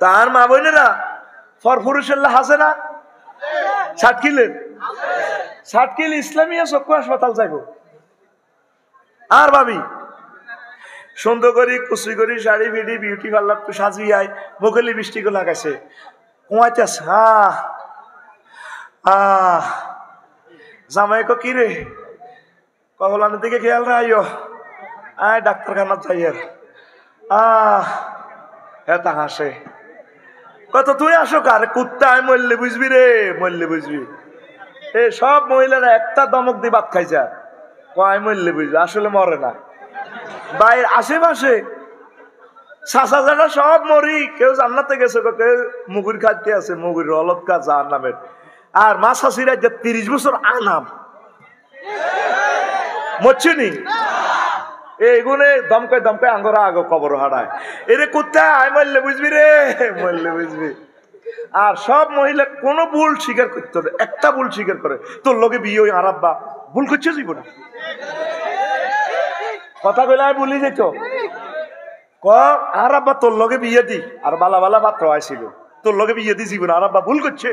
তার মা বোনেরা ফরফুরুষের আছে না? সাতকিলের সাতকিল ইসলামিয়া চক্ষু হাসপাতাল যাইব। আর ভাবি সুন্দর করি কুচি করি শাড়ি ভিডি বিউটি পার্লার তো সাজিয়ায় মুখে লিপস্টিকও লাগাইছে, কুয়াইতেছে জামাই কো কি রে কবলানের দিকে খেয়াল রাইও, আয় ডাক্তারখানা যাই আর এটা হাসে কত তুই আসো কার কুত্তা আয় মরলে বুঝবি রে, মরলে বুঝবি। এ সব মহিলারা একটা দমক দিয়ে ভাত খাইছে কয় মরলে বুঝবি, আসলে মরে না। বাইরের আশেপাশে চাচা জানা সব মরি, কেউ জান্নাতে গেছে, কেউ মুগুর খাইতে আছে, মুগুর অলদ কা জাহান নামের। আর মা শাশিরা যে 30 বছর আনাম মরছিনি এইগুনে দমকায় দমকায় আঙ্গরা আগো কবর হারায়। এরে কোথায় আয় মরলে বুঝবি রে, মরলে বুঝবি। আর সব মহিলা কোনো ভুল স্বীকার করতে হবে, একটা ভুল স্বীকার করে তোর লগে বিয়ে ওই আর আব্বা ভুল করছে জীবনে কথা বলে বলি যেত ক আর আব্বা তোর লগে বিয়ে দি আর বালা বালা পাত্র আইছিল তোর লগে বিয়ে দি জীবনে আর আব্বা ভুল করছে।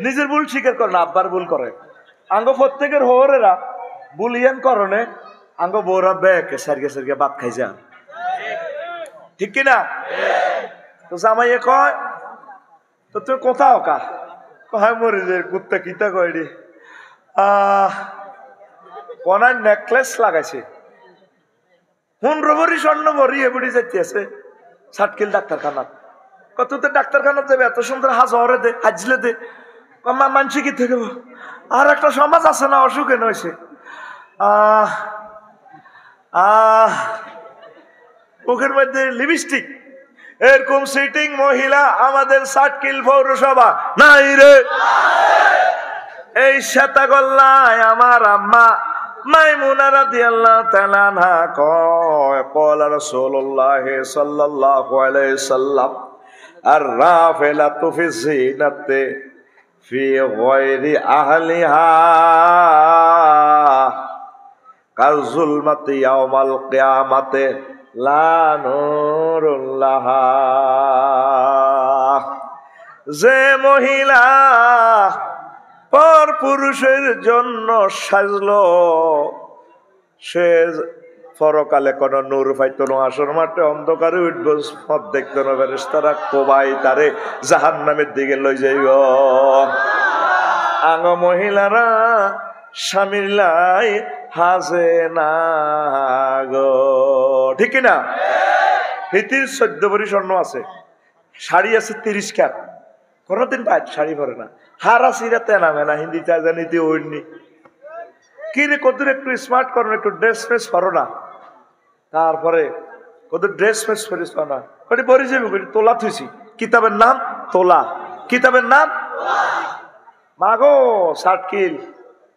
নিজের ভুল স্বীকার করে না, আব্বার ভুল করে। আঙ্গ প্রত্যেকের হোরেরা বুলিয়ান করণে আঙ্গ বৌরা ব্যাকে সারিয়ে সারিয়ে ভাত খাই যান, ঠিক কিনা? তো জামাইয়ে কয় তো তুই কোথাও কা কয় মরে যে কুত্তা কিতা কয় রে কনার নেকলেস লাগাইছে 15 ভরি স্বর্ণ ভরি এবড়ি যাইতে আছে সাতকিল ডাক্তারখানাত। কত তো ডাক্তারখানাত যাবে এত সুন্দর হাজরে দে হাজলে দে কমা মানসি কি থেকে আর একটা সমাজ আছে না অসুখে নইছে মুখের মধ্যে লিপস্টিক এরকম সিটিং মহিলা আমাদের সাতকিল পৌরসভা নাই রে। এই শ্বেতাগোল্লায় আমার আম্মা মাইমুনা রাদিয়াল্লাহু তাআলা আনহা কয় ক্বালা রাসূলুল্লাহ সাল্লাল্লাহু আলাইহি সাল্লাম আর রাফিলাতু ফি জিনাতে ফি গায়রি আহলিহা কাল যুলমাতি ইয়াউমাল কিয়ামাতে লা নূরুল লাহা। যে মহিলা পর পুরুষের জন্য সাজলো সে পরকালে কোন নূর পাইতো না, আসর মাঠে অন্ধকারে উঠবো, পথ দেখতো না, ফেরেশতারা কোবাই তারে জাহান্নামের দিকে লই যাইব। আঙ্গ মহিলারা স্বামীর লাই হাসে না গো, ঠিক না? হিতির 14 ভরি স্বর্ণ আছে, শাড়ি আছে 30 কাপ, কোনদিন বাইর শাড়ি পরে না, হারা সিরাতে নামে না, হিন্দি জানিতে ওইনি কি রে কদুর একটু স্মার্ট করো, একটু ড্রেস ফ্রেস করো না। তারপরে কদুর ড্রেস ফ্রেস করিস না, কটি পরে যাবি, কটি তোলা থুইছি, কিতাবের নাম তোলা, কিতাবের নাম মাগো সাতকিল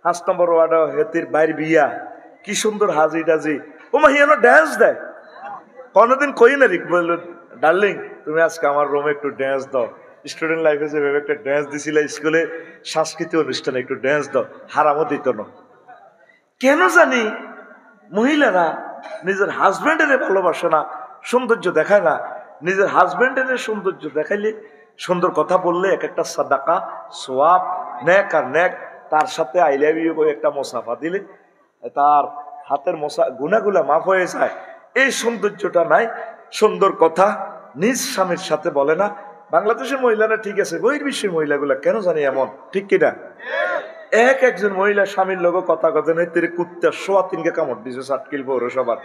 5 নম্বর ওয়ার্ড হেতির বাইর বিয়া, কি সুন্দর হাজি টাজি, ও মা হিয়ানো ড্যান্স দেয়, কোনোদিন কই না রিক বলল ডার্লিং তুমি আজকে আমার রুমে একটু ড্যান্স দাও, স্টুডেন্ট লাইফে যেভাবে একটা ড্যান্স দিছিল স্কুলে সাংস্কৃতিক অনুষ্ঠানে একটু ড্যান্স দাও, হারামও দিত না। কেন জানি মহিলারা নিজের হাজব্যান্ডের ভালোবাসে না, সৌন্দর্য দেখায় না। নিজের হাজব্যান্ডের সৌন্দর্য দেখাইলে, সুন্দর কথা বললে এক একটা সাদাকা সোয়াব নেক আর নেক, তার সাথে আই লাভ ইউ করে একটা মোসাফা দিলে তার হাতের গুনাগুলা মাফ হয়ে যায়। এই সৌন্দর্যটা নাই। সুন্দর কথা নিজ স্বামীর সাথে বলে না। বাংলাদেশের মহিলারা ঠিক আছে, বহির্বিশ্বের মহিলাগুলা কেন জানি এমন, ঠিক কিনা? একজন মহিলা স্বামীর লোক কথা কথা নেই, তেরে কুত্তা 3.25 কামড় দিছে সাতকিল পৌরসভার,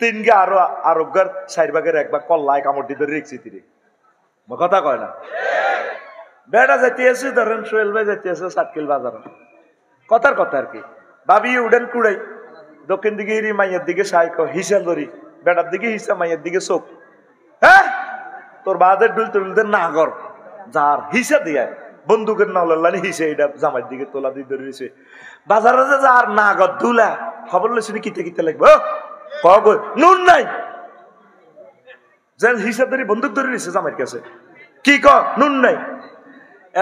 3 আরো আরোগ্যার 4 ভাগের 1 ভাগ কল্লায় কামড় দিতে রেখছি তিরে, কথা কয় না। বেড়া যাইতে আছে, ধরেন সোহেল ভাই যাইতে আছে সাতকিল বাজার, কথার কথা আর কি, ভাবি উডেন কুড়াই, দক্ষিণ দিকে ইরি মাইয়ের দিকে সাইক হিসা ধরি, বেড়ার দিকে হিসা মাইয়ের দিকে চোখ, হ্যাঁ তোর বাদের ডুল তুলতে না কর, যার হিসা দিয়ে বন্দুকের নালানি হিসে এটা জামাইয়ের দিকে তোলা দিয়ে ধরে দিছে। বাজারে যার না গর দুলা খবর লইছি কিতে কিতে লাগবে, নুন নাই যেন হিসা ধরে বন্দুক ধরে দিছে জামাইয়ের কাছে, কি ক নুন নাই।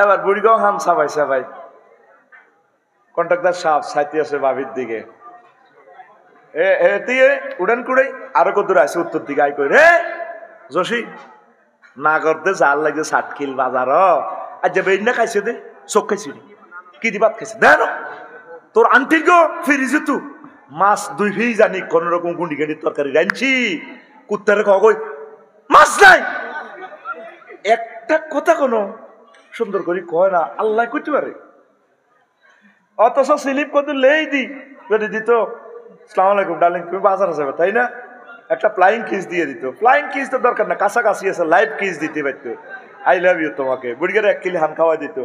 এবার বুড়ি গাও হাম সাবাই সাবাই, কন্ট্রাক্টর সাহেব সাইতে আছে বাবির দিকে, উড়ান কুড়াই আরো কত আছে উত্তর দিকে আই কই রে জসি না করতে জাল লাগছে সাতকিল বাজার আজ বের না খাইছে দে চোখ খাইছি কি দি ভাত খাইছে দেন তোর আন্টির গো ফিরিছে তু মাছ দুই ফি জানি কোন রকম গুন্ডি গাড়ির তরকারি রাঁধছি কুত্তারে কই মাছ নাই একটা কথা কোনো সুন্দর করে কয় না আল্লাহ কইতে পারে অথচ স্লিপ কত লেই দি যদি দিত আসসালামু আলাইকুম ডার্লিং তুমি বাজারে যাবে তাই না একটা ফ্লাইং কিস দিয়ে দিত ফ্লাইং কিস তো দরকার না কাছাকাছি আছে লাইভ কিস দিতে পারতো আই লাভ ইউ তোমাকে বুড়িগারে 1 কিলো হান খাওয়াই দিত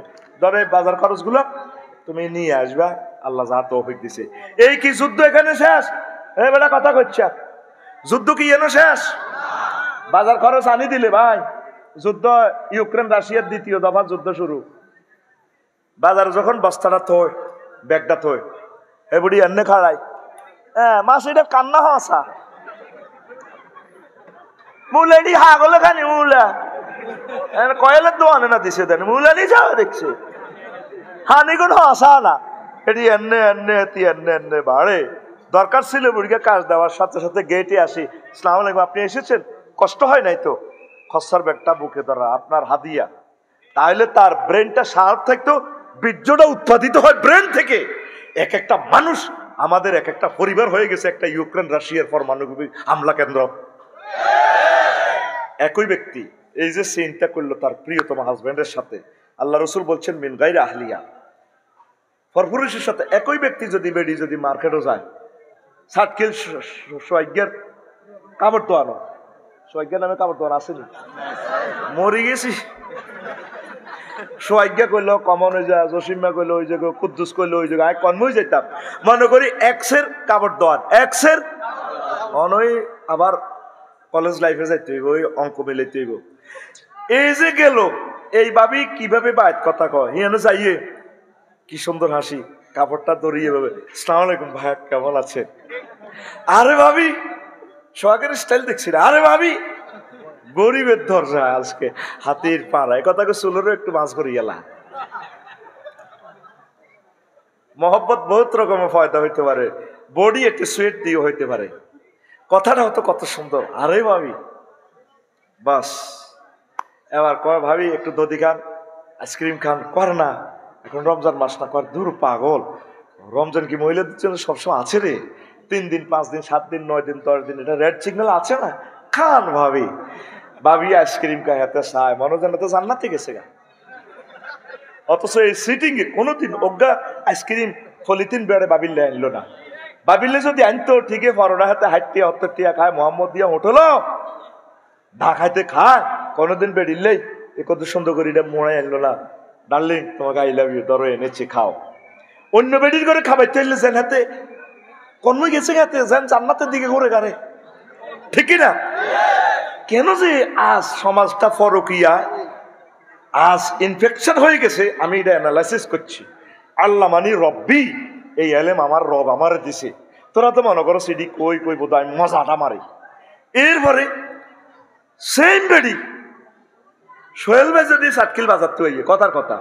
ধরে বাজার খরচগুলো তুমি নিয়ে আসবা আল্লাহ যা তৌফিক দিছে এই কি যুদ্ধ এখানে শেষ এই বেটা কথা কইছা যুদ্ধ কি এনো শেষ বাজার খরচ আনি দিলে ভাই যুদ্ধ ইউক্রেন রাশিয়ার দ্বিতীয় দফা যুদ্ধ শুরু বাজারে যখন বস্তাটা থই ব্যাগটা থই এ বুড়ি এনে খাড়াই হ্যাঁ মাছ এটা কান্না হাসা মুলাডি হাগলে খানি মুলা কয়েলের দোয়ানে না দিছে দেন মুলানি যাও দেখছে হানি কোন হাসা না এটি এনে এনে এতি এনে এনে বাড়ে দরকার ছিল বুড়িকে কাজ দেওয়ার সাথে সাথে গেটে আসি আসসালামু আলাইকুম আপনি এসেছেন কষ্ট হয় নাই তো খসার ব্যাগটা বুকে ধরা আপনার হাদিয়া তাহলে তার ব্রেনটা শার্প থাকতো বীর্যটা উৎপাদিত হয় ব্রেন থেকে এক একটা মানুষ আমাদের এক একটা পরিবার হয়ে গেছে একটা ইউক্রেন রাশিয়ার পারমাণবিক হামলা কেন্দ্র একই ব্যক্তি এই যে সিনটা করলো তার প্রিয়তম হাজবেন্ডের সাথে আল্লাহ রসুল বলছেন মিন গাইরা আহলিয়া পরপুরুষের সাথে একই ব্যক্তি যদি বেডি যদি মার্কেটও যায় সাতকিল সোয়াগ্যের কাপড় তো আনো সোয়াগ্যের নামে কাপড় তো আনো আসেনি মরে গেছি সোয়াগ্যা কইলো কমন হয়ে যায় জসিমা কইলো ওই জায়গায় কুদ্দুস কইলো ওই জায়গায় কনমই যেতাম মনে করি এক্সের কাপড় দোয়ান এক্সের অনই আবার কলেজ লাইফে যাইতে হইব ওই অঙ্ক মিলাইতে হইব এই যে গেল এই ভাবি কিভাবে বাইত কথা কয় হিয়ানো যাইয়ে কি সুন্দর হাসি কাপড়টা দড়িয়ে ভাবে আসসালামু আলাইকুম ভাই কেমন আছে আরে ভাবি সোহাগের স্টাইল দেখছি না আরে ভাবি গরিবের দরজা আজকে হাতির পাড়া এই কথাকে চুলেরও একটু মাছ করে গেলা মহব্বত বহুত রকমের ফয়দা হইতে পারে বডি একটু সুইট দিয়ে হইতে পারে কথাটা হতো কত সুন্দর আরে ভাবি বাস এবার কয় ভাবি একটু দধি খান আইসক্রিম খান কর না এখন রমজান মাস না কর দূর পাগল রমজান কি মহিলাদের জন্য সবসময় আছে রে 3 দিন 5 দিন 7 দিন 9 দিন 10 দিন এটা রেড সিগন্যাল আছে না খান ভাবি ভাবি আইসক্রিম খায় হাতে চায় মনোজন তো জান্নাতে গেছে গা অথচ এই সিটিং এ কোনোদিন অজ্ঞা আইসক্রিম পলিথিন বেড়ে বাবিল্লে আনলো না বাবিল্লে যদি আনতো ঠিকই ফরনা হাতে হাঁটতে অত্তরটিয়া খায় মোহাম্মদ দিয়া উঠলো ঢাকাইতে খায় কোনোদিন বেড়িল্লেই এ কত সুন্দর করে এটা মোড়াই আনলো না ডার্লিং তোমাকে আই লাভ ইউ ধরো এনেছি খাও অন্য বেডির করে খাবার চাইলে যেন হাতে কর্মই গেছে হাতে যেন জান্নাতের দিকে ঘুরে গাড়ে ঠিকই না কেন যে আজ সমাজটা ফরকিয়া আজ ইনফেকশন হয়ে গেছে আমি এটা অ্যানালাইসিস করছি আল্লাহ মানি রব্বি এই এলেম আমার রব আমার দিছে তোরা তো মনে করো সিডি কই কই বোধ হয় মজাটা মারে এরপরে সেম বেডি সোহেল ভাই যদি সাতকিল বাজাতে হইয়ে কথার কথা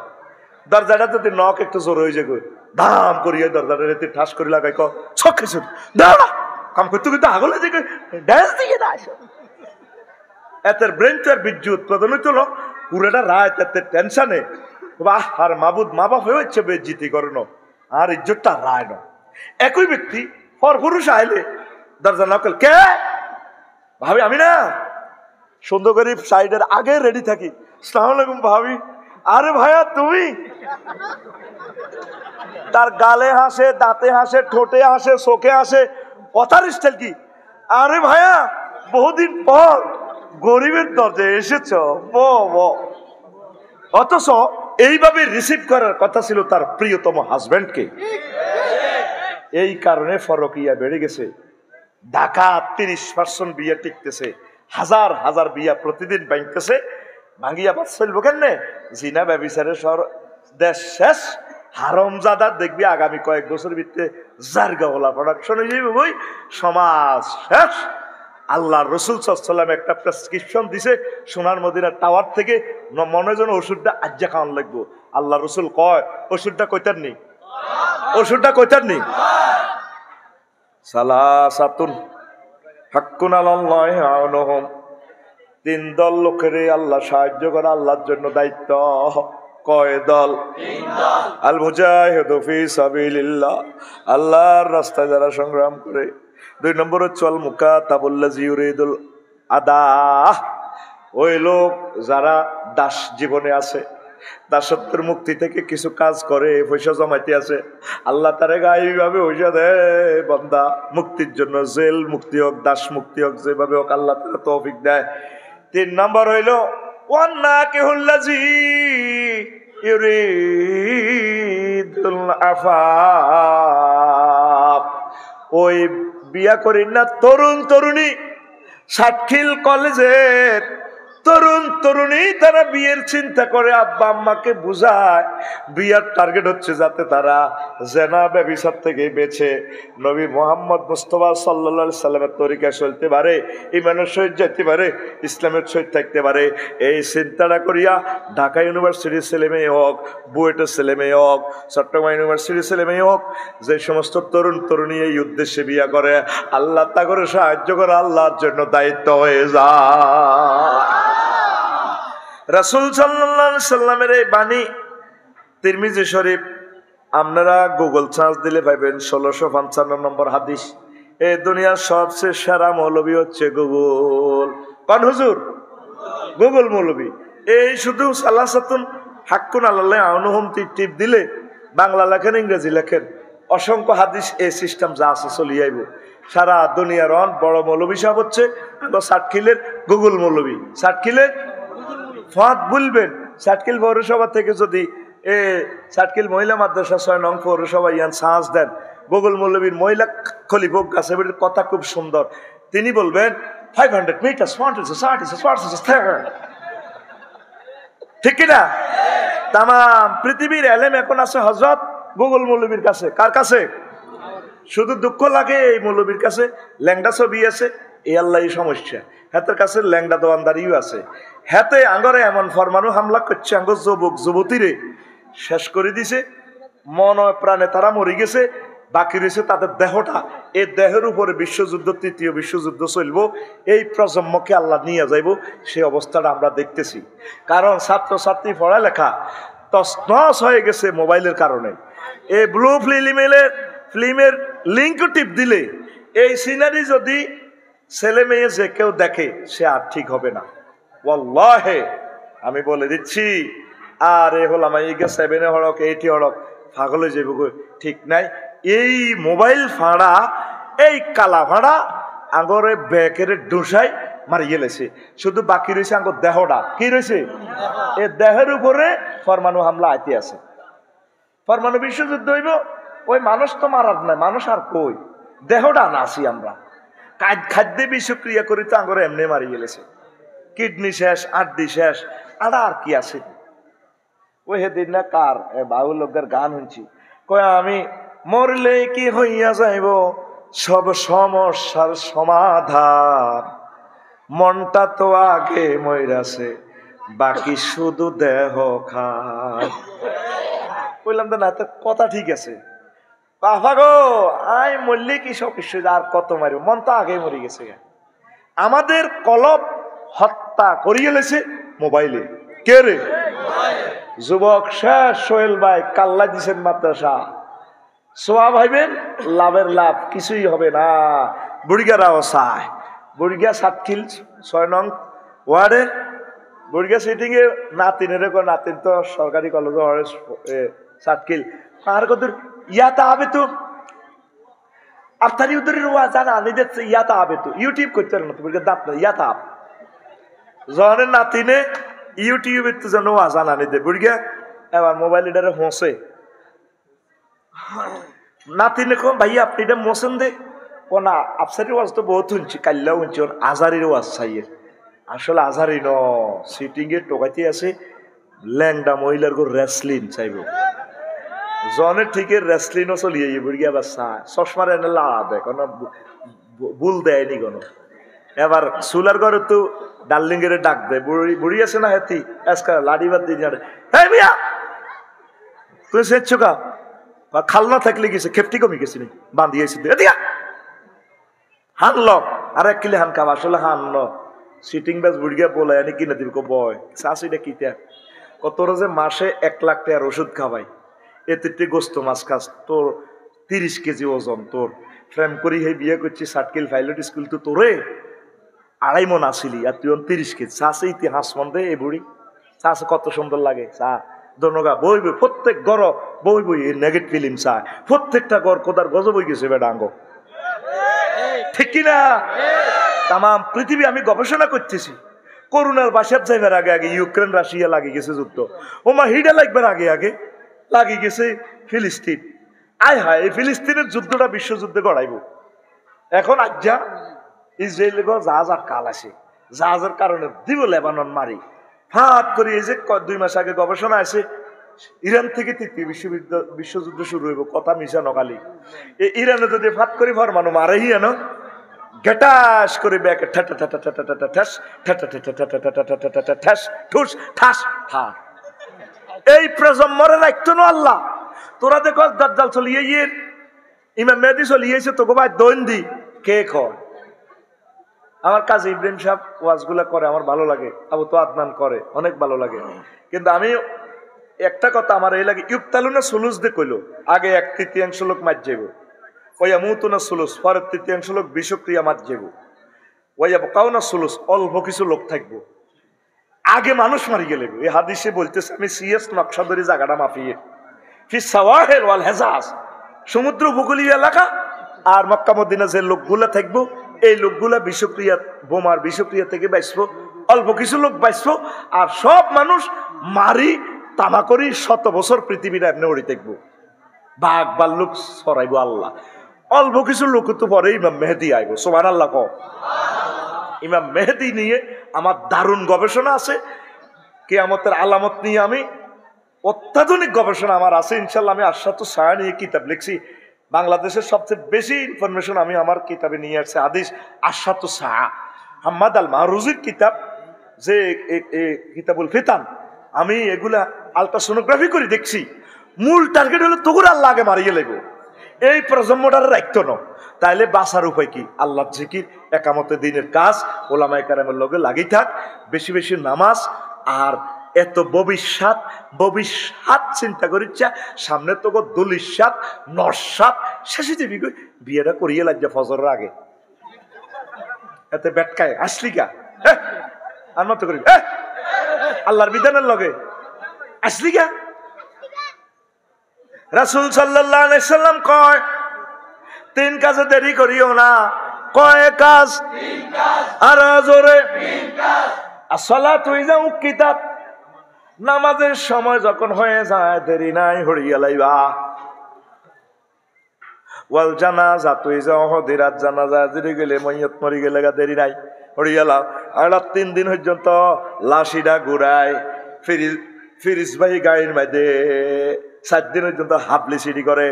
দরজাটা যদি নখ একটু জোর হয়ে যায় দাম করিয়ে দরজাটা রেতে ঠাস করে লাগাই ছক্কে ছুট দাঁড়া কাম করতে করতে আগলে যে ড্যান্স দিয়ে না এতের ব্রেন তো আর বীর্য উৎপাদন হইতো পুরোটা রাত এতে টেনশনে বাহ আর মাবুদ মা বাপ হচ্ছে বেজ্জিতি করো আর ইজ্জতটা রায় না একই ব্যক্তি পরপুরুষ আইলে দরজা নকল কে ভাবি আমি না সুন্দর করে সাইডের আগে রেডি থাকি আসসালামু আলাইকুম ভাবি আরে ভাইয়া তুমি তার গালে হাসে দাঁতে হাসে ঠোঁটে হাসে চোখে হাসে কথার স্টাইল কি আরে ভাইয়া বহুদিন পর গরিবের দরজায় এসেছ অথচ এইভাবে রিসিভ করার কথা ছিল তার প্রিয়তম হাজবেন্ডকে এই কারণে ফরকিয়া বেড়ে গেছে ঢাকা 30% বিয়ে টিকতেছে হাজার হাজার বিয়া প্রতিদিন ভাঙতেছে ভাঙিয়া বাদ চলবো কেন জিনা ব্যবিচারের দেশ শেষ হারামজাদা দেখবি আগামী কয়েক বছর ভিতরে জারগাওয়ালা প্রোডাকশন হয়ে যাবে বই সমাজ শেষ আল্লাহ রসুল সাল্লাম একটা প্রেসক্রিপশন দিছে সোনার মদিনার টাওয়ার থেকে মনে যেন ওষুধটা আজ্জা খাওয়ান লাগবো আল্লাহ রসুল কয় ওষুধটা কইতার নেই ওষুধটা কইতার নেই সালাসাতুন হাক্কুন আলাল্লাহি আউনহুম তিন দল লোকের আল্লাহ সাহায্য করা আল্লাহর জন্য দায়িত্ব। কয় দল? আল মুজাহিদু ফি সাবিলিল্লাহ, আল্লাহর রাস্তায় যারা সংগ্রাম করে। দুই নম্বর হচ্ছে আল মুকাতাবুল্লাযী ইউরিদুল আদা, ওই লোক যারা দাস জীবনে আছে, দাসত্বের মুক্তি থেকে কিছু কাজ করে, পয়সা জমাইতে আছে, আল্লাহ তারে গায়েবীভাবে পয়সা দেয় বান্দা মুক্তির জন্য, জেল মুক্তি হোক, দাস মুক্তি হোক, যেভাবে হোক আল্লাহ তারা তৌফিক দেয়। তিন নম্বর হইল ওয়ান্নাকিহুল্লাযী ইউরিদুল আফাফ, ওই বিয়া করেন না তরুণ তরুণী, সাতখিল কলেজের তরুণ তরুণী, তারা বিয়ের চিন্তা করে, আব্বা আম্মাকে বুঝায় বিয়ার টার্গেট হচ্ছে যাতে তারা জেনা ব্যভিচার থেকে বেঁচে নবী মোহাম্মদ মুস্তাফা সাল্লাল্লাহু আলাইহি সাল্লামের তরিকায় চলতে পারে, ইমানের সহিত যেতে পারে, ইসলামের সহিত থাকতে পারে। এই চিন্তাটা করিয়া ঢাকা ইউনিভার্সিটির ছেলেমেয়ে হোক, বুয়েটের ছেলেমেয়ে হোক, চট্টগ্রাম ইউনিভার্সিটির ছেলেমেয়ে হোক, যে সমস্ত তরুণ তরুণী এই উদ্দেশ্যে বিয়া করে, আল্লাহ তা করে সাহায্য করে আল্লাহর জন্য দায়িত্ব হয়ে যায়। রাসূল সাল্লাল্লাহু আলাইহি সাল্লামের এই বাণী তিরমিজি শরীফ, আপনারা গুগল সার্চ দিলে পাইবেন 1655 নম্বর হাদিস। এই দুনিয়ার সবচেয়ে সেরা মৌলবী হচ্ছে গুগল। কোন হুজুর? গুগল মৌলবী। এই শুধু সালাসাতুন হাক্কুন আলাল্লাহ আউনুহুম টিপ দিলে বাংলা লেখেন, ইংরেজি লেখেন, অসংখ্য হাদিস এই সিস্টেম যা আছে চলিয়ে আইব। সারা দুনিয়ার বড় মৌলবী সাহেব হচ্ছে সাতখিলের গুগল মৌলবী। সাতখিলের ফাঁদ বলবেন, সাতখিল পৌরসভা থেকে যদি সাতখিল মহিলা মাদ্রাসা 6 নং পৌরসভা ইয়ান সাহস দেন, গুগল মৌলবীর মহিলা খলিফক গাছেবের কথা খুব সুন্দর। তিনি বলবেন 500 মিটার ঠিক কিনা? তাম পৃথিবীর এলেম এখন আছে হযরত গুগল মৌলবীর কাছে। কার কাছে? শুধু দুঃখ লাগে এই মৌলবীর কাছে ল্যাংডা ছবি আছে, এই আল্লাহ সমস্যা। হাতের কাছে ল্যাংডা দোয়ানদারিও আছে। হাতে আঙ্গরে এমন ফরমানু হামলা করছে, আঙ্গ যুবক যুবতীরে শেষ করে দিছে, মন প্রাণে তারা মরে গেছে, বাকি রয়েছে তাদের দেহটা। এই দেহের উপরে বিশ্বযুদ্ধ, তৃতীয় বিশ্বযুদ্ধ চলবো, এই প্রজন্মকে আল্লাহ নিয়ে যাইব, সেই অবস্থাটা আমরা দেখতেছি। কারণ ছাত্রছাত্রী পড়ালেখা তছনছ হয়ে গেছে মোবাইলের কারণে। এই ব্লু ফিল্মের লিঙ্ক টিপ দিলে এই সিনারি যদি ছেলে মেয়ে যে কেউ দেখে, সে আর ঠিক হবে না। ওয়াল্লাহে আমি বলে দিচ্ছি। আর এ হলাম 7 হড়ক 8 হড়ক পাগল হয়ে যাইব, ঠিক নাই। এই মোবাইল ফাঁড়া, এই কালা ফাঁড়া আগরে ব্যাকের ডুসাই মারি গেলেছে, শুধু বাকি রয়েছে আঙ্গর দেহটা। কি রয়েছে? এই দেহের উপরে পরমাণু হামলা আইতে আছে। পরমাণু বিশ্বযুদ্ধ হইব, ওই মানুষ তো মারার নাই, মানুষ আর কই, দেহটা নাসি আমরা। খাদ্যে বিষক্রিয়া করি তো আঙ্গরে এমনি মারি গেলেছে, কিডনি শেষ, আড্ডি শেষ, আর কি আছে? ওই হেদিন না কার বাউল লোকের গান শুনছি, কয় আমি মরলে কি হইয়া যাইব সব সমস্যার সমাধান, মনটা তো আগে মইরাছে বাকি শুধু দেহ খায়। বললাম তো না, তো কথা ঠিক আছে বাবা গো, আই মরলে কি সব কিছু আর কত মারিব, মন তো আগে মরে গেছে। আমাদের কলব হত্যা করিয়ে লেছে মোবাইলে। কে রে? যুবক শেষ। সোহেল ভাই কাল্লা দিছেন মাদ্রাসা, সোয়া ভাইবেন লাভের লাভ কিছুই হবে না। বুড়িগারাও চায়, বুড়িগা সাতখিল 6 নং ওয়ার্ডে বুড়িগা সিটিং এ নাতিনের, নাতিন তো সরকারি কলেজ সাতখিল আর কত ইয়াতা আবে তো আপনার উদরের জানা আনি দিচ্ছে, ইয়াতা আবে তো ইউটিউব করতে পারে না তো বুড়িগা দাঁত না, ইয়াতা আব জনের নাতিনে ইউটিউবে তো যেন জানা আনি দে বুড়িগা। এবার মোবাইল এটারে হোসে নাতিনে কম ভাইয়া আপনি এটা মোসেন দে ও না, আফসারির ওয়াজ তো বহুত শুনছি, কাল্লাও শুনছি, ওর আজারির ওয়াজ চাইয়ের। আসলে আজারি ন, সিটিং এ টোকাইতে আছে ল্যাংডা মহিলার গো রেসলিন চাইব, জনে ঠিকের রেসলিনও চলিয়ে বুড়িয়া বাচ্চা চশমার এনে লাড়া দেয়, কোনো ভুল দেয়নি কোনো। এবার চুলার ঘরে তো ডার্লিং এর ডাক দেয়, বুড়ি আছে না হেতি আজকা লাড়ি বাদ দিয়ে জানে, হ্যাঁ মিয়া তুই সেচ্ছ কা খালনা থাকলে গেছে, খেপটি কমে গেছে নি বান্ধিয়েছে দিয়া হানল আর এক কিলে হান খাব, আসলে হানল সিটিং বাস বুড়িয়া বলে আনি কিনে দিব বয় চাষিটা কিতা কত যে মাসে 1 লাখ টাকার ওষুধ খাওয়াই এতে গোস্ত মাছ খাস তোর 30 কেজি ওজন তোর প্রেম করি হে বিয়ে করছি সার্কিল পাইলট স্কুল তো তোরে 2.5 মন আসিলি আর তুই 30 কেজি চাষে ইতিহাস মন্দে এই বুড়ি চাষে কত সুন্দর লাগে চা দনগা বই বই প্রত্যেক গড় বই বই নেগেটিভ ফিল্ম চায় প্রত্যেকটা গড় কোদার গজ বই গেছে বেডাঙ্গ ঠিক কিনা তাম পৃথিবী আমি গবেষণা করতেছি করোনার বাসার যাইবার আগে আগে ইউক্রেন রাশিয়া লাগিয়ে গেছে যুদ্ধ ওমা হিডা লাগবার আগে আগে লাগিয়ে গেছে ফিলিস্তিন আয় হায় এই ফিলিস্তিনের যুদ্ধটা বিশ্বযুদ্ধে গড়াইব এখন আজ্জা ইসরায়েল জাহাজ আর কাল আসে জাহাজের কারণে দিব লেবানন মারি ফাট করে এই যে 2 মাস আগে গবেষণা আছে ইরান থেকে 3য় বিশ্বযুদ্ধ শুরু হইব কথা মিশা নকালি ইরানে যদি ফাট করে ফরমানো মারেই আনো গেটাস করে ব্যাকে ঠাটা ঠাটা ঠাটা ঠাটা ঠাস ঠাটা ঠাটা ঠাটা ঠাটা ঠাটা ঠাস ঠুস ঠাস ঠা এই প্রজন্মরে রাখতো না আল্লাহ তোরা দেখো দাজ্জাল চলিয়ে ইমাম মেহেদী চলিয়েছে তোকে ভাই দৈন্দি কে কয় আমার কাজী ইব্রাহিম সাহেব ওয়াজগুলা করে আমার ভালো লাগে আবু তো আদনান করে অনেক ভালো লাগে কিন্তু আমি একটা কথা আমার এই লাগে ইউবতালুনা সুলুস দে কইলো আগে 1/3 লোক মার যাব ওয়া মুতুনা সুলুস পরের 1/3 লোক বিষক্রিয়া মার যাব ওয়া বকাউনা সুলুস অল্প কিছু লোক থাকবো আগে মানুষ মারি গেলে এই হাদিসে বলতেছে আমি সিএস নকশা ধরে জায়গাটা মাপিয়ে ফি সাওয়াহিল ওয়াল হেজাজ সমুদ্র উপকূলীয় এলাকা আর মক্কা মদিনা যে লোকগুলা থাকবো এই লোকগুলা বিষক্রিয়া বোমার বিষক্রিয়া থেকে বাঁচবো অল্প কিছু লোক বাঁচবো আর সব মানুষ মারি তামা করি 100 বছর পৃথিবীটা এমনি ওড়ি থাকবো বাঘ ভাল্লুক ছড়াইব আল্লাহ অল্প কিছু লোক তো পরে ইমাম মেহেদী আইব সুবহানাল্লাহ কও ইমাম মেহেদী নিয়ে আমার দারুণ গবেষণা আছে কিয়ামতের আলামত নিয়ে আমি অত্যাধুনিক গবেষণা আমার আছে ইনশাআল্লাহ আমি আশরাতু সায়া নিয়ে কিতাব লিখছি বাংলাদেশের সবচেয়ে বেশি ইনফরমেশন আমি আমার কিতাবে নিয়ে আসছি হাদিস আশরাতু সায়া হাম্মাদ আল মাহরুজির কিতাব যে কিতাবুল ফিতান আমি এগুলা আলট্রাসোনোগ্রাফি করে দেখছি মূল টার্গেট হলো তোর আল্লাহ আগে মারিয়ে লাগবে এই প্রজন্মটার রাখতো না তাইলে বাঁচার উপায় কি আল্লাহ জিকির একামতে দিনের কাজ ওলামায়ে কেরামের লগে লাগি থাক বেশি বেশি নামাজ আর এত ভবিষ্যৎ চিন্তা করিচ্ছা সামনে তো দলিসাত নসাত শেষে দিবি বিয়েটা করিয়ে লাগছে ফজরের আগে এতে বেটকায় আসলি কা আর মতো করি আল্লাহর বিধানের লগে আসলি কা রাসূল সাল্লাল্লাহু আলাইহি সাল্লাম কয় 3 কাজে দেরি করিও না কয় কাজ 3 কাজ আর জোরে 3 কাজ আসসালাতু ইযা উকিতাত নামাজের সময় যখন হয়ে যায় দেরি নাই হড়িয়া লাইবা ওয়াল জানাজাতু ইযা হুদিরাত জানাজা যদি গেলে মাইয়াত মরি গেলে দেরি নাই হড়িয়া লাও আর 3 দিন পর্যন্ত লাশিডা ঘুরায় ফিরিস ভাই গাড়ির মধ্যে 7 দিন পর্যন্ত হাফলি সিটি করে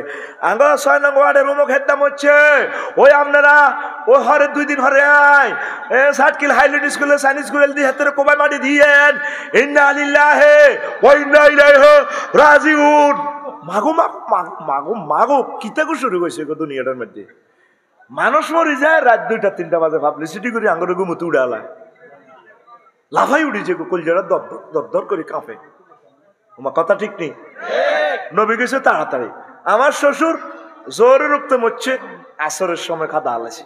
আঙ্গ 6 নং ওয়ার্ডের রুমক হেদাম হচ্ছে ওই আপনারা ওই হরে 2 দিন হরে আয় এ সাতকিল হাইলাইট স্কুলে সাইন্স স্কুলে দি হাতে কোবাই মাটি দিয়েন ইন্না লিল্লাহি ওয়া ইন্না ইলাইহি রাজিউন মাগো কিতাকু শুরু কইছে গো দুনিয়াটার মধ্যে মানুষ মরি যায় রাত 2টা 3টা বাজে পাবলিসিটি করে আঙ্গুর গুমুতু উড়ালা লাফাই উঠেছে কলজারা দর করে কাঁপে তোমার কথা ঠিক নেই নবী গেছে তাড়াতাড়ি আমার শ্বশুর জোরে রক্তে মরছে আসরের সময় খাদা আলাসি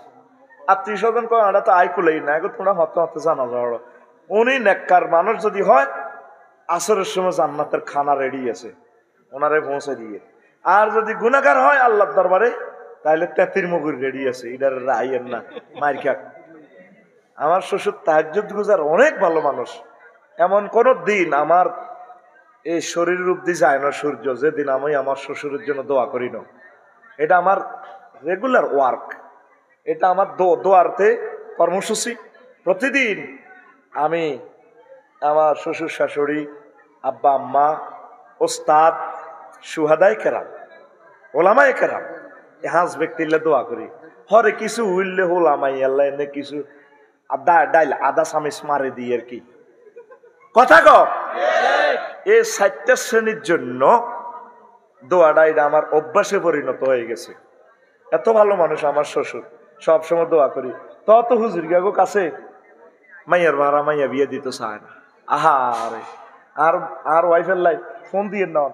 আত্মীয় স্বজন কয় আমরা তো আয় কুলেই না গো তোমরা হতে হতে জানা যাওয়ার উনি নেককার মানুষ যদি হয় আসরের সময় জান্নাতের খানা রেডি আছে ওনারে পৌঁছে দিয়ে আর যদি গুনাহগার হয় আল্লাহর দরবারে তাহলে 33 মগুর রেডি আছে এটার রাইয়ের না মার খাক আমার শ্বশুর তাহাজ্জুদ গুজার অনেক ভালো মানুষ এমন কোন দিন আমার এই শরীর রূপ দিয়ে যায় না সূর্য যেদিন আমি আমার শ্বশুরের জন্য দোয়া করি না এটা আমার রেগুলার ওয়ার্ক এটা আমার দোয়ারতে কর্মসূচি প্রতিদিন আমি আমার শ্বশুর শাশুড়ি আব্বা আম্মা ওস্তাদ সুহাদায়ে কেরাম ওলামায়ে কেরাম হাঁস ব্যক্তিলে দোয়া করি হরে কিছু হইলে ওলামাই আল্লাহ এনে কিছু ডাইল আদা চামিচ মারে দিই আর কি কথা কও এই 4টা শ্রেণীর জন্য দোয়াটা এটা আমার অভ্যাসে পরিণত হয়ে গেছে এত ভালো মানুষ আমার শ্বশুর সবসময় দোয়া করি তত হুজুর গাগো কাছে মাইয়ার ভাড়া মাইয়া বিয়ে দিতে চায় না। আহারে আর ওয়াইফের লাই ফোন দিয়ে নাও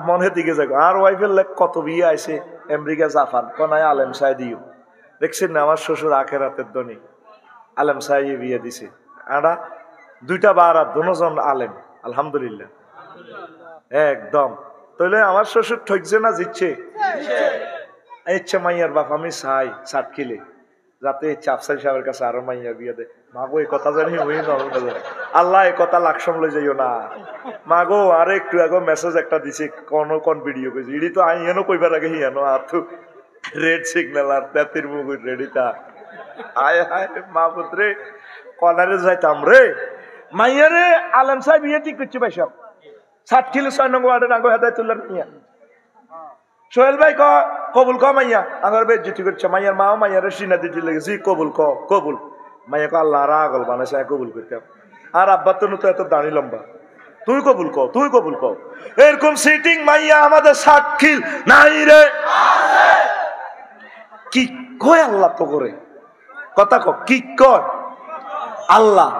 মনে দিকে যাবো। আর ওয়াইফের লাই কত বিয়ে আছে আমেরিকা জাপান কোনায় আলেম সাহেব দিও। দেখছেন না আমার শ্বশুর আখেরাতের ধনী আলেম সাহেব বিয়ে দিছে। আড়া 2টা বারাত দুজন আলেম আলহামদুলিল্লাহ একদম। তাহলে আমার শ্বশুর ঠকছে না জিতছে? ইচ্ছা মাইয়ার বাপ আমি চাই সাতখিলে যাতে চাপসাই সাহেবের কাছে আরো মাইয়া বিয়ে দেয়। মাগো এই কথা জানি ওই আল্লাহ এই কথা লাকসম লই যাইও না মাগো। আর একটু আগে মেসেজ একটা দিছে কোন ভিডিও কইছে ইডি তো আইয়ানো কইবার আগে হিয়ানো আর তো রেড সিগন্যাল আর তেতির মুগুর রেডিটা আয় হায় মা পুত্রে কনারে যাইতাম রে। মাইয়ারে আলম সাহেব বিয়ে ঠিক করছে ভাই সব 60 কিলো 6 নম্বর ওয়ার্ডের আগে হেদায়তুল্লাহ মিয়া সোহেল ভাই কবুল ক মাইয়া আমার বেজ্জতি করছে। মাইয়ার মাও মাইয়ারে সিনা দিতে লেগেছি কবুল কবুল। মাইয়া ক আল্লাহ রাগল বানাইছে কবুল করতাম। আর আব্বা তো এত দাঁড়ি লম্বা তুই কবুল ক এরকম সিটিং মাইয়া আমাদের 60 কিল নাই রে। কি কয় আল্লাহ তো করে কথা কি কয় আল্লাহ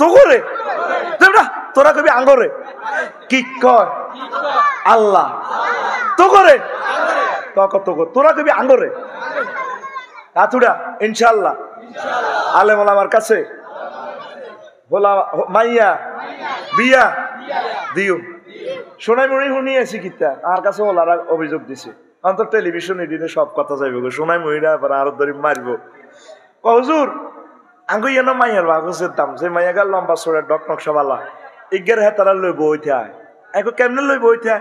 তো করে তোরা কবি আঙ্গরে কি কয় আল্লাহ তো করে তোরা কবি আঙ্গরে কাতুড়া ইনশাআল্লাহ আলেম ওলামার কাছে বলা মাইয়া বিয়া দিও। সোনাই মনি শুনিয়েছি কিতা আর কাছে ওলারা অভিযোগ দিছে অন্তর টেলিভিশন এদিনে সব কথা যাইব সোনাই মহিরা আরো ধরে মারবো হুজুর আঙ্গু ইয়েন মাইয়ার বাগসের দাম যে মাইয়া গাল লম্বা সোড়া ডক নকশাওয়ালা ইগের হেতারা লই বইতে আয় এখন কেমনে লই বইতে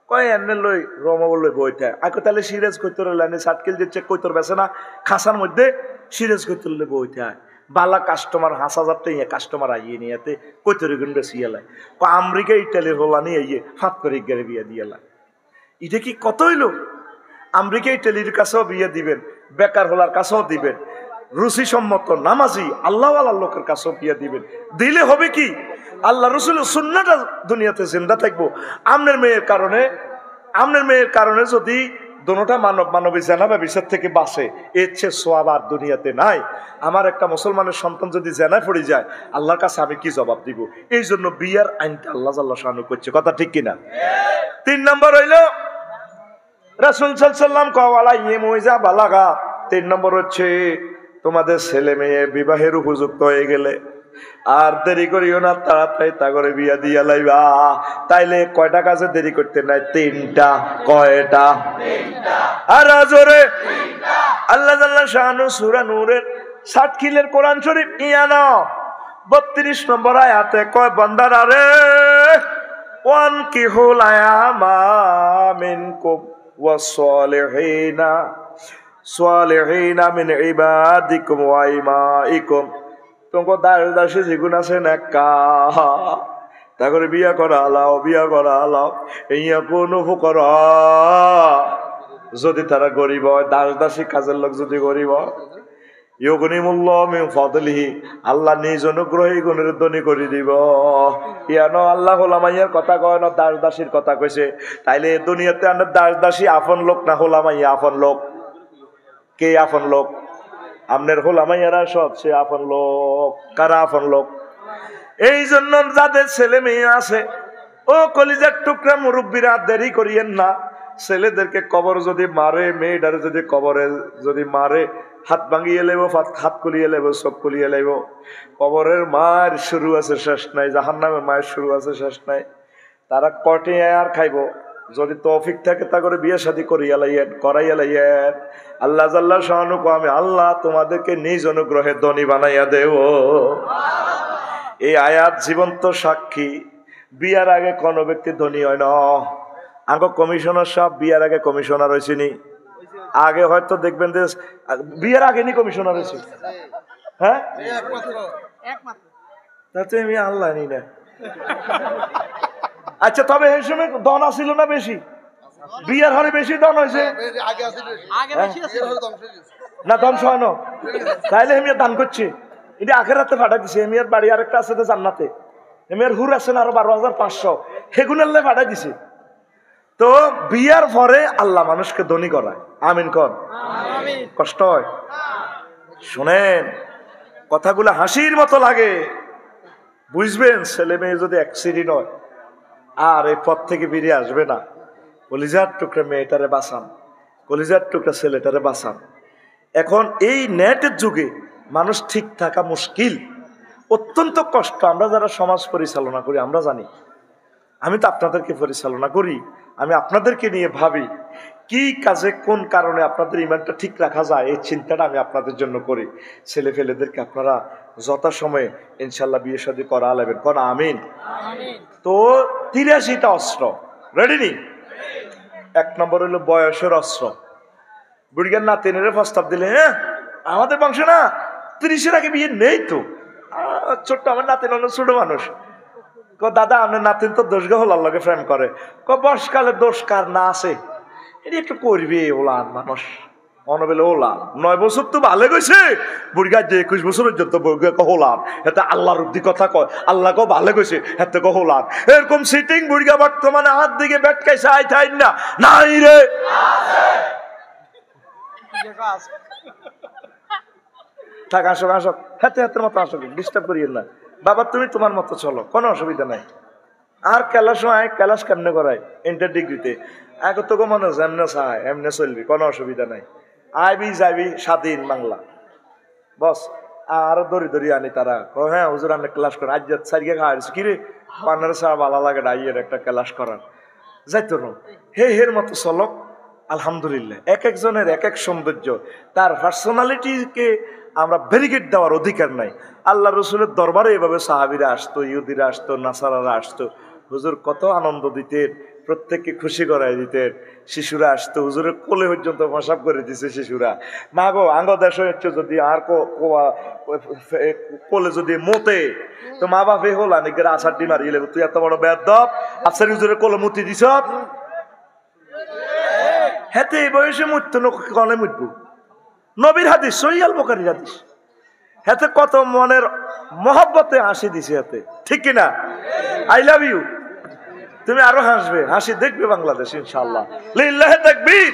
কয় এমনে লই রমব লই বইতে আগে তাহলে সিরিয়াস করতে রইলানি 60 কিল যে চেক করতে বেছে না খাসার মধ্যে সিরিয়াস করতে লই বইতে আয় বালা কাস্টমার 5000 টাকা কাস্টমার আইয়ে নিয়েতে কইতে গুণ বেশি এলাই আমেরিকা ইটালির হলানি আইয়ে হাত করে গেরে বিয়া দিয়েলা। এটা কি কত হইলো? আমেরিকা ইটালির কাছেও বিয়ে দিবেন বেকার হলার কাছেও দিবেন রুচি সম্মত নামাজি আল্লাহওয়ালার লোকের কাছেও বিয়ে দিবেন। দিলে হবে কি আল্লাহ রসুলের সুন্নাহটা দুনিয়াতে জিন্দা থাকবো। আপনার মেয়ের কারণে যদি দোনোটা মানবী জেনাবা বিষয় থেকে বাঁচে এর চেয়ে সোয়াব আর দুনিয়াতে নাই। আমার একটা মুসলমানের সন্তান যদি জেনায় পড়ে যায় আল্লাহর কাছে আমি কি জবাব দিব? এই জন্য বিয়ার আইনটা আল্লাহ জাল্লাহ শানু করছে কথা ঠিক কিনা? 3 নম্বর হইল রাসূল সাল্লাল্লাহু আলাইহি ওয়াসাল্লাম কওয়ালা ইয়েমুইজা বালাগা। 3 নম্বর হচ্ছে তোমাদের ছেলে মেয়ে বিবাহের উপযুক্ত হয়ে গেলে আর দেরি করিও না, তাড়াতাড়ি তা করে বিয়া দিয়া লাইবা। তাইলে কয়টা কাজে দেরি করতে নাই? 3টা। কয়টা? 3টা। আর জোরে আল্লাহ জাল্লাহ শানু সূরা নূরের 60 কিলের কোরআন শরীফ ইয়ানো 32 নম্বর আয়াতে কয় বান্দারা রে ওয়ান কিহুল আয়ামা মিনকুম ওয়াস-সালিহিনা মিন ইবাদিকুম ওয়া ইমাইকুম। তোমার দাসী যেগুন আছে না তা করে বিয়া করা আলাও ইয়া কোনো ফুকরা যদি তারা গরিব হয় দাসী কাজের লোক যদি গরিব হয় ইউগনিমুল্লাহ মিন ফাদলিহি আল্লাহ নিজ অনুগ্রহে গুণের ধনী করে দিব। ইয়ানো আল্লাহ হোলামাইয়ার কথা কয় না দাসীর কথা কইছে। তাইলে দুনিয়াতে আমরা দাসী আপন লোক না হোলামাইয়া আপন লোক? কে আপন লোক? আপনার হোলামাইয়ারা সবচেয়ে আপন লোক। কারা আপন লোক? এই জন্য যাদের ছেলে মেয়ে আছে ও কলিজার টুকরা মুরব্বীরা দেরি করিয়েন না। ছেলেদেরকে কবর যদি মারে মেয়েটারে যদি কবরে যদি মারে হাত ভাঙিয়ে লেব হাত কুলিয়ে লেব সব কুলিয়ে লেব। কবরের মার শুরু আছে শেষ নাই, জাহান্নামের মায়ের শুরু আছে শেষ নাই। তারা কটে আর খাইব যদি তৌফিক থাকে তা করে বিয়ে শাদী করাইয়া লাইয়েন। আল্লাহ জাল্লাহ শানু আমি আল্লাহ তোমাদেরকে নিজ অনুগ্রহে ধনী বানাইয়া দেব। এই আয়াত জীবন্ত সাক্ষী। বিয়ার আগে কোন ব্যক্তি ধনী হয় না। আগে কমিশনার সাহেব বিয়ার আগে কমিশনার হয়েছিনি? আগে হয়তো দেখবেন যে বিয়ের আগে নি কমিশনার হয়েছে। হ্যাঁ তাতে আমি আল্লাহ নি না। আচ্ছা তবে এই সময় দন আসিল না বেশি? বিয়ের হলে বেশি দন হয়েছে না? দন সহানো তাইলে আমি দান করছি। এটা আখেরাতে ফাটা দিছে। এমিয়ার বাড়ি আরেকটা আছে জান্নাতে। এমিয়ার হুর আছে না আরো 12,500 হেগুনাল্লে ফাটা দিছে। তো বিয়ার পরে আল্লাহ মানুষকে ধনী করায়। আমিন কর। কষ্ট হয়? শুনেন কথাগুলো হাসির মতো লাগে, বুঝবেন ছেলে মেয়ে যদি অ্যাক্সিডেন্ট হয় আর এই পথ থেকে বেরিয়ে আসবে না। কলিজার টুকরা মেয়েটারে বাঁচান, কলিজার টুকরা ছেলেটারে বাঁচান। এখন এই নেটের যুগে মানুষ ঠিক থাকা মুশকিল, অত্যন্ত কষ্ট। আমরা যারা সমাজ পরিচালনা করি আমরা জানি। আমি তো আপনাদেরকে পরিচালনা করি, আমি আপনাদেরকে নিয়ে ভাবি কি কাজে কোন কারণে আপনাদের ইমানটা ঠিক রাখা যায়, এই চিন্তাটা আমি আপনাদের জন্য করি। ছেলে ফেলেদেরকে আপনারা যথাসময়ে ইনশাল্লাহ বিয়ে শাদী করা লাগবেন, কোন আমিন। তো 83টা অস্ত্র রেডি নি? 1 নম্বর হলো বয়সের অস্ত্র। বুড়িগার নাতিনেরে প্রস্তাব দিলে, হ্যাঁ আমাদের বংশ না 30-এর আগে বিয়ে নেই তো। ছোট্ট আমার নাতিন অনেক ছোট মানুষ। দাদা আপনার নাতিন তো দোষ গা হলার লগে প্রেম করে। বয়সকালে দোষ কার না আছে, এটি একটু করবে ওলান মানুষ অনবেলে ওলান। 9 বছর তো ভালো গেছে, বুড়িগা যে 21 বছর পর্যন্ত হোলান। এতে আল্লাহর অব্দি কথা কয়, আল্লাহ কেউ ভালো গেছে এতে হোলান। এরকম সিটিং বুড়িগা বর্তমানে হাত দিকে বেটকাইছে, আই থাই না নাই রে থাক, আসো আসো, হাতে হাতের মতো আসো, ডিস্টার্ব করিয়েন না। বাবা তুমি তোমার মতো চলো, কোনো অসুবিধা নাই। আর ক্যালাস হয়, ক্যালাস কেমনে করায় ইন্টার ডিগ্রিতে আগে তো মনে হচ্ছে এমনে চায় এমনে চলবি, কোনো অসুবিধা নাই। আইবি যাবি স্বাধীন বাংলা বস। আর দড়ি দড়ি আনি তারা, হ্যাঁ হুজুর আনে ক্লাস করেন, আজ সারিয়ে খাওয়া কি রে পানের ছাড়া ভালো লাগে ডাইয়ের একটা ক্লাস করার যাইতো না। হে হের মতো চলক। আলহামদুলিল্লাহ এক একজনের এক এক সৌন্দর্য, তার পার্সোনালিটিকে আমরা ব্যারিকেড দেওয়ার অধিকার নাই। আল্লাহ রসুলের দরবারে এভাবে সাহাবিরা আসতো, ইহুদিরা আসতো, নাসারারা আসতো, হুজুর কত আনন্দ দিতেন, প্রত্যেককে খুশি করাই দিতেন। শিশুরা আসতো, হুজুরের কোলে পর্যন্ত প্রসাব করে দিছে শিশুরা। মা গো আঙ্গ দেশ হচ্ছে যদি আর কোলে যদি মতে তো মা বাপে হল অনেকের আশার ডিম আর ইলে তুই এত বড় বেয়াদব আফসার হুজুরের কোলে মুতি দিছ। হেতে এই বয়সে মরতো কনে মুতবো, নবীর হাদিস সহিহ বুখারীর হাদিস। হেতে কত মনের মহব্বতে হাসি দিছে হাতে, ঠিক কিনা? I love you. তুমি আরো হাসবে, হাসি দেখবে বাংলাদেশ ইনশাআল্লাহ। লিল্লাহি তাকবীর।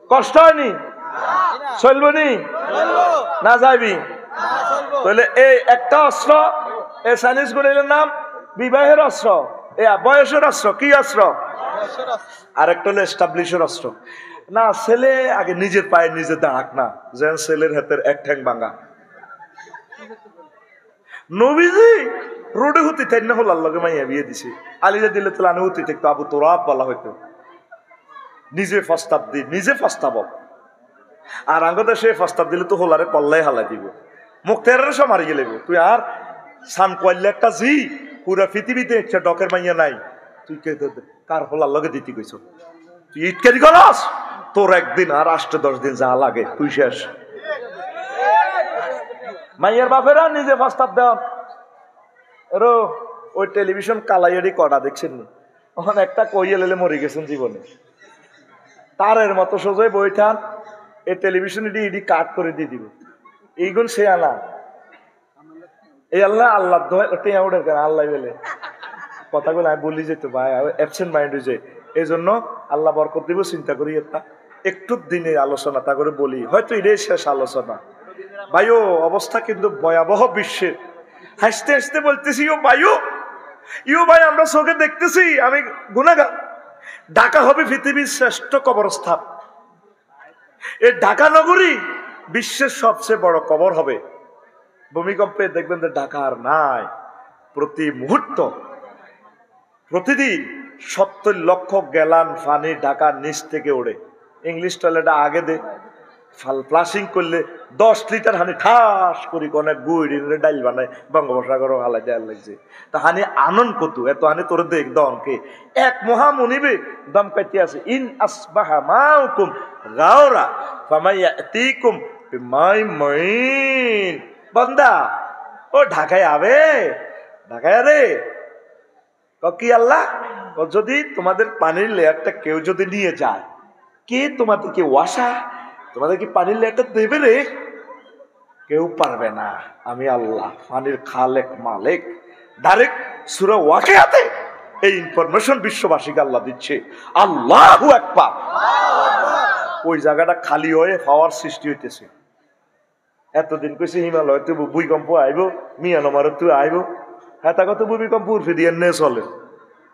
কষ্ট হয়নি? চলবো নি না যাইবি? তাহলে এই একটা অস্ত্র, এই চাইনিজ গুলির নাম বিবাহের অস্ত্র, বয়সের অস্ত্র। কি অস্ত্র? আর একটা হলো এস্টাবলিশের অস্ত্র। না ছেলে আগে নিজের পায়ে নিজে দাঁড়াক না, যেন ছেলের হাতের এক ঠ্যাং ভাঙা। নবীজি রোডে হতে তাই না হল আল্লাহকে মাইয়া বিয়ে দিছে। আলিজা দিলে তো আনে হতে থাকতো, আবু তোরাব বলা হইতো। নিজে প্রস্তাব দি, নিজে প্রস্তাব। আর আঙ্গতে সে প্রস্তাব দিলে তো হোলারে কল্লাই হালাই দিব, মুক্তারের সব মারি গেলে। তুই আর সান কইলে একটা জি পুরা পৃথিবীতে ইচ্ছা ডকের মাইয়া নাই, তুই কে কার হোলার লগে দিতে কইছ? তুই ইটকারি গলাস, তোর একদিন আর 8-10 দিন যা লাগে তুই শেষ। মাইয়ার বাপেরা নিজে প্রস্তাব দেওয়া। রো ওই টেলিভিশন কালাইয়ারি কটা দেখছেন নি? ওখানে একটা কইয়ে লেলে মরে গেছেন জীবনে। তারের মতো সোজাই বইঠান, এই টেলিভিশন ইডি কাট করে দিয়ে দিব। এইগুন সে আনা এই আল্লাহ আল্লাহ টেয়া উঠে কেন আল্লাহ বলে কথাগুলো আমি বলি যেত ভাই, অ্যাবসেন্ট মাইন্ড হয়ে যায়। এই জন্য আল্লাহ বরকত দিব, চিন্তা করি এটা একটু দিনে আলোচনা তা করে বলি, হয়তো এটাই শেষ আলোচনা। ভাইও অবস্থা কিন্তু ভয়াবহ বিশ্বের। হাসতে হাসতে বলতেছি ও ভাইও, ইউ ভাই আমরা চোখে দেখতেছি আমি গুনাহগার। ঢাকা হবে পৃথিবীর শ্রেষ্ঠ কবরস্থান। এই ঢাকা নগরী বিশ্বের সবচেয়ে বড় কবর হবে। ভূমিকম্পে দেখবেন যে ঢাকা আর নাই। প্রতি মুহূর্ত প্রতিদিন 70 লক্ষ গ্যালান পানি ঢাকার নিচ থেকে ওড়ে। ইংলিশ টয়লেটে আগে দে ফ্লাশিং করলে 10 লিটার হানি ঠাস করি কোনে গুড়ি ডাইল বানায় বঙ্গোপসাগরও হালাই দেওয়ার লাগছে। তা হানি আনন্দ কত এত হানি তোর দেখ দমকে এক মহামনিবে দম কাইতে আছে। ইন আসবাহা মাউকুম গাওরা ফামাইয়াতিকুম বিমাইমিন। বান্দা ও ঢাকায় আবে, ঢাকায় রে কি আল্লাহ যদি তোমাদের পানির লেয়ারটা কেউ যদি নিয়ে যায়, কে তোমাদেরকে ওয়াসা তোমাদের কি পানির লেয়ারটা দেবে রে? কেউ পারবে না, আমি আল্লাহ পানির খালেক মালিক। ডাইরেক্ট সূরা ওয়াকিয়াতে এই ইনফরমেশন বিশ্ববাসীকে আল্লাহ দিচ্ছে। আল্লাহু আকবার। ওই জায়গাটা খালি হয়ে পাওয়ার সৃষ্টি হইতেছে। এতদিন কইছে হিমালয় তো ভূমিকম্প আইব, মিয়ানমার তো আইব, হ্যাঁ তাকে তো ভূমিকম্প উর্ফে দিয়ে নে চলে।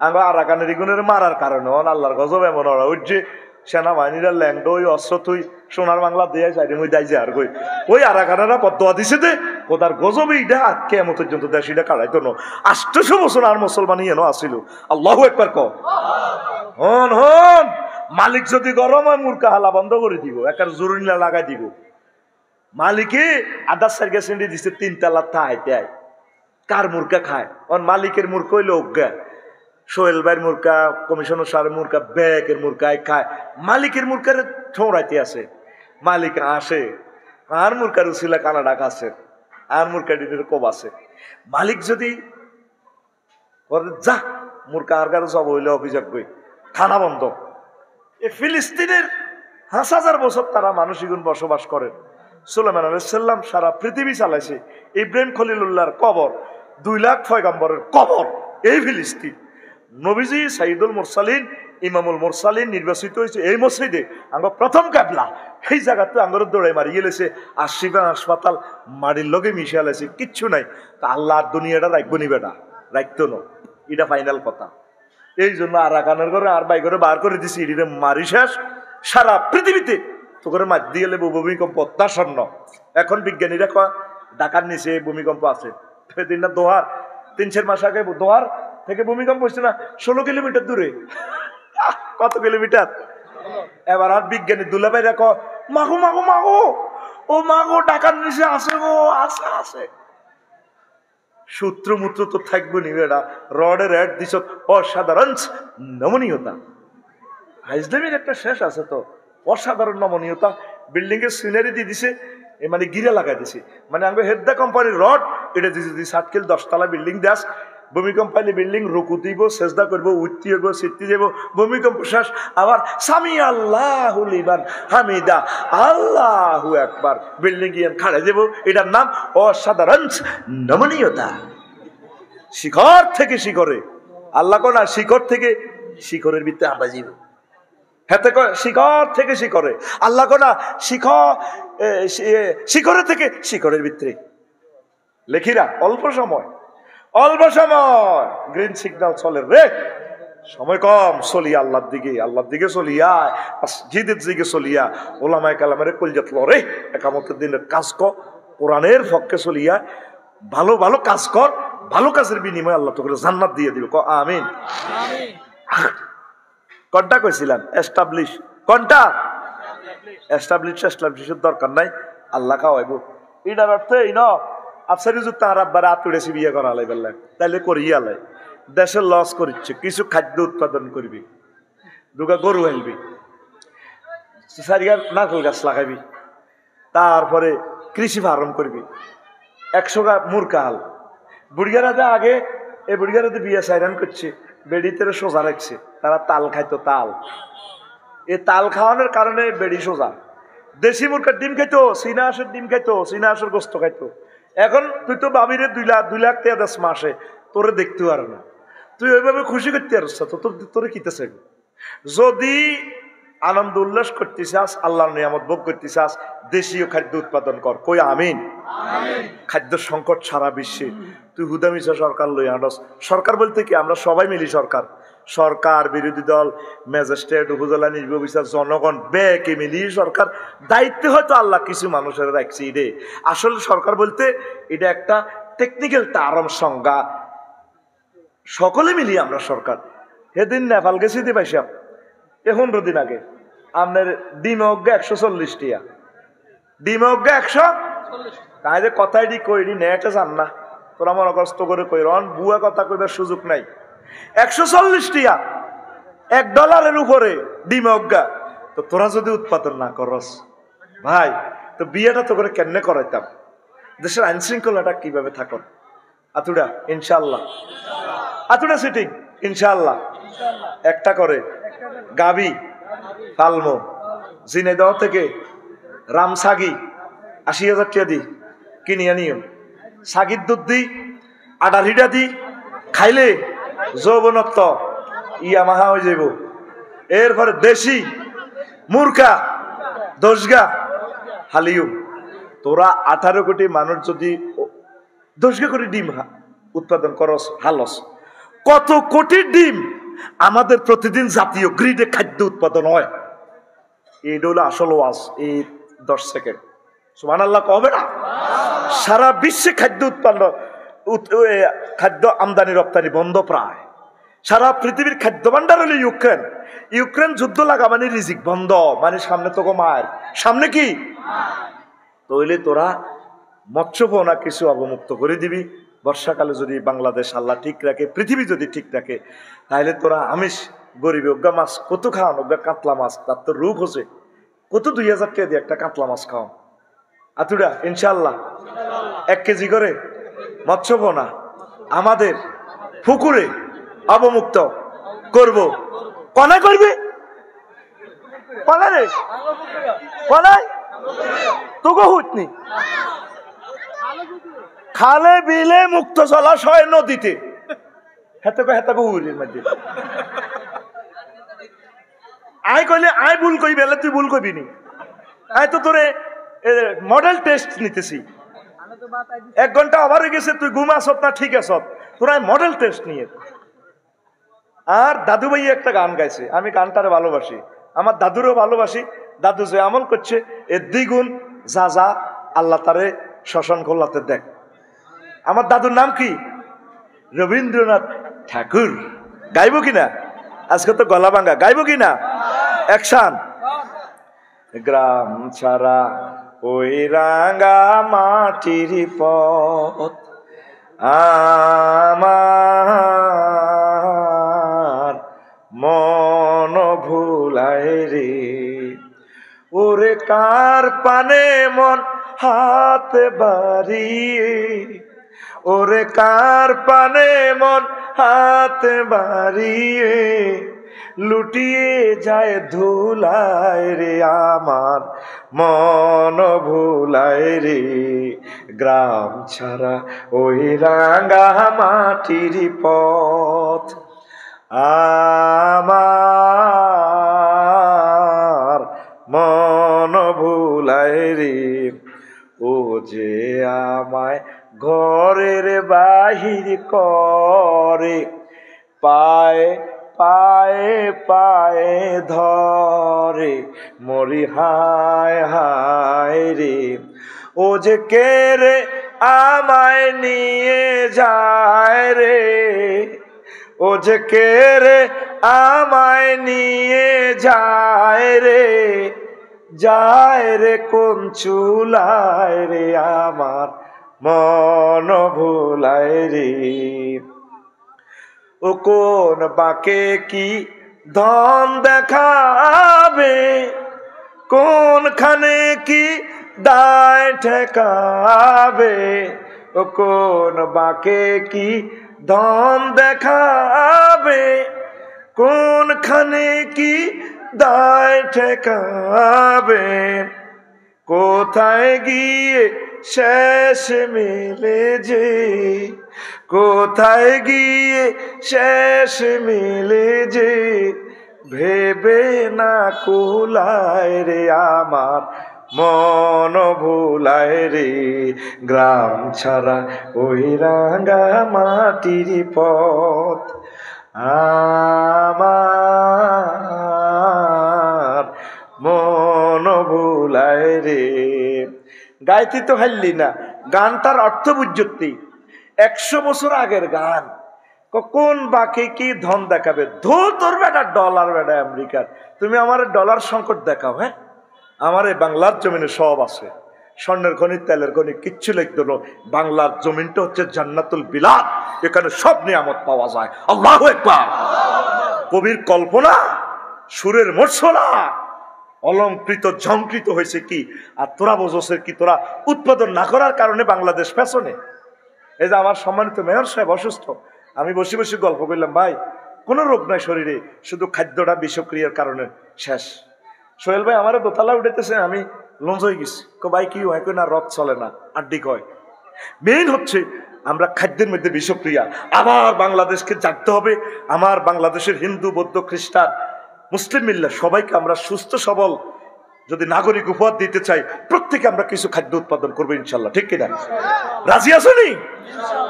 আমরা আরাকানের ইগুনের মারার কারণে আল্লাহর গজব এমন ওরা ওই যে সেনাবাহিনীরা ল্যাংড ওই অস্ত্র তুই সোনার বাংলা দিয়ে চাইলে ওই দাইছে আর কই ওই আরাকানেরা বদয়া দিছে দে কোথার গজবে ইটা আর কেমন পর্যন্ত দেশ এটা কাড়াইতো না। 800 বছর আর মুসলমানই এনো আসিল। আল্লাহু আকবার ক। হন হন মালিক যদি গরম হয় মূর্খা হালা বন্ধ করে দিব, একটা জরুরি লাগাই দিব। মালিকে আদার সার্গে সিন্ডি দিছে 3 তালা থাইতে আয়, কার মূর্খা খায়? অন মালিকের মূর্খ হইলে অজ্ঞা, সোহেল ভাইয়ের মূর্খা, কমিশনার সাহেবের মূর্খা, ব্যাকের মূর্খায় খায়, মালিকের মূর্খার ঠোঁড়াইতে আছে। মালিক আসে আর মূর্খার উছিলা কানাডা খাচ্ছে, আর মূর্খা ডিনের কব আছে। মালিক যদি যা মূর্খা আর কারো সব হইলে অভিযোগ কই থানা বন্ধ। এই ফিলিস্তিনের 5,000 বছর তারা মানুষিগুণ বসবাস করেন। সুলাইমান আলাইহিস সালাম সারা পৃথিবী চালাইছে। ইব্রাহিম খলিলুল্লাহর কবর, 2 লাখ পয়গম্বরের কবর এই ফিলিস্তিন। নবীজি সাইয়্যিদুল মুরসালিন ইমামুল মুরসালিন নির্বাচিত হয়েছে এই মসজিদে। আমরা প্রথম কাবলা এই জায়গাতে আমরা দৌড়াই মারি গেলেছে। আর শিবা হাসপাতাল মাটির লগে মিশে আলেছে, কিচ্ছু নাই। তা আল্লাহর দুনিয়াটা রাখবো নি বেটা, রাখতো না, এটা ফাইনাল কথা। এই জন্য আরাকানের ঘরে আর বাই করে বার করে দিছি, এটিতে মারি শেষ। সারা পৃথিবীতে তো করে মার দিয়ে গেলে ভূমিকম্প অত্যাসন্ন। এখন বিজ্ঞানীরা কয় ঢাকার নিচে ভূমিকম্প আছে। সেদিন না দোহার 3 মাস আগে দোহার থেকে ভূমিকম্প হচ্ছে না 16 কিলোমিটার দূরে। কত কিলোমিটার? এবার আর বিজ্ঞানী দুলাভাই রাখো মাগো মাগো মাগো ও মাগো ঢাকার নিচে আছে গো, আছে আছে। সূত্র মূত্র তো থাকবো নি বেড়া, রডের অ্যাড দিছ অসাধারণ নমনীয়তা। হাইজলামের একটা শেষ আছে তো, অসাধারণ নমনীয়তা। বিল্ডিং এর সিনারি দিয়ে দিছে, মানে গিরা লাগাই দিছে, মানে আমরা হেডদা কোম্পানির রড এটা দিছে 7 কিল 10 তলা বিল্ডিং দাস। ভূমিকম্প পাইলে বিল্ডিং রুকু দিব, চেষ্টা করবো, উঠতে হইব, সিটতে যাব। ভূমিকম্প শেষ আবার সামি আল্লাহু লিমান হামিদা, আল্লাহু আকবার, বিল্ডিং গিয়ে খাড়া যাব। এটার নাম অসাধারণ নমনীয়তা। শিখর থেকে শিখরে, আল্লাহ কোনা শিখর থেকে শিখরের ভিতরে আমরা যাব। হাতে শিখর থেকে শিখরে, আল্লাহ কোনা শিখরের থেকে শিখরের ভিতরে। লেখিরা অল্প সময় গ্রিন সিগন্যাল চলে রে, সময় কম, চলিয়া আল্লাহর দিকে চলিয়া, মসজিদের দিকে চলিয়া, ওলামায়ে কালামের কলজাত লরে, একামতের দিনের কাজ কর, কোরআনের পক্ষে চলিয়া ভালো ভালো কাজ কর, ভালো কাজের বিনিময়ে আল্লাহ তোকে জান্নাত দিয়ে দিবে। আমিন। কোনটা কইছিলাম? এস্টাবলিশ। কোনটা? এস্টাবলিশের দরকার নাই, আল্লাহ খাওয়াইব। এটার অর্থ এই ন আফসারি যুক্ত আর আব্বার আতুড়েছি বিয়ে করা আলাই বেলা, তাইলে করিয়া আলাই। দেশের লস করিচ্ছে, কিছু খাদ্য উৎপাদন করবি, দুগা গরু আনবি, 4 নারকেল গাছ লাগাইবি, তারপরে কৃষি ফার্ম করবি, 100 গা মূর্খা হাল। বুড়িয়ারা যে আগে এই বুড়িয়ারা বিয়ে সাইরান করছে, বেড়িতে সোজা রাখছে, তারা তাল খাইতো, তাল। এই তাল খাওয়ানোর কারণে বেড়ি সোজা। দেশি মুরগার ডিম খাইতো, চীনা হাঁসের ডিম খাইতো, চীনা হাঁসের গোস্ত খাইতো। এখন তুই তো ভাবিরে 2 লাখ টাকা দেশ মাসে, তোরে দেখতে পারো না, তুই ওইভাবে খুশি করতে পারছ তো, তোরে কিতেছে। যদি আনন্দ উল্লাস করতে চাস, আল্লাহর নিয়ামত ভোগ করতে চাস, দেশীয় খাদ্য উৎপাদন কর। কই আমিন। খাদ্য সংকট সারা বিশ্বে, তুই হুদামিছা সরকার লই আনস। সরকার বলতে কি? আমরা সবাই মিলি সরকার। সরকার, বিরোধী দল, ম্যাজিস্ট্রেট, উপজেলা নির্বাহী অফিসার, জনগণ ব্যাকে মিলিয়ে সরকার। দায়িত্বে হয়তো আল্লাহ কিছু মানুষের রাখছি রে। আসলে সরকার বলতে এটা একটা টেকনিক্যাল টার্ম, সংজ্ঞা। সকলে মিলিয়ে আমরা সরকার। সেদিন নেপাল গেছি দি পাইসাম, 15 দিন আগে। আপনার ডিমে অজ্ঞা 140 টিয়া, ডিমে অজ্ঞা 100। তাই যে কথাই দি কইরি নেটে যান না, তোরা মনে কষ্ট করে কই রন বুয়া কথা কইবার সুযোগ নাই। 140 টিয়া, $1 উপরে ডিমে অজ্ঞা। তো তোরা যদি উৎপাদন না করস ভাই, তো বিয়েটা তো করে কেমনে করাইতাম? দেশের আইন শৃঙ্খলাটা কিভাবে থাকত? আতুডা ইনশাল্লাহ, আতুডা সিটিং ইনশাল্লাহ। একটা করে গাবি ফালমো জিনেদহ থেকে রামসাগি 80,000 টাকা দি কিনিয়া নিও। সাগির দুধ দি, আডার হিডা দি, খাইলে যৌবনত্ব ইয়ামাহা হয়ে যাব। এরপরে দেশি মুরকা 10 গা হালিউম, তোরা 18 কোটি মানুষ যদি 10 কোটি ডিম উৎপাদন করস হালস, কত কোটি ডিম আমাদের প্রতিদিন জাতীয় গ্রিডে খাদ্য উৎপাদন হয়। এইটা হলো আসল ওয়াজ। এই 10 সেকেন্ড সুবহানাল্লাহ কবে না? সারা বিশ্বে খাদ্য উৎপন্ন, খাদ্য আমদানি রপ্তানি বন্ধ প্রায়। সারা পৃথিবীর খাদ্য ভান্ডার হলো ইউক্রেন। ইউক্রেন যুদ্ধ লাগা মানে রিজিক বন্ধ, মানে সামনে তো মায়ের সামনে কি তৈলে তোরা মৎস্যপনা কিছু অবমুক্ত করে দিবি। বর্ষাকালে যদি বাংলাদেশ আল্লাহ ঠিক রাখে, পৃথিবী যদি ঠিক রাখে, তাহলে তোরা আমিষ গরিবে অজ্ঞা মাছ কত খাওয়ান, অজ্ঞা কাতলা মাছ, তার তো রূপ হচ্ছে কত 2000 টাকা দিয়ে একটা কাতলা মাছ খাওয়ান। আতুরা ইনশাল্লাহ 1 কেজি করে মৎস্যপনা আমাদের পুকুরে অবমুক্ত করব। কনা করবে কনারে কনাই তোকে হুতনি খালে বিলে মুক্ত জলাশয় নদীতে আই কইলে আই ভুল কই বেলে তুই ভুল কইবি নি। আই তো তোরে মডেল টেস্ট নিতেছি, 1 ঘন্টা আবার হয়ে গেছে, তুই ঘুমাসত না ঠিক আছ, তোরা মডেল টেস্ট নিয়ে। আর দাদু ভাই একটা গান গাইছে, আমি গানটারে ভালোবাসি, আমার দাদুরও ভালোবাসি। দাদু যে আমল করছে এর দ্বিগুণ যা যা আল্লাহ তারে শ্মশান খোলাতে দেখ। আমার দাদুর নাম কি? রবীন্দ্রনাথ ঠাকুর। গাইব কিনা? আজকে তো গলা ভাঙ্গা, গাইব কিনা? অ্যাকশন। গ্রাম ছাড়া ওই রাঙা মাটির পথ আমার মন ভুলায় রে, ওরে কার পানে মন হাত বাড়িয়ে, ওরে কার পানে মন হাত বাড়িয়ে লুটিয়ে যায় ধুলায় রে, আমার মন ভুলায় রে। গ্রাম ছাড়া ওই রাঙা মাটির পথ আমার মন ভুলায় রে, ও যে আমায় ঘরের বাহির করে, পায়ে পায়ে পায়ে ধরে, মরি হায় হায় রে, ও যে কে রে আমায় নিয়ে যায় রে, ও যে কে রে আমায় নিয়ে যায় রে, যায় রে কোন চুলায় রে, আমার মন ভুলায় রে। ও কোন বাকে কি ধন দেখাবে, কোনখানে কি দায় ঠেকাবে, ও কোন বাকে কি ধন দেখাবে, কোনখানে কি দায় ঠেকাবে, কোথায় গিয়ে শেষ মিলে যে, কোথায় গিয়ে শেষ মিলে যে, ভেবে না কুলায় রে, আমার মন ভুলায় রে। গ্রাম ছাড়া ওই রাঙা মাটির পথ আমার মন ভুলায় রে। গাইতে তো হারলি না, গানটার অর্থ বুঝতি 100 বছর আগের গান। কোন বাকি কি ধন দেখাবে, ধো তোর বেটা ডলার বেটা আমেরিকার, তুমি আমার ডলার সংকট দেখাও। হ্যাঁ, আমার এই বাংলার জমিনে সব আছে, স্বর্ণের খনি তেলের খনি কিচ্ছু লিখতো না। বাংলার জমিনটা হচ্ছে জান্নাতুল বিলাদ, এখানে সব নিয়ামত পাওয়া যায়। আল্লাহু আকবার। কবির কল্পনা, সুরের মর্ষলা অলঙ্কৃত ঝংকৃত হয়েছে কি, আর তোরা বোঝসের কি, তোরা উৎপাদন না করার কারণে বাংলাদেশ পেছনে। এই যে আমার সম্মানিত মেয়র সাহেব অসুস্থ, আমি বসে বসে গল্প করলাম, ভাই কোনো রোগ নাই শরীরে, শুধু খাদ্যটা বিষক্রিয়ার কারণে শেষ। সোহেল ভাই আমারও দোতলা উঠেতেছে, আমি লঞ্চ হয়ে গেছি। ভাই কি হয়? না রথ চলে না, আড্ডি কয়। মেইন হচ্ছে আমরা খাদ্যের মধ্যে বিষক্রিয়া। আবার বাংলাদেশকে জাগতে হবে। আমার বাংলাদেশের হিন্দু বৌদ্ধ খ্রিস্টান মুসলিম মিল্লা সবাইকে আমরা সুস্থ সবল যদি নাগরিক উপহার দিতে চাই, প্রত্যেকে আমরা কিছু খাদ্য উৎপাদন করবো ইনশাল্লাহ, ঠিক কিনা? রাজি আছো নি?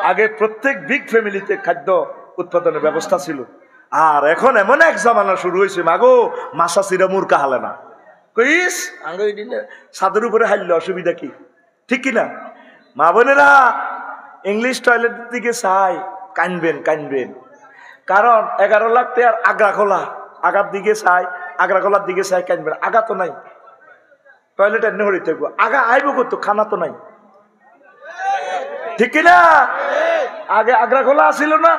আগে প্রত্যেক বিগ ফ্যামিলিতে খাদ্য উৎপাদনের ব্যবস্থা ছিল, আর এখন এমন এক জামানা শুরু হয়েছে, মাগো মাসা চিরা মুরকা হালে না, কইস ছাদের উপরে হাইলে অসুবিধা কি, ঠিক কিনা? মা বোনেরা ইংলিশ টয়লেটের দিকে চাই, কানবেন, কারণ 11 লাখ টাকার আগ্রা খোলা, আগার দিকে চাই, আগ্রা খোলার দিকে চাই, কানবেন। আগা তো নাই, টয়লেট এনে হরি থাকবো, আগা আইব করতো, খানা তো নাই, ঠিক কিনা? আগে আগ্রা খোলা আসিল না,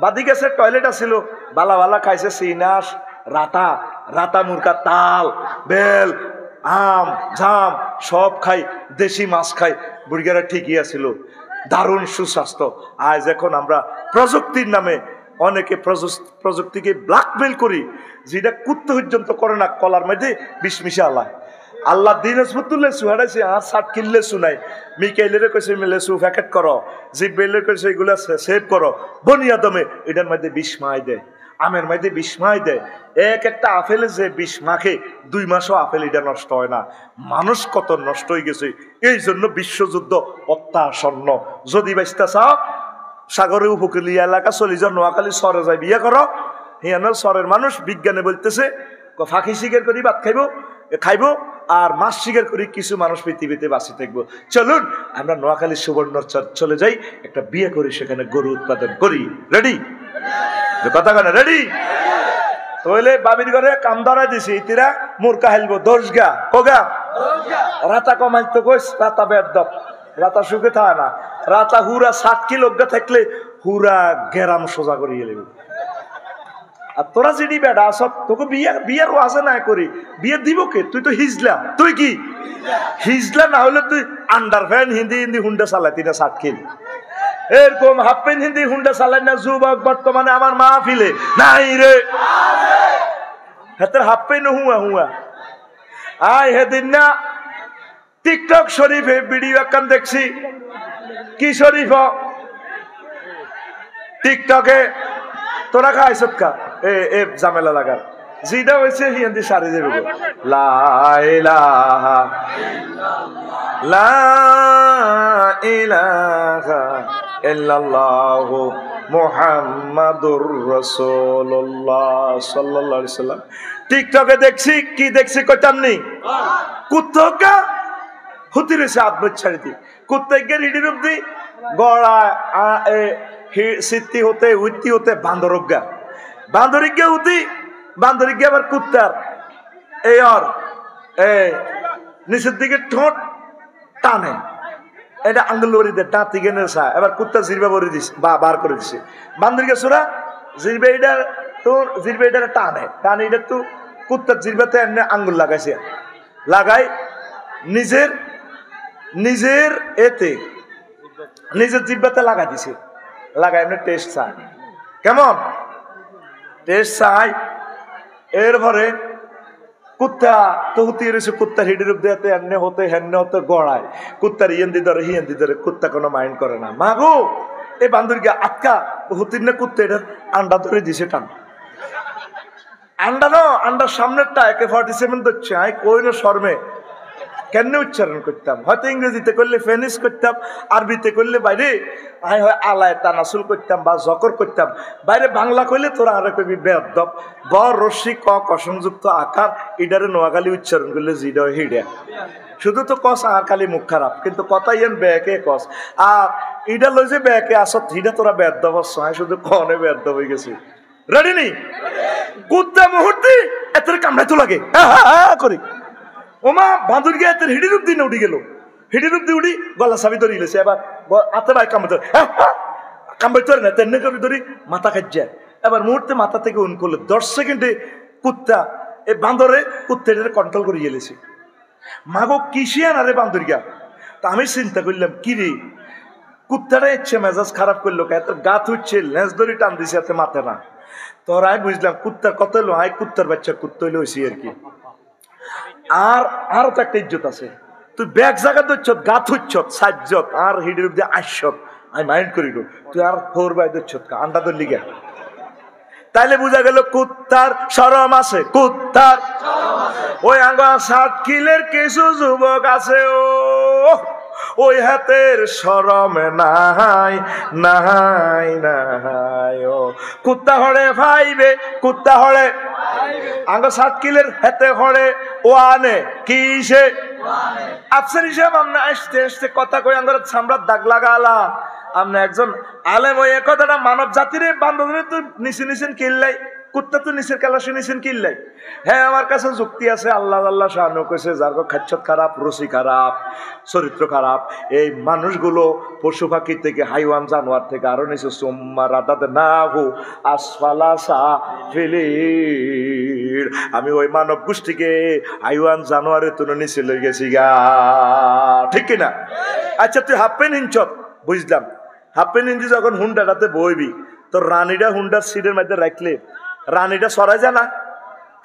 বাদি গেছে টয়লেট আসিল, বালা বালা খাইছে সিনাস, রাতা মুরকা, তাল, বেল, আম, জাম সব খাই, দেশি মাছ খাই, বুড়িগারা ঠিকই আছিল, দারুণ সুস্বাস্থ্য। আজ এখন আমরা প্রযুক্তির নামে অনেকে প্রযুক্তিকে ব্ল্যাকমেল করি, যেটা কুত্তে পর্যন্ত করে না, কলার মধ্যে বিষ মিশে আল্লাহ আল্লাহ দিন হসবতুল্লাহ সুহারাইছে, আর 60 কিনলে শুনাই, মিকাইলের কইছে মিলে সু প্যাকেট করো, জিব্রাইলের কইছে এগুলা সেভ করো, বনি আদমে এটার মধ্যে বিষ মাই দেয়, আমের মধ্যে বিষ মাই দেয়। একটা আপেলে যে বিষ মাখে 2 মাসও আপেল এটা নষ্ট হয় না। মানুষ কত নষ্ট হয়ে গেছে, এই জন্য বিশ্বযুদ্ধ অত্যাসন্ন। যদি বাঁচতে চাও, সাগরের উপকূলীয় এলাকা চলে যাও, নোয়াখালী সরে যায় বিয়ে করো, হিয়ানোর সরের মানুষ বিজ্ঞানে বলতেছে ফাঁকি শিকার করি ভাত খাইব, আর মাছ শিকার করি কিছু মানুষ পৃথিবীতে বাঁচি থাকবো। চলুন আমরা নোয়াখালী সুবর্ণচর চলে যাই, একটা বিয়ে করি, সেখানে গরু উৎপাদন করি। রেডি? কথা কেন রেডি? তাহলে বাবির ঘরে কাম ধরাই দিছি, ইতিরা মুরকা হেলবো, 10 গা কোগা রাতা কমাইল তো কইস, রাতা বেদব, রাতা সুখে থাকে না, রাতা হুরা 60 কিলো থাকলে হুরা গেরাম সোজা করিয়ে নেব। আর তোরা যেটি বেড়া সব তোকে বিয়ের ওয়াজে না করি, বিয়ে দিব কে? তুই তো হিজলা, তুই কি হিজলা? না হলে তুই আন্ডার ফ্যান হিন্দি হুন্ডা চালাতি না 60 কিলো, এরকম হাফ প্যান্ট হিন্দি হুন্ডা চালাই না যুবক বর্তমানে আমার মাহফিলে নাই রে। হাতের হাফ প্যান্ট হুয়া আয় হেদিন না টিকটক শরীফে ভিডিও একখান দেখছি, কি শরীফ টিকটকে তোরা খাইছ কা এ ঝামেলা লাগার, যেটা হয়েছে হিন্দি সারি দেব, লা ইলাহা লা ইলাহা ইল্লাল্লাহু মুহাম্মাদুর রাসূলুল্লাহ সাল্লাল্লাহু আলাইহি সাল্লাম। টিকটকে দেখছি, কি দেখছি কইতাম নি, কুত্তকা হুতি রয়েছে আদবত ছাড়ি দি, কুত্তকে রিডির অব্দি গড়া সিদ্ধি হতে উইতি হতে বান্দরজ্ঞা উতি বান্দরিজ্ঞা আবার কুত্তার এই আর নিচের দিকে ঠোঁট টানে, এটা আঙ্গুল বড়ি দেয়, দাঁত থেকে নেশা, এবার কুত্তা জিরবা বড়ি দিছে বা বার করে দিছে, বান্দরিকে সুরা জিরবে এটা তোর জিরবে এটা টানে এটা তো কুত্তার জিরবাতে এমনি আঙ্গুল লাগাইছে, লাগাই নিজের এতে নিজের জিব্বাতে লাগাই দিছে, লাগাই এমনি টেস্ট চাই, কেমন টেস্ট চাই। এরপরে কুত্তা তো হুতি রয়েছে, কুত্তার হিডির দেয়াতে এমনি হতে হেন্নে হতে গড়ায়, কুত্তার হিয়েন্দি ধরে কুত্তা কোনো মাইন্ড করে না। মা গো এই বান্দরকে আটকা হুতির না কুত্তা এটার আন্ডা ধরে দিছে, টান আন্ডার সামনেরটা AK-47 ধরছে, আই কই না শর্মে কেমনে উচ্চারণ করতাম, হয়তো ইংরেজিতে করলে ফেনিস করতাম, আরবিতে করলে বাইরে আই হয় আলায় তানাসুল করতাম বা জকর করতাম, বাইরে বাংলা কইলে তোরা আরে কবি বেদব বর রশ্মি ক কসংযুক্ত আকার, ইডারে নোয়াখালী উচ্চারণ করলে জিডা হিডা, শুধু তো কস আর খালি মুখ খারাপ, কিন্তু কথা ইয়েন ব্যাকে কস, আর ইডা লই যে ব্যাকে আসত হিডা তোরা বেদব হচ্ছে, শুধু কনে বেদব হয়ে গেছি। রেডি নি? কুত্তা মুহূর্তে এত কামড়াই তো লাগে করি, ওমা বাঁধুর গিয়ে এত হিডি রূপ দিয়ে উঠি গেল, হিডি রূপ দিয়ে উঠি গলা চাবি ধরে গেছে, এবার হাতে ভাই কামড় কামড় ধরে না তেমনি করে ধরি মাথা খাইছে, এবার মুহূর্তে মাথা থেকে উন করলো, 10 সেকেন্ডে কুত্তা এই বান্দরে কুত্তাটা কন্ট্রোল করে গেলেছে। মাগো কিসিয়া না রে বান্দর গিয়া, তা আমি চিন্তা করলাম কি রে কুত্তাটা ইচ্ছে মেজাজ খারাপ করলো, এত গাত হচ্ছে লেজ ধরে টান দিছে, এত মাথা না, তোরাই বুঝলাম কুত্তার কত হইলো, আয় কুত্তার বাচ্চা কুত্তা হইলে হয়েছি আর কি। আরো তো একটা ইজ্জত আছে, তুই ব্যাগ জায়গা ধরছ গাত হচ্ছ সাজ্জত আর হিডির দিয়ে আসত, আমি মাইন্ড করি তুই আর ফোর বাই ধরছ আন্ডা ধরলি গা, তাইলে বুঝা গেল কুত্তার শরম আছে, কুত্তার ওই আঙ্গা সাতকিলের কিছু যুবক আছে ওই হাতের শরম নাই নাই নাই ও কুত্তা হড়ে ভাইবে, কুত্তা হড়ে আঙ্গা সাতকিলের হাতে হড়ে ও আনে কিসে আফসার হিসাব আমরা আসতে আসতে কথা কই আঙ্গার সামরাত দাগ লাগালা। আমরা একজন আলেম ওই কথাটা মানব জাতির বান্ধবীরা তো নিচে নিচেন কিল্লাই, কুত্তা তো নিচের কালাসে নিচেন কিল্লাই। হ্যাঁ আমার কাছে যুক্তি আছে, আল্লাহ আল্লাহ শাহানু কইছে যার খাচ্ছত খারাপ, রুচি খারাপ, চরিত্র খারাপ, এই মানুষগুলো পশু পাখি থেকে হাইওয়ান জানোয়ার থেকে আরো নিচে সুম্মা রাদাত না হু আসফালা সাফিলির। আমি ওই মানব গোষ্ঠীকে হাইওয়ান জানোয়ারের তুলে নিচে লই গেছি গা, ঠিক কিনা? আচ্ছা তুই হাফ প্যান্ট হিনছত বুঝলাম, হাফ প্যান্ট হিন্দি যখন হুন্ডাটাতে বইবি তোর রানীটা হুন্ডার সিটের মধ্যে রাখলে রানীটা সরাই যায় না?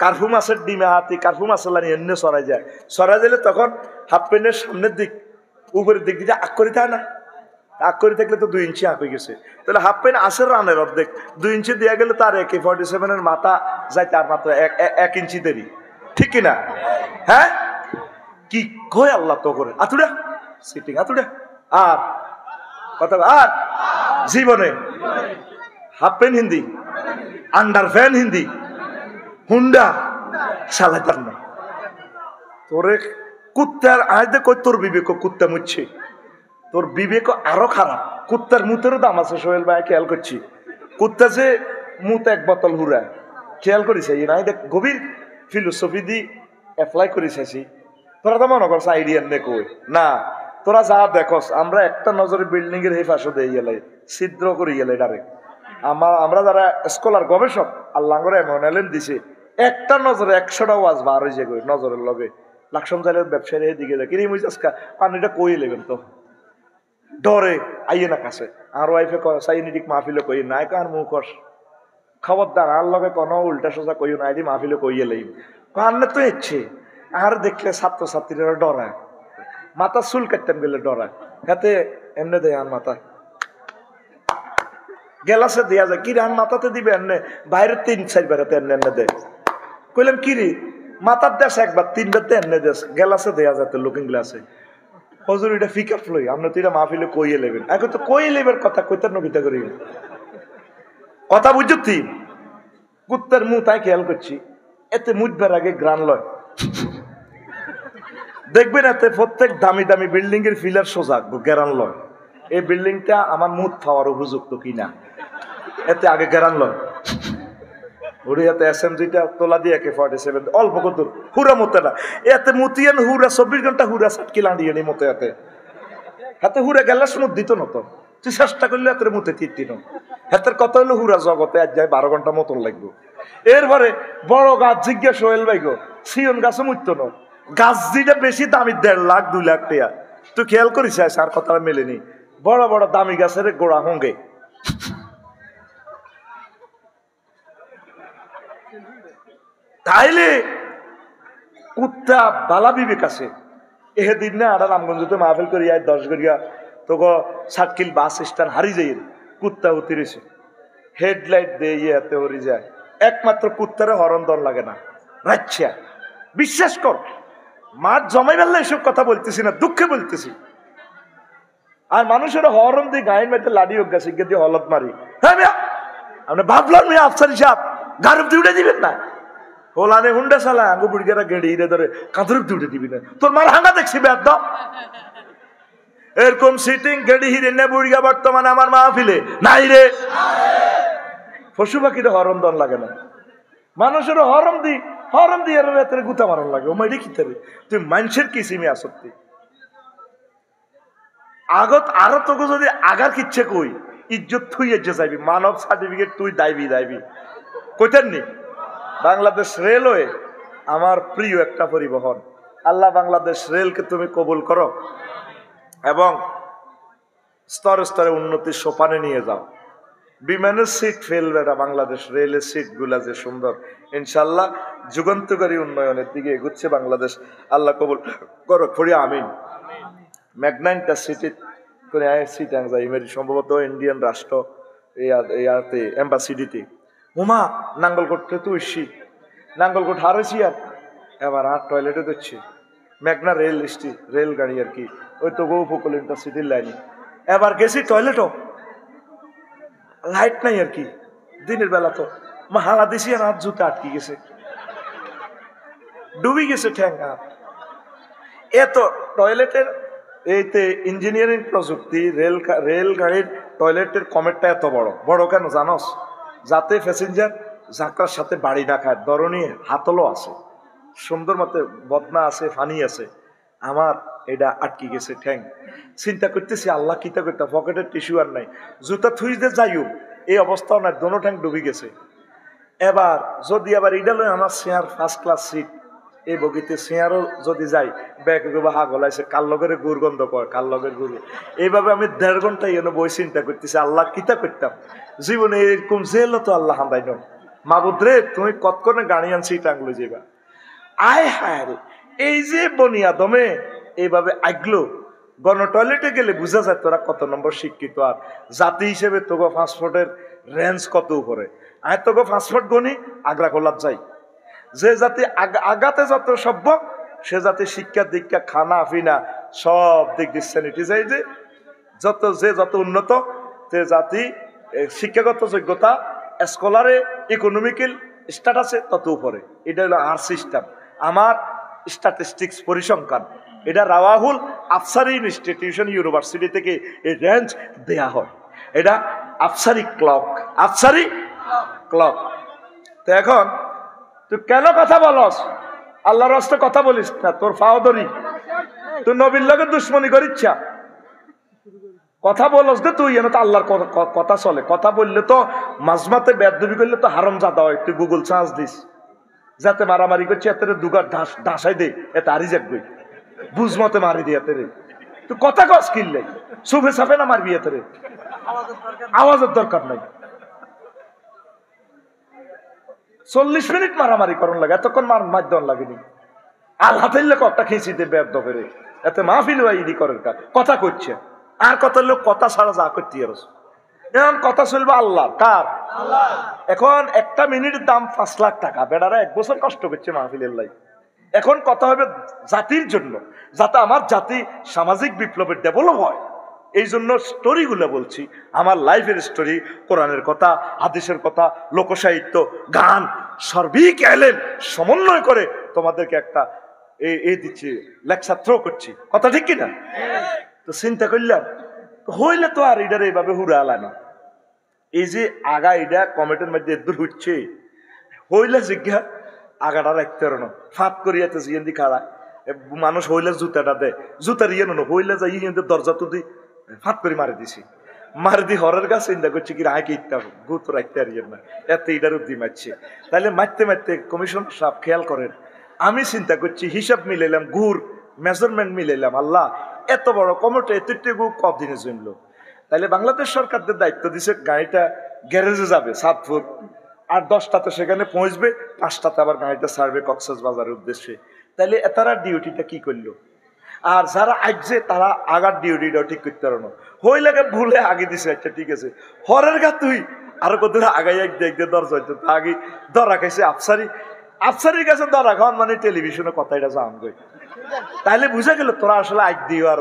কার্ফু মাছের ডিমে হাতি কার্ফু মাছের লানি এমনি সরাই যায়, সরাই দিলে তখন হাফ প্যান্টের সামনের দিক উপরের দিক দিয়ে আগ করে থাকে না? আগ করে থাকলে তো 2 ইঞ্চি আঁক হয়ে গেছে, তাহলে হাফ প্যান্ট আসে রানের অর্ধেক, 2 ইঞ্চি দেওয়া গেলে তার AK-47 মাথা যায় তার মাত্র 1 ইঞ্চি দেরি, ঠিক কিনা? হ্যাঁ কি কয় আল্লাহ তো করে আতুড়া সিটিং আতুড়া আর কথা আর জীবনে হাফ প্যান্ট হিন্দি, আন্ডার ফ্যান হিন্দি, হুন্ডা চালাইতার না তোরে কুত্তার আজ কই তোর বিবেক কুত্তা মুচ্ছে, তোর বিবেক আরো খারাপ। কুত্তার মুতেরও দাম আছে সোহেল ভাই, খেয়াল করছি কুত্তা যে মুত 1 বোতল হুরা খেয়াল করিস নাই দেখ, গভীর ফিলোসফি দি অ্যাপ্লাই করিস। তোরা তো মনে করছ আইডিয়া নে কই না, তোরা যা দেখস আমরা একটা নজরে বিল্ডিং এর এই পাশে দিয়ে গেলে ছিদ্র করে গেলে ডাইরেক্ট আমরা যারা স্কলার গবেষক আল্লাহ করে এমন এলেন দিছে একটা নজরে 100টা ওয়াজ বার হয়ে যায় নজরের লগে লাকসম জালের ব্যবসায়ী দিকে যায় কিরে মুইজাসকা পানিটা কই লেবেন তো ডরে আইয়ে না কাছে আর ওয়াইফে সাইনিটিক মাহফিলে কই নাই কার মুখস খবরদার আর লগে কোনো উল্টা সোজা কইও না এটি মাহফিলে কইয়ে লইব কান্নে তো ইচ্ছে আর দেখলে ছাত্রছাত্রীরা ডরায়, মাথা চুল কাটতেন গেলে ডরায়, হাতে এমনি দেয় আর মাথা গেলাসে দেয়া যায় কিরে আর মাথাতে দিবে এমনি বাইরে 3-4 বার হাতে এমনি এমনি দেয়। কইলাম কিরে মাথার দেশ 1 বার 3 বার এমনি দেশ গেলাসে দেয়া যায় তো লুকিং গ্লাসে। হজুর এটা ফিকাপ লই আমরা তো এটা মাহফিলে কইয়ে লেবেন, এখন তো কইয়ে লেবার কথা কইতার নবিতা করি কথা বুঝছি। কুত্তার মুখ তাই খেয়াল করছি এতে মুঠবার আগে গ্রান লয় দেখবেন এতে প্রত্যেক দামি দামি বিল্ডিং এর ফিলার সোজা গ্যারান লয়, এই বিল্ডিংটা আমার মুখ খাওয়ার উপযুক্ত কিনা এতে আগে গ্যারান লয়। ওরে এতে SMG-টা তোলা দিয়ে AK-47 অল্প কত হুরা মতে না এতে মুতিয়ান হুরা 24 ঘন্টা হুরা সাটকি লাড়িয়ে নি মতে এতে হাতে হুরা গেলাস মুখ দিত না তো তুই চেষ্টা করলে এত মুতে তিন হাতের কথা হলো হুরা জগতে আজ যায় 12 ঘন্টা মতন লাগবে। এরপরে বড় গাছ জিজ্ঞাসা সোহেল ভাই গো সিয়ন গাছে মুতত না, গাছ যেটা বেশি দামি 1.5 লাখ 2 লাখ টাকা, তুই খেয়াল করিস আর কথা মেলেনি, বড় বড় দামি গাছের গোড়া হঙ্গে তাইলে কুত্তা বালা বিবেক আছে। এদিন না আর রামগঞ্জতে মাহফিল করি 10 গড়িয়া তোকে সাতকিল বাস স্ট্যান্ড হারি যাই কুত্তা উতিরেছে হেডলাইট দিয়ে এতে হরি যায়, একমাত্র কুত্তারে হরণ দর লাগে না রাচ্ছা। বিশ্বাস কর মাঠ জমাই ফেললে এসব কথা বলতেছি না, দুঃখে বলতেছি। আর মানুষের হরণ দিয়ে গায়ের মধ্যে লাড়ি হোক গাছে দিয়ে হলত মারি, হ্যাঁ মিয়া আপনি ভাবলাম মিয়া আফসার হিসাব গারব দিয়ে উঠে দিবেন না, হোলানে হুন্ডা চালা আঙ্গু বুড়িকেরা গেড়ে ইরে ধরে কাঁদরুপ দিয়ে উঠে দিবি না, তোর মার হাঙ্গা দেখছি বেদ এরকম সিটিং গেড়ি হিরে নে বুড়িয়া বর্তমানে আমার মাহফিলে নাই রে। পশু পাখিটা হরণ দন লাগে না, মানুষের হরণ দিয়ে রাতের গুতা মারণ লাগে ও মাইরে খিতে রে তুই মানুষের কি সিমে আসক্তি আগত আরো তোকে যদি আগার কিচ্ছে কই ইজ্জত থুই এসে যাবি, মানব সার্টিফিকেট তুই দাইবি কইতেন নি। বাংলাদেশ রেলওয়ে আমার প্রিয় একটা পরিবহন, আল্লাহ বাংলাদেশ রেলকে তুমি কবুল করো এবং স্তরে স্তরে উন্নতির সোপানে নিয়ে যাও। বিমানের সিট ফেলবে না, বাংলাদেশ রেলের সিট গুলা যে সুন্দর, ইনশাল্লাহ যুগান্তকারী উন্নয়নের দিকে এগুচ্ছে বাংলাদেশ, আল্লাহ কবুল করো করি আমিন। ম্যাগনাইনটা সিটি করে সিট যায় সম্ভবত ইন্ডিয়ান রাষ্ট্র এমবাসিডিতে উমা নাঙ্গলকোটে তো উঠছি, নাঙ্গলকোট হারেছি আর এবার আর টয়লেটে দিচ্ছি মেঘনা রেল গাড়ি আর কি, ওই তো গো উপকূল ইন্টারসিটির লাইনে। এবার গেছি টয়লেটও লাইট নাই আর কি, দিনের বেলা তো হারা দিছি আর হাত জুতা আটকে গেছে, ডুবি গেছে ঠ্যাঙ্গা। এত টয়লেটের এইতে ইঞ্জিনিয়ারিং প্রযুক্তি, রেল গাড়ির টয়লেটের কমেটটা এত বড় বড় কেন জানোস? যাতে প্যাসেঞ্জার যাত্রার সাথে বাড়ি না খায়, ধরনী হাতলও আছে, সুন্দর মতো বদনা আছে, ফানি আছে। আমার এটা আটকে গেছে ঠ্যাং। চিন্তা করতেছি আল্লাহ কিতা করতাম, পকেটের টিস্যু আর নাই, জুতা থুইতে যাইও এই অবস্থাও নাই, দোনো ঠ্যাং ডুবি গেছে। এবার যদি আবার এটা লয় আমার চেয়ার ফার্স্ট ক্লাস সিট, এই বগিতে চেয়ারও যদি যাই ব্যাগ হা গলাইছে, কাল লগের গুড় গন্ধ কয়, কাল লগের গুড়। এইভাবে আমি 1.5 ঘন্টা বই চিন্তা করতেছি আল্লাহ কিতা করতাম, জীবনে এরকম জেল তো আল্লাহ হান্দাই ন। মাবুদ রে তুমি কতক্ষণে গাড়ি আনছি টাঙ্গলো যাবা। আয় হায় রে, এই যে বনিয়াদমে এইভাবে আগলো গণ টয়লেটে গেলে বুঝা যায় তোরা কত নম্বর শিক্ষিত। আর জাতি হিসেবে তোগো পাসপোর্টের রেঞ্জ কত উপরে। আয় তোগো পাসপোর্ট গনি আগ্রা গোলাপ যাই, যে জাতি আগাতে যত সভ্য সে জাতি শিক্ষা দীক্ষা খানা পিনা সব দিক দিয়ে স্যানিটাইজে যত উন্নত তে জাতি শিক্ষাগত যোগ্যতা স্কলারে ইকোনমিক্যাল স্ট্যাটাসে তত উপরে। এটা হলো আর সিস্টেম, আমার স্ট্যাটিস্টিক্স পরিসংখ্যান। এটা রাওয়াহুল আফসারি ইনস্টিটিউশন ইউনিভার্সিটি থেকে এই রেঞ্জ দেয়া হয়। এটা আফসারি ক্লক। তো এখন তুই কেন কথা বলস? আল্লাহর রাস্তায় কথা বলিস না, তোর ফাওদরি তুই নবীর লগে দুশ্মনী করিচ্ছা কথা বলস দে তুই, এনে তো আল্লাহর কথা চলে। কথা বললে তো মাঝমাতে বেদবি করলে তো হারাম জাদা হয়। তুই গুগল সার্চ দিস, যাতে মারামারি করছে এত দুগার ঢাসাই দে, এত আরি যাকবি বুঝ মতে মারি দিয়ে এতে রে। তুই কথা কস কিনলে সুফে সাফে না মারবি এতে রে, আওয়াজের দরকার নাই। 40 মিনিট মারামারি করন লাগে, এতক্ষণ মারদন লাগেনি। আল্লাহ তাইলে কটা খেয়েছি দে বেদ দবেরে, এতে মাহফিল ইদি করেন কথা করছে। আর কত লোক কথা ছাড়া যা করতে এখন কথা চলবে আল্লাহ কার? এখন একটা মিনিটের দাম 5 লাখ টাকা। বেড়ারা 1 বছর কষ্ট করছে মাহফিলের লাই। এখন কথা হবে জাতির জন্য, যাতে আমার জাতি সামাজিক বিপ্লবের ডেভেলপ হয়। এই জন্য স্টোরিগুলো বলছি, আমার লাইফের স্টোরি, কোরআনের কথা, হাদিসের কথা, লোকসাহিত্য, গান, সার্বিক এলেম সমন্বয় করে তোমাদেরকে একটা এই দিচ্ছি, লেকচার থ্রো করছি। কথা ঠিক কিনা? তো চিন্তা করলাম হইলে তো আর এটার এইভাবে হুড়া আলানো, এই যে আগা এটা কমেটের মধ্যে দূর হচ্ছে হইলে জিজ্ঞা আগাটা রাখতে পারো না, ফাঁক করিয়াতে জিয়েন্দি খাড়া মানুষ হইলে জুতাটা দেয়, জুতার ইয়ে নো হইলে যাই ইয়ে দরজা তো দিই ফাঁক করে মারি দিছি, মারি দি হরের গাছ চিন্তা করছি কি রায় কিনতে হবে গু তো রাখতে আর না, এত এটার উদ্দি মারছে। তাহলে মারতে মারতে কমিশন সাহেব খেয়াল করেন, আমি চিন্তা করছি হিসাব মিলাইলাম, গুড় মেজারমেন্ট মিলাইলাম, আল্লাহ এত বড় কমিটি এতটুকু কদিনে জমলো। তাহলে বাংলাদেশ সরকারদের দায়িত্ব দিছে গাড়িটা গ্যারেজে যাবে সাতপুর, আর 10টাতে সেখানে পৌঁছবে, 5টাতে আবার গাড়িটা ছাড়বে কক্সবাজারের উদ্দেশ্যে। তাহলে তারা ডিউটিটা কি করলো? আর যারা আসছে তারা আগার ডিউটিটাও ঠিক করতে পারো না, হই লাগে ভুলে আগে দিছে। আচ্ছা ঠিক আছে, হরের গা তুই আরো কত আগাই এক দেখতে দরজা হইতো আগে ধরা খাইছে আফসারির কাছে ধরা খাওয়ান মানে টেলিভিশনে কথা এটা জান গই। তাহলে বুঝা গেল তোরা আসলে আগ দিও আর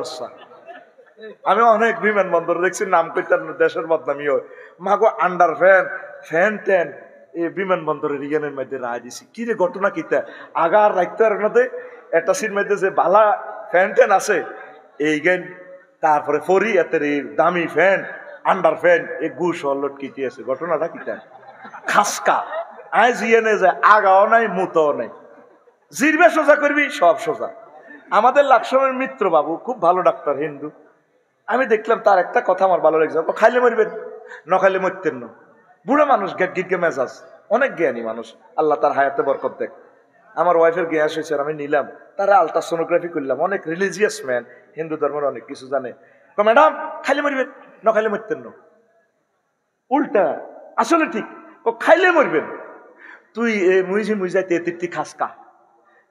আমি অনেক বিমানবন্দর দেখছি নাম করতে দেশের বদনামি হয়, মাগো আন্ডার ফ্যান ট্যান এই বিমানবন্দরের রিয়ানের মধ্যে রায় দিছি। কি রে ঘটনা কিতা আগার রাখতে আর মধ্যে একটা সিট মধ্যে যে বালা ফ্যান ট্যান আছে এই গেন, তারপরে ফরি এতের এই দামি ফ্যান আন্ডার ফ্যান এই গুস লটকিতে আছে। ঘটনাটা কিতা খাসকা আয় জিয়েনে যায়, আগাও নাই মুতাও নাই, জিরবে সোজা করবি সব সোজা। আমাদের লাকসমের মিত্র বাবু খুব ভালো ডাক্তার, হিন্দু। আমি দেখলাম তার একটা কথা আমার ভালো লাগছে, খাইলে মরবেন ন খাইলে মরতেন না। বুড়ো মানুষ গিটকে মেজাজ, অনেক জ্ঞানী মানুষ, আল্লাহ তার হায়াতে বরকত দেখ। আমার ওয়াইফের গ্যাস হয়েছে, আমি নিলাম, তারা আলট্রাসোনোগ্রাফি করলাম, অনেক রিলিজিয়াস ম্যান, হিন্দু ধর্মের অনেক কিছু জানে। ম্যাডাম খাইলে মরবেন ন খাইলে মরতেন না, উল্টা আসলে ঠিক, ও খাইলে মরবেন। তুই মুই যাইতে তৃপ্তি খাসকা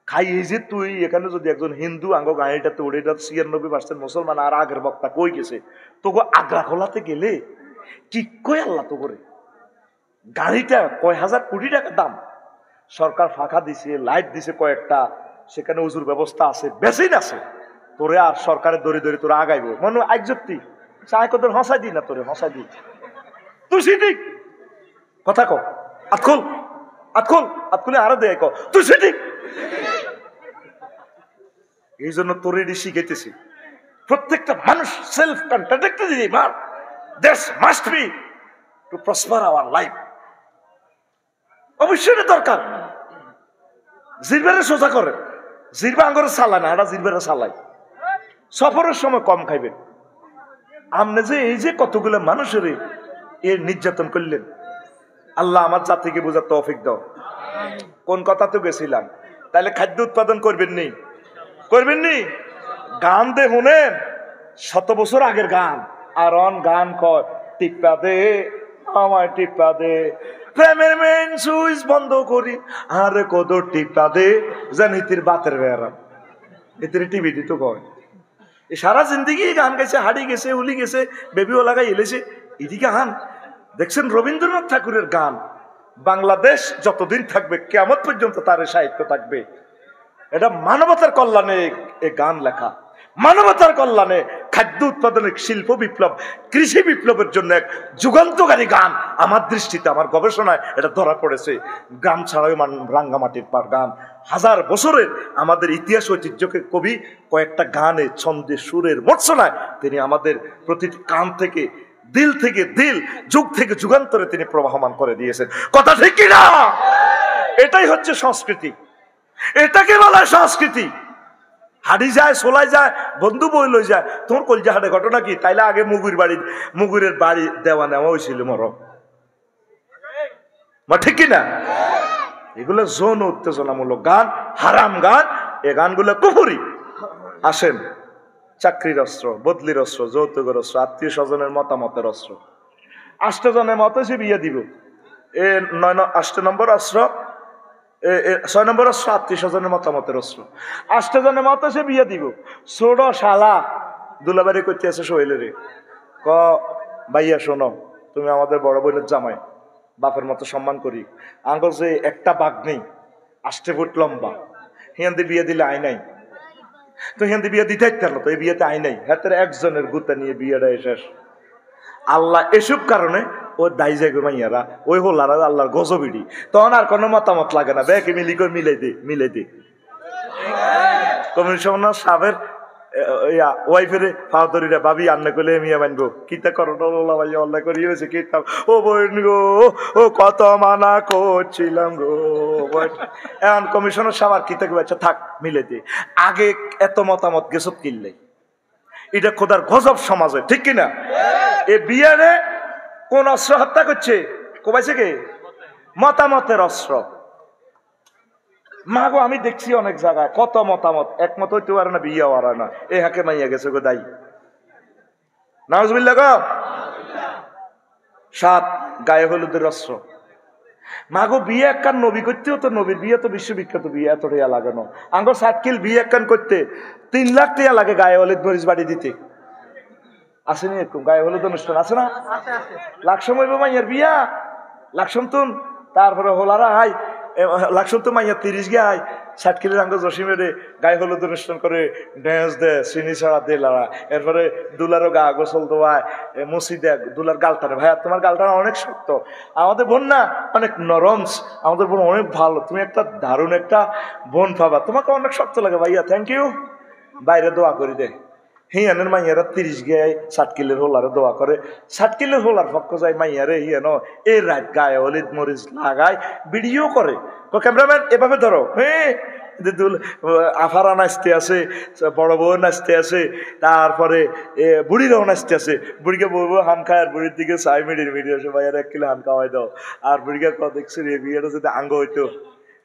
খাই, এই যে তুই এখানে যদি একজন হিন্দু আঙ্গ গাড়িটাতে ওড়ে 96% মুসলমান আর আগের বক্তা কই গেছে তোকে আগ্রা খোলাতে গেলে কি কই আল্লাহ তো করে গাড়িটা কয় হাজার কোটি টাকা দাম, সরকার ফাঁকা দিছে, লাইট দিছে কয়েকটা, সেখানে উজুর ব্যবস্থা আছে, বেসিন আছে, তোরে আর সরকারের দড়ি দড়ি তোরা আগাইব মনে আইজতি চাই কত হসাই দি না, তোরে হসাই দি তুই সিটিক কথা কো, আতখোল আতখোল আতখোলে আরো দেয় ক তুই সিটিক। এই জন্য তোর এটি শিখাইতেছি, প্রত্যেকটা মানুষ সেলফ কন্ট্রাডিক্টরি মান, this must be to prosper our life. অবশ্যই এটা দরকার। জিরবারে সোজা করে, জিরবা আঙ্গরে চালায় না, এটা জিরবারে চালায়। সফরের সময় কম খাইবেন। আপনি যে এই যে কতগুলো মানুষের এর নির্যাতন করলেন, আল্লাহ আমার জাতিকে বোঝার তৌফিক দাও। কোন কথা তো গেছিলাম, তাহলে খাদ্য উৎপাদন করবেন নি, করবেন নি। গান দে শুনেন, 100 বছর আগের গান, আর অন গান কয় টিপ্পা দে আমায় টিপ্পা দে, প্রেমের মেন সুইচ বন্ধ করি আর কত টিপ্পা দে, যেন ইতির বাতের বেড়াম ইতির টিভি দিত কয়। সারা জিন্দিগি গান গাইছে, হাড়ি গেছে, উলি গেছে, বেবিও লাগাই এলেছে, এদিকে গান দেখছেন। রবীন্দ্রনাথ ঠাকুরের গান বাংলাদেশ যতদিন থাকবে কিয়ামত পর্যন্ত তার সাহিত্য থাকবে। এটা মানবতার কল্যাণে এ গান লেখা, মানবতার কল্যাণে খাদ্য উৎপাদনের শিল্প বিপ্লব, কৃষি বিপ্লবের জন্য এক যুগান্তকারী গান। আমার দৃষ্টিতে, আমার গবেষণায় এটা ধরা পড়েছে। গ্রাম ছাড়াও রাঙ্গামাটির পার গান, হাজার বছরের আমাদের ইতিহাস ঐতিহ্যকে কবি কয়েকটা গানে, ছন্দে, সুরের মূর্ছনায় তিনি আমাদের প্রতিটি কান থেকে, দিল থেকে দিল, যুগ থেকে যুগান্তরে তিনি প্রবাহমান করে দিয়েছেন। কথা ঠিক কিনা? এটাই হচ্ছে সংস্কৃতি, এটাকে বলা হয় সংস্কৃতি। হাড়ি যায়, সোলাই যায়, বন্ধু বই লই যায়, তোমার কলজা হাটে ঘটনা কি? তাইলে আগে মুগুরের বাড়ি দেওয়া নেওয়া হয়েছিল মরম, ঠিক কিনা? এগুলো যৌন উত্তেজনামূলক গান, হারাম গান, এ গানগুলো কুফরি। আসেন, চাকরির অস্ত্র, বদলির অস্ত্র, যৌতুকের অস্ত্র, আত্মীয় স্বজনের মতামতের অস্ত্র। 8 জনের মতো সে বিয়ে দিব, এ 8 নম্বর অস্ত্র। 6 নম্বর অস্ত্র আত্মীয় স্বজনের মতামতের অস্ত্র। 8 জনের মতো সে বিয়ে দিব। ছোট শালা দুলাবাড়ি করতে আছে সোহেলের, ক ভাইয়া শোনো, তুমি আমাদের বড় বোনের জামাই, বাপের মতো সম্মান করি। আঙ্গল যে একটা বাঘ নেই, 8 ফুট লম্বা, হিয়ান্দি বিয়ে দিলে আয় নাই, তো হিয়ান্দি বিয়ে দিতে পারলো, তো এই বিয়েতে আয় নাই, হাতের একজনের গুতা নিয়ে বিয়েটা শেষ। আল্লাহ এসব কারণে ও দায়ী যায় মাইয়ারা, ওই হোলারা আল্লাহর গজবিড়ি, তখন আর কোনো মতামত লাগে না, ব্যাকে মিলি করে মিলে দে। কমিশনার সাহেবের ওয়াইফের ফাওদরিরা ভাবি আন্না করলে মিয়া মানবো কিতা করো ভাই অল্লাহ করি হয়েছে কিতাব, ও বোন গো, ও কত মানা করছিলাম গো। এখন কমিশনার সাহেব আর কিতা আচ্ছা থাক মিলে দে, আগে এত মতামত গেছত কিনলে, এটা খোদার গজব সমাজে, ঠিক কিনা? এ বিয়ারে কোন অস্ত্র হত্যা করছে? কোবাইছে কে? মতামতের অস্ত্র। মা গো, আমি দেখছি অনেক জায়গায় কত মতামত, একমত হইতে পারে না, বিয়ে হওয়ার না, এ হাকে মাইয়া গেছে গো দায়ী। নাউজুবিল্লাহ গো। 7 গায়ে হলুদের অস্ত্র। মা গো, বিয়ে একখান নবী করতে হতো, নবীর বিয়ে তো বিশ্ববিখ্যাত বিয়ে, এত টাকা লাগানো। আঙ্গো 7 কিল বিয়ে একখান করতে 3 লাখ টাকা লাগে গায়ে হলুদ মরিচ বাড়ি দিতে। আসেনি এরকম গায়ে হলুদ অনুষ্ঠান? আছে না? লাকসম হইব মাইয়ার বিয়া, লাকসম তুন, তারপরে হোলারা হাই লাকসম তো মাইয়া 30 গে হাই 60 কিলোর আঙ্গ জসিমেরে গায়ে হলুদ অনুষ্ঠান করে, ড্যান্স দে, চিনি ছাড়া দে লারা, এরপরে দুলারও গা গোসল দোয়ায়, মুসি দেয় দুলার গালটারে। ভাইয়া তোমার গালটা অনেক শক্ত, আমাদের বোন না অনেক নরম, আমাদের বোন অনেক ভালো, তুমি একটা দারুণ একটা বোন পাবা, তোমাকে অনেক শক্ত লাগে ভাইয়া, থ্যাংক ইউ। বাইরে দোয়া করি দে, হিয়ানের মাইয়ারা 30 গায়ে 60 কিলোর হোলারে দোয়া করে, 60 কিলোর হোলার পক্ষ যায় মাইয়ারে হিয়ান এই রাত গায়ে হলিদ মরিচ লাগায় ভিডিও করে। ক্যামেরাম্যান এভাবে ধরো, হ্যাঁ আফারা নাচতে আছে, বড় বউ নাচতে আছে, তারপরে বুড়িরাও নাচতে আছে। বুড়িকে বলবো হান খায়, আর বুড়ির দিকে চাই মিডিয়ে আসে, ভাইয়ার 1 কিলো হান খাওয়াই দাও। আর বুড়িকে দেখছি রে বিয়েটা যদি আঙ্গ হইতো,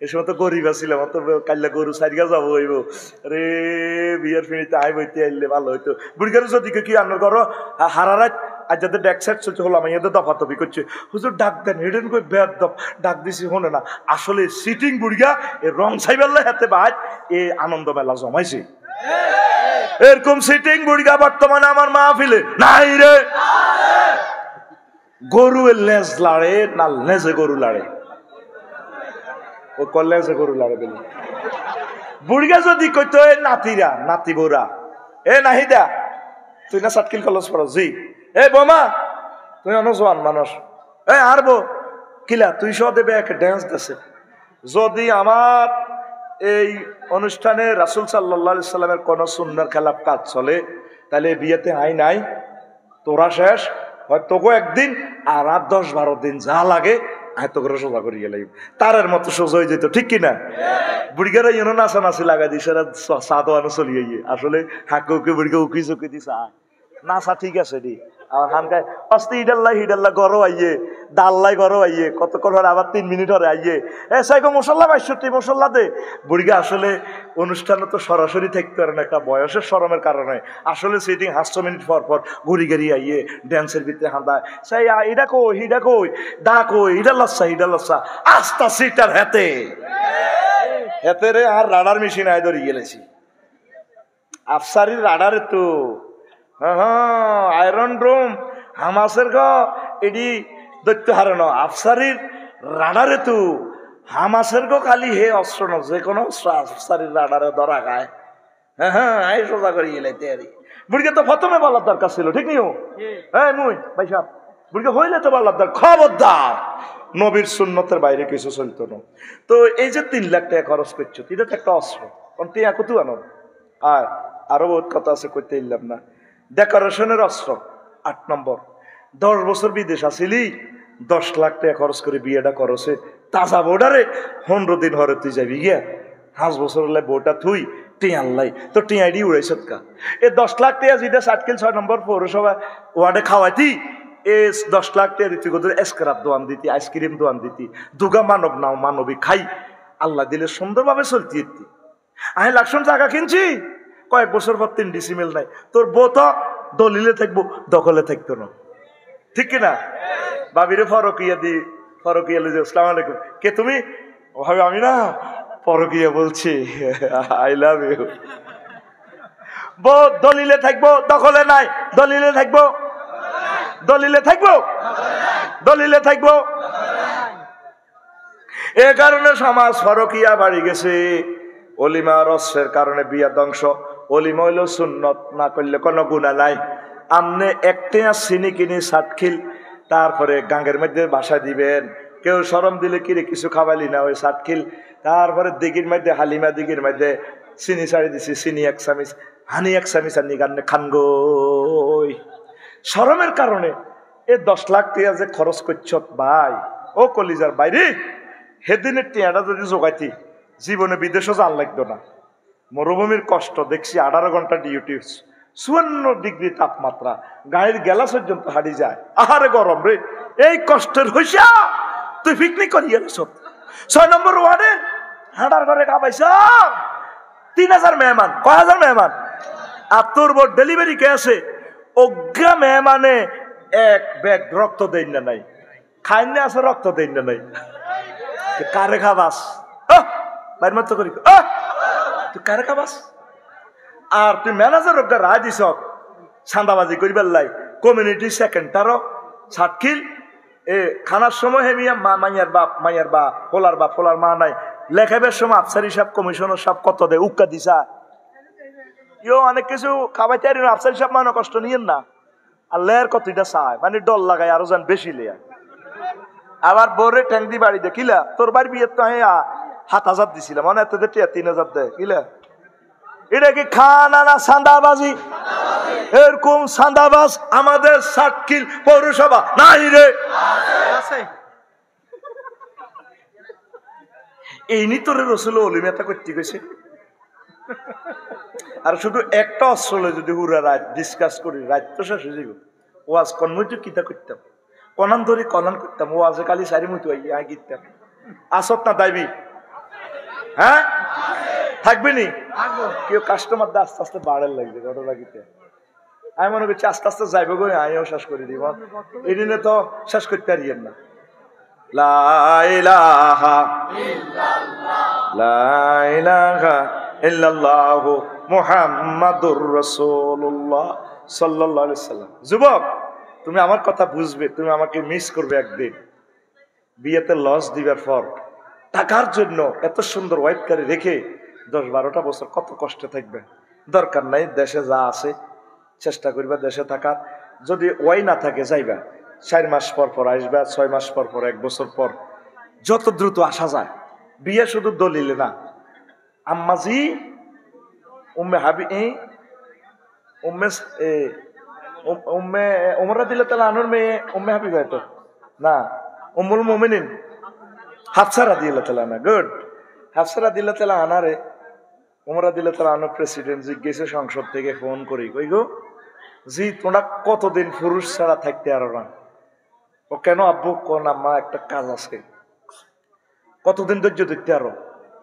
এ সময় তো গরিব আসছিলাম, তো কাল্লা গরু সারিয়া যাবো হইব রে, বিয়ের ফিনিতে আই বইতে আইলে ভালো হইতো। বুড়িগার যদি কি রান্না করো হারারাত আর যাদের ড্যাক সাইড চলছে হলো, আমি এদের দফাদফি করছে, হুজুর ডাক দেন, হেডেন কই বেদ দফ ডাক দিছি শোনে না। আসলে সিটিং বুড়িগা এ রং সাইবেল্লা হাতে বাদ এ আনন্দ মেলা জমাইছে। এরকম সিটিং বুড়িগা বর্তমানে আমার মাহফিলে নাই রে। গরু লেজ লাড়ে না লেজে গরু লাড়ে? ও লেজে গরু লাড়ে বলি। বুড়িগা যদি কইতো এ নাতিরা নাতি বোরা, এ নাহিদা তুই না সাটকিল কলস পড়ো জি, এ বোমা তুই অনজওয়ান মানুষ, এ আরবো কিলা তুই সহ দেবে এক ড্যান্স দেশে। যদি আমার এই অনুষ্ঠানে রাসূল সাল্লাল্লাহু আলাইহি সাল্লামের কোন সুন্নাহর খেলাফ কাজ চলে, তাহলে বিয়েতে আই নাই, তোরা শেষ, হয়তো একদিন আর 10-12 দিন যা লাগে এত করে সোজা করি গেলে তারের মতো সোজা হয়ে যেত, ঠিক কিনা? বুড়িগারা ইউনো নাচানাচি লাগাই দিছে, সাদোয়ানো চলিয়ে গিয়ে আসলে হাঁকুকে বুড়িকে উকি চুকি দিছে নাচা ঠিক আছে দি আমার হানকায় অস্তি ইডাল্লা হিডাল্লা গরো আইয়ে ডাল্লাই গরো আইয়ে কতক্ষণ হরে আবার 3 মিনিট হরে আইয়ে এ সাইকো মশলা 62 মশলা দে। বুড়িগা আসলে অনুষ্ঠানে তো সরাসরি থাকতে পারে না, একটা বয়সের শরমের কারণে আসলে সিটিং 5 মিনিট পর পর ঘুরি ঘুরি আইয়ে ড্যান্সের ভিতরে হাঁদায় সাই ইডা কই হিডা কই দা কই হিডা লচ্ছা আস্তা সিটার হেতে হেতে রে আর রাডার মেশিন আয় ধরে গেলেছি আফসারির রাডারে তো আয়রন রুম হামাসের গ এডি দৈত্য হারান আফসারির রাডারে তু হামাসের গো খালি হে অস্ত্র ন যে কোনো অস্ত্র আফসারির রাডারে ধরা খায়। হ্যাঁ আই সোজা করে গেলে তেয়ারি বুড়িকে তো প্রথমে বলার দরকার ছিল, ঠিক নিও? হ্যাঁ মুই ভাই সাহেব বুড়িকে হইলে তো বলার দরকার, খবরদার নবীর সুন্নতের বাইরে কিছু চলতো না। তো এই যে 3 লাখ টাকা খরচ করছো, এটা তো একটা অস্ত্র, কারণ তুই একটু আনো আর আরো বহুত কথা আছে করতে ইলাম না। ডেকোরেশনের অস্ত্র 8 নম্বর, 10 বছর বিদেশ আসিলি 10 লাখ টাকা খরচ করে বিয়েটা করছে, তাজা বোর্ডারে 15 দিন হরে তুই যাবি গিয়া 5 বছর হলে বউটা থুই টিয়ান লাই তো টিয়াডি উড়াইছ কা এ 10 লাখ টাকা যেটা সাতকিল 6 নম্বর পৌরসভা ওয়ার্ডে খাওয়াইতি এ 10 লাখ টাকা দিতি গোদের স্ক্রাব দোয়ান দিতি, আইসক্রিম দোয়ান দিতি, দুগা মানব নাও মানবী খাই আল্লাহ দিলে সুন্দরভাবে চলতি। আমি লাকসন জায়গা কিনছি কয়েক বছর পর 3 ডিসিমেল নাই, তোর বউ তো দলিলে থাকবো দখলে থাকতো না, ঠিক কিনা? বাবিরে ফরকিয়া দি ফরকিয়া লিজে আসসালামু আলাইকুম, কে তুমি? ভাবে আমি না পরকিয়া বলছি, আই লাভ ইউ। বউ দলিলে থাকবো দখলে নাই, দলিলে থাকবো দলিলে থাকবো দলিলে থাকবো। এ কারণে সমাজ ফরকিয়া বাড়ি গেছে, অলিমা রসের কারণে বিয়া ধ্বংস। অলিমা হইল সুন্নত, না করলে কোনো গুণা নাই। আমনে একটা চিনি কিনি সাতখিল তারপরে গাঙ্গের মধ্যে বাসা দিবেন, কেউ শরম দিলে কিরে কিছু খাবালি না ওই সাতখিল, তারপরে দিঘির মধ্যে হালিমা দিঘির মধ্যে চিনি ছাড়ি দিছি, চিনি 1 চামিচ হানি 1 চামিচ আর নিগান্নে খান গই শরমের কারণে। এ 10 লাখ টাকা যে খরচ করছ ভাই ও কলিজার বাইরে, সেদিনের টিয়াটা যদি জোগাইতি জীবনে বিদেশও জান লাগতো না। মরুভূমির কষ্ট দেখছি, 18 ঘন্টা ডিউটি, 54 ডিগ্রি তাপমাত্রা, গায়ের গেলা পর্যন্ত হারি যায়, আহারে গরম রে। এই কষ্টের হইসা তুই পিকনিক করি গেছ 6 নম্বর ওয়ার্ডে হাঁটার ঘরে খাবাইছ 3000 মেহমান, কয় হাজার মেহমান, আর তোর বোর ডেলিভারি কে আছে অজ্ঞা মেহমানে 1 ব্যাগ রক্ত দেন না নাই, খাইন না আছে রক্ত দেন না নাই, কারে খাবাস বাইর মতো করি তুই কারে খাবাস? আর তুই ম্যানেজার ওকে রায় দিস ছান্দাবাজি করিবার লাই, কমিউনিটি সেকেন্ডারও সাতখিল এ খানার সময় হেমিয়া মাইয়ার বাপ ফোলার মা নাই, লেখাবের সময় আফসারি সাহেব কমিশনার সাহেব কত দেয় উক্কা দিছা ইও অনেক কিছু খাবাইতে আর আফসারি সাহেব মানে কষ্ট নিয়েন না, আর লেয়ার কতটা চায় মানে ডল লাগায় আরো যান বেশি লেয়ার। আবার বোরে ট্যাং দি বাড়ি দে কিলা তোর বাড়ি বিয়ে তো 7,000 দিছিলাম, মানে এত 3,000 দেয় কিলা, এটা কি খানা না সান্দাবাজি? এরকম সান্দাবাজ আমাদের সাতখিল পৌরসভা নাই রে। এই নিতরে রসুল অলিমেতা করতে গেছে। আর শুধু একটা অস্ত্র যদি হুরা রাত ডিসকাস করি রাত তো শেষ হয়ে যাবে। ওয়াজ কনমই তো কিতা করতাম, কনান ধরি কনান করতাম, ওয়াজে কালি সারি মতো আই গিতাম আসত না দাইবি, হ্যাঁ থাকবে নি কেউ কাস্টমার দা আস্তে আস্তে বাড়ার লাগবে ঘটনা গীতে। আমি মনে করছি আস্তে আস্তে যাইব গো, আমিও শেষ করে দিব, এই দিনে তো শেষ করতে পারিয়েন না। লা ইলাহা ইল্লাল্লাহু মুহাম্মাদুর রাসূলুল্লাহ সাল্লাল্লাহু আলাইহি সাল্লাম। যুবক তুমি আমার কথা বুঝবে, তুমি আমাকে মিস করবে একদিন। বিয়েতে লস দিবার পর টাকার জন্য এত সুন্দর ওয়াইফকারি রেখে 10-12টা বছর কত কষ্টে থাকবে। দরকার নাই, দেশে যা আছে চেষ্টা করবা দেশে থাকার। যদি ওয়াই না থাকে যাইবা, 4 মাস পর পর আসবা, 6 মাস পর পর, 1 বছর পর, যত দ্রুত আসা যায়। বিয়ে শুধু দলিলে না। আম্মাজি উম্মে হাবি উম্মে উমর রাদিয়াল্লাহু তাআলা আনহার মেয়ে উম্মে হাবিবা তো না, উম্মুল মুমিনিন হাফসা রাদিয়াল্লাহু তাআলা আনহা। গুড। হাফসা রাদিয়াল্লাহু তাআলা আনহারে উমর রাদিয়াল্লাহু তাআলা আনহু প্রেসিডেন্ট জিজ্ঞেসে সংসদ থেকে ফোন করি, কই গো জি তোমরা কতদিন পুরুষ ছাড়া থাকতে আরো না? ও কেন আব্বু? কোন আম্মা একটা কাজ আছে। কতদিন ধৈর্য দেখতে আরো?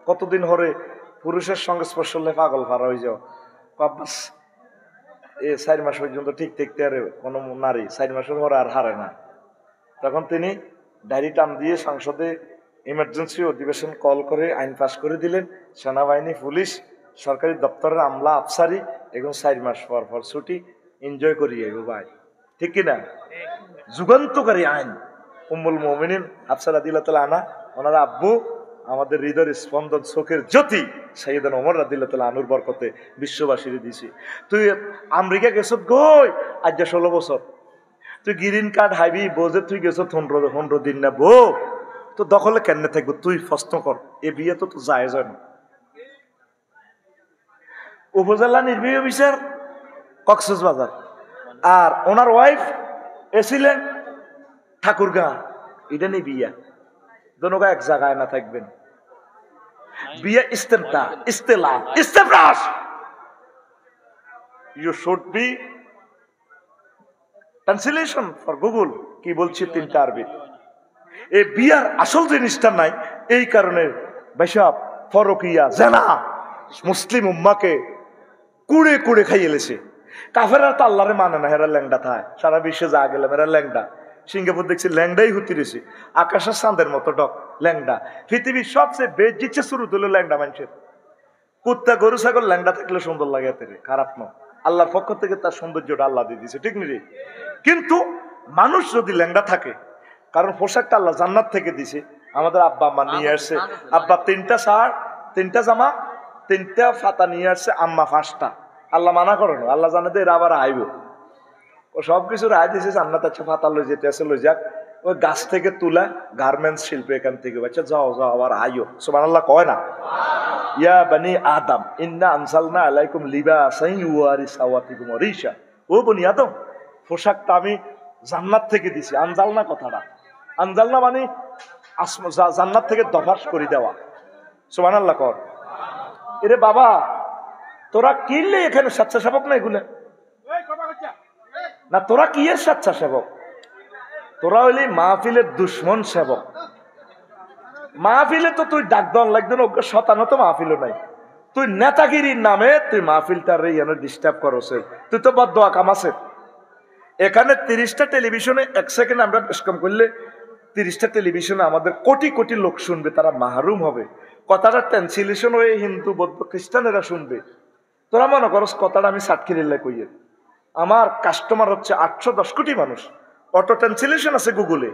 কতদিন হরে পুরুষের সঙ্গে স্পর্শ হলে পাগল ফারা হয়ে যাও? আব্বাস 4 মাস পর্যন্ত ঠিক থাকতে আরে কোনো নারী 4 মাসের পর আর হারে না। তখন তিনি ডায়েরি টান দিয়ে সংসদে ইমার্জেন্সি অধিবেশন কল করে আইন পাশ করে দিলেন। সেনাবাহিনী, পুলিশ, সরকারি দপ্তরের আমলা আফসারি এবং 4 মাস পর পর ছুটি এনজয় করিয়ে ভাই, ঠিক কিনা? যুগান্তকারী আইন। উম্মুল মুমিনিন হাফসা রাদিয়াল্লাহু তাআলা আনহা, ওনার আব্বু আমাদের হৃদয়ের স্পন্দন, চোখের জ্যোতি সাইয়েদনা ওমর রাদিয়াল্লাহু তাআলা আনহুর বরকতে বিশ্ববাসীর দিছি। তুই আমেরিকা গেছত গই আজ 16 বছর, তুই গ্রিন কার্ড হাইবি বোঝে তুই গেছত 15 দিন না বো, তো দখলে কেন থাকবো? তুই প্রশ্ন কর, এ বিয়ে তো জায়েজ হয় না। উপজেলা নির্বাহী অফিসার কক্সবাজার, আর ওনার ওয়াইফ এসিলেন ঠাকুরগাঁ। এটা নেই বিয়া, দোনোগা এক জায়গায় না থাকবেন। বিয়া ইস্তেমতা, ইস্তেলা, ইস্তেফরাশ। You should be translation for Google. কি বলছি 3টা আরবি। এই বিয়ার আসল জিনিসটা নাই, এই কারণে বেশাব, ফরকিয়া, জানা মুসলিম উম্মাকে কুড়ে কুড়ে খাইয়ে এলেছে। কাফেররা তো আল্লাহরে মানে না, হেরা ল্যাংডা থায়। সারা বিশ্বে যা গেলাম এরা ল্যাংডা। সিঙ্গাপুর দেখছি ল্যাংডাই হুতি রয়েছে, আকাশের চাঁদের মতো ডক ল্যাংডা। পৃথিবীর সবচেয়ে বেজিচ্ছে শুরু তুলো ল্যাংডা মানুষের। কুত্তা, গরু, ছাগল ল্যাংডা থাকলে সুন্দর লাগে, এতে খারাপ না। আল্লাহর পক্ষ থেকে তার সৌন্দর্যটা আল্লাহ দিয়ে দিয়েছে, ঠিক নি? কিন্তু মানুষ যদি ল্যাংডা থাকে, কারণ পোশাকটা আল্লাহ জান্নাত থেকে দিছে। আমাদের আব্বা আম্মা নিয়ে আসছে, আব্বা 3টা শার্ট, 3টা জামা, 3টা ফাতা নিয়ে আসছে, আম্মা 5টা। আল্লাহ মানা করে না, আল্লাহ জানে এরা আবার আইব। ও সবকিছু রায় দিয়েছে, জান্নাত আছে, ফাতা লই যেতে আছে লই যাক। ওই গাছ থেকে তুলা গার্মেন্টস শিল্প এখান থেকে বাচ্চা যাও যাও আবার আইও। সুবহানাল্লাহ কয় না? ইয়া বানি আদম ইন্না আনসালনা আলাইকুম লিবাসান ইউয়ারি সাওয়াতিকুম রিশা। ও বনি আদম, পোশাকটা আমি জান্নাত থেকে দিছি। আনজালনা কথাটা, আনজালনা মানে জান্নাত থেকে দফাস করে দেওয়া। সুবহানাল্লাহ কর। এরে বাবা, তোরা কিনলে এখানে স্বেচ্ছাসেবক না এগুলো না? তোরা কি এর স্বেচ্ছাসেবক? তোরা হইলি মাহফিলের দুশ্মন সেবক। মাহফিলে তো তুই ডাক দেওয়ান লাগবে না, শতানত মাহফিলও নাই। তুই নেতাগিরির নামে তুই মাহফিলটার ডিস্টার্ব করছ। তুই তো বদদোয়া কামাছে। এখানে 30টা টেলিভিশনে 1 সেকেন্ড আমরা পেশকম করলে 30টা টেলিভিশনে আমাদের কোটি কোটি লোক শুনবে, তারা মাহরুম হবে। কথাটা ট্রান্সলেশন হয়ে হিন্দু, বৌদ্ধ, খ্রিস্টানেরা শুনবে। তোরা মনে করস কথাটা আমি সাতক্ষীরিল্লা কইয়ে। আমার কাস্টমার হচ্ছে 810 কোটি মানুষ। অটো ট্রান্সলেশন আছে গুগলে,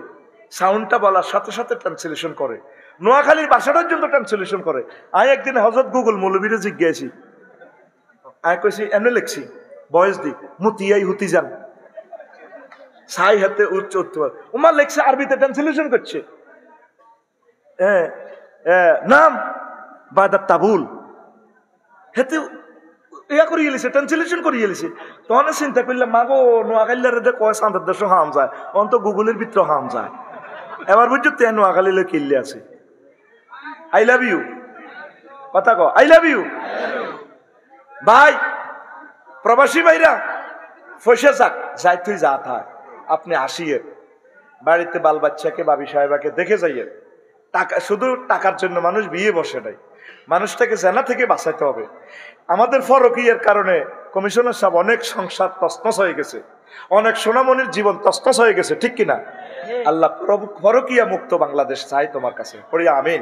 সাউন্ডটা বলার সাথে সাথে ট্রান্সলেশন করে। নোয়াখালীর ভাষাটার জন্য ট্রান্সলেশন করে। আমি একদিন হযরত গুগল মৌলবীরে জিজ্ঞাসি, আমি কইছি এমনি লিখছি বয়স দি মুতিয়াই হুতি যান সাই হাতে উচ্চ উত্তর উমা লেখছে, আরবিতে ট্রান্সলেশন করছে। নাম বাদা তাবুল হেতে ইয়া করিয়ে লিছে, ট্রান্সলেশন করিয়ে লিছে। তখন চিন্তা করলাম, মাগো নোয়াখালীর কয় চাঁদের দেশও হাম যায়, অন্ত গুগলের ভিতরে হাম যায়। এবার বুঝছো তে নোয়াখালী কিনলে আছে। আই লাভ ইউ, কথা কো আই লাভ ইউ। ভাই প্রবাসী ভাইরা ফসে যাক, যাই তুই যা থাক, আপনি আসিয়ে বাড়িতে বাল বাচ্চাকে, বাবি সাহেবাকে দেখে যাইয়ে। টাকা, শুধু টাকার জন্য মানুষ বিয়ে বসে নাই, মানুষটাকে জেনা থেকে বাঁচাইতে হবে। আমাদের ফরকিয়ার কারণে কমিশনার সাহেব অনেক সংসার তছনছ হয়ে গেছে, অনেক সোনামণির জীবন তছনছ হয়ে গেছে, ঠিক কিনা? আল্লাহ ফরকিয়া মুক্ত বাংলাদেশ চাই তোমার কাছে, পড়ি আমিন।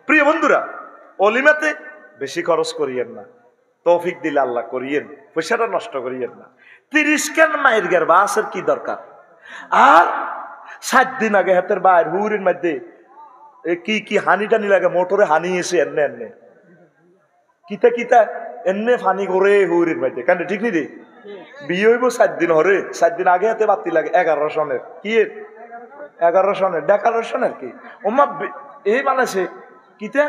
প্রিয় বন্ধুরা, অলিমাতে বেশি খরচ করিয়েন না, তৌফিক দিলে আল্লাহ করিয়েন, পয়সাটা নষ্ট করিয়েন না। 30 কেন মায়ের গের বাসের কি দরকার? আর 7 দিন আগে হাতের বাইর হুরের মধ্যে কি হানি টানি লাগে, মোটরে হানি এসে এনে এনে কিতা কিতা এনে ফানি করে হুরের মধ্যে, কেন ঠিক নি রে? বিয়ে হইব 7 দিন হরে, 7 দিন আগে হাতে বাতি লাগে 11 সনের, কি 11 সনের, 11 সনের কি ওমা এই বানাইছে কিতা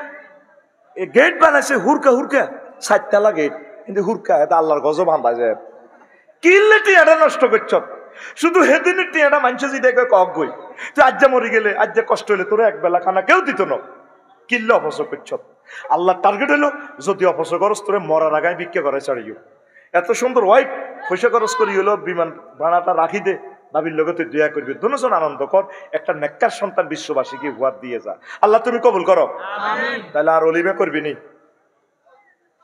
গেট বানাইছে হুরকা হুরকা 7 তালা গেট, কিন্তু হুরকা এটা আল্লাহর গজব বান্ধা যায়। কিনলে টিয়াটা নষ্ট করছ, শুধু হেদিনের টিয়াটা মানছে যে দেখে কক গই, তুই আজ যা মরি গেলে, আজ যা কষ্ট হলে তোর এক বেলা খানা কেউ দিত না, কিনলে অপচয় করছ। আল্লাহর টার্গেট হলো যদি অপচয় খরচ তোরে মরার আগায় ভিক্ষা করে ছাড়িও। এত সুন্দর ওয়াইফ পয়সা খরচ করি হলো বিমান ভাড়াটা রাখি দে, ভাবির লোক তুই দয়া করবি, দুজন আনন্দ কর, একটা নেককার সন্তান বিশ্ববাসীকে উপহার দিয়ে যা। আল্লাহ তুমি কবুল করো, তাহলে আর অলিমা করবি নি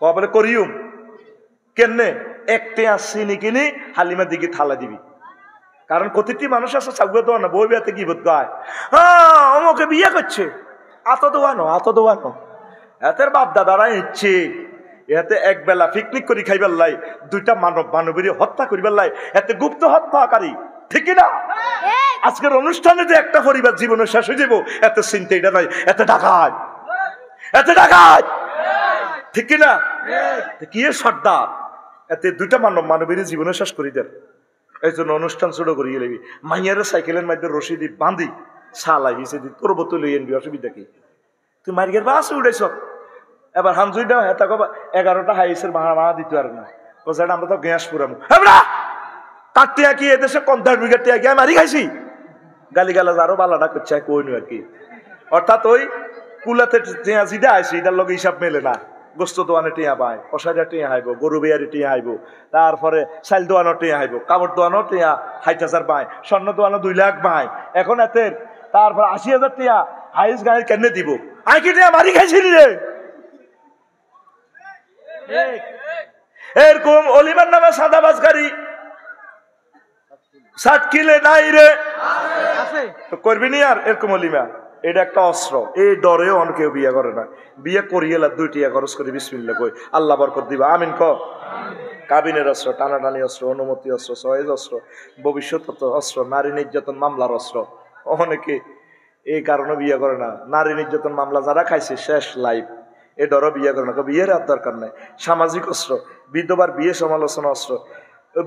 বলে করিউম কেনে একটে আসিনি কিনি হালিমার দিকে থালা দিবি, কারণ প্রতিটি মানুষ আছে চাগুয়া দেওয়া না, বই বিয়াতে কি বোধ গায়, হ্যাঁ আমাকে বিয়ে করছে, আত দোয়ানো এতের বাপ দাদারা ইচ্ছে এতে এক বেলা পিকনিক করি খাইবার লাই, 2টা মানবীর হত্যা করিবার লাই, এতে গুপ্ত হত্যাকারী, ঠিক না? আজকের অনুষ্ঠানে যে একটা পরিবার জীবনে শেষ হয়ে যাব, এত চিন্তা এটা নাই, এতে ডাকাত ঠিক না? কি সর্দার এতে 2টা মানবীর জীবনে শেষ করি দেন। এই জন্য অনুষ্ঠান ছোট করিয়ে লেবি, মাইয়ার সাইকেলের মধ্যে রশি দি বাঁধি সালাই হিসে দি তোর বোতল লই আনবি, অসুবিধা কি? তুই মার্গের বাস উঠেছ, এবার হামজুই দাও হেতা কবা 11টা হাইসের ভাড়া দিতে পারে না, কোথায় আমরা তো গ্যাস পুরামো, তার টিয়া কি এদেশে 50 বিঘা টিয়া কি মারি খাইছি, গালি গালাজ আরো বালাটা করছে কইনু আর কি। অর্থাৎ ওই কুলাতে টিয়া জিদা আইসি, এটার লগে হিসাব মেলে না। গোস্ত দোয়ানে টিয়া পায়, কষাইটা টিয়া হাইব, গরু বিয়ারি টিয়া হাইব, তারপরে চাইল দোয়ানো টিয়া হাইব, কাপড় দোয়ানো টিয়া 60,000 পায়, স্বর্ণ দোয়ানো 2 লাখ পায়, এখন এতে তারপর 80,000 টিয়া হাইস গাড়ি কেন দিব, আই কি টিয়া মারি খাইছিলি রে? এরকম অলিমার নামে সাদাবাজ গাড়ি 60 কিলে নাই রে, তো করবি নি আর এরকম অলিমা। এটা একটা অস্ত্র, এই ডরেও অনেকেও বিয়ে করে না, বিয়ে করিয়ে 2 টিয়া খরচ করে বিসমিল্লাহ কই আল্লাহ বরকত দিবা, আমিন ক। কাবিনের অস্ত্র, টানাটানি অস্ত্র, অনুমতি অস্ত্র, সহেজ অস্ত্র, ভবিষ্যৎ অস্ত্র, নারী নির্যাতন মামলার অস্ত্র। অনেকে এই কারণে বিয়ে করে না, নারী নির্যাতন মামলা যারা খাইছে শেষ লাইফ, এ ডরও বিয়ে করে না, বিয়ের আর দরকার নাই। সামাজিক অস্ত্র, বিধবার বিয়ে সমালোচনা অস্ত্র,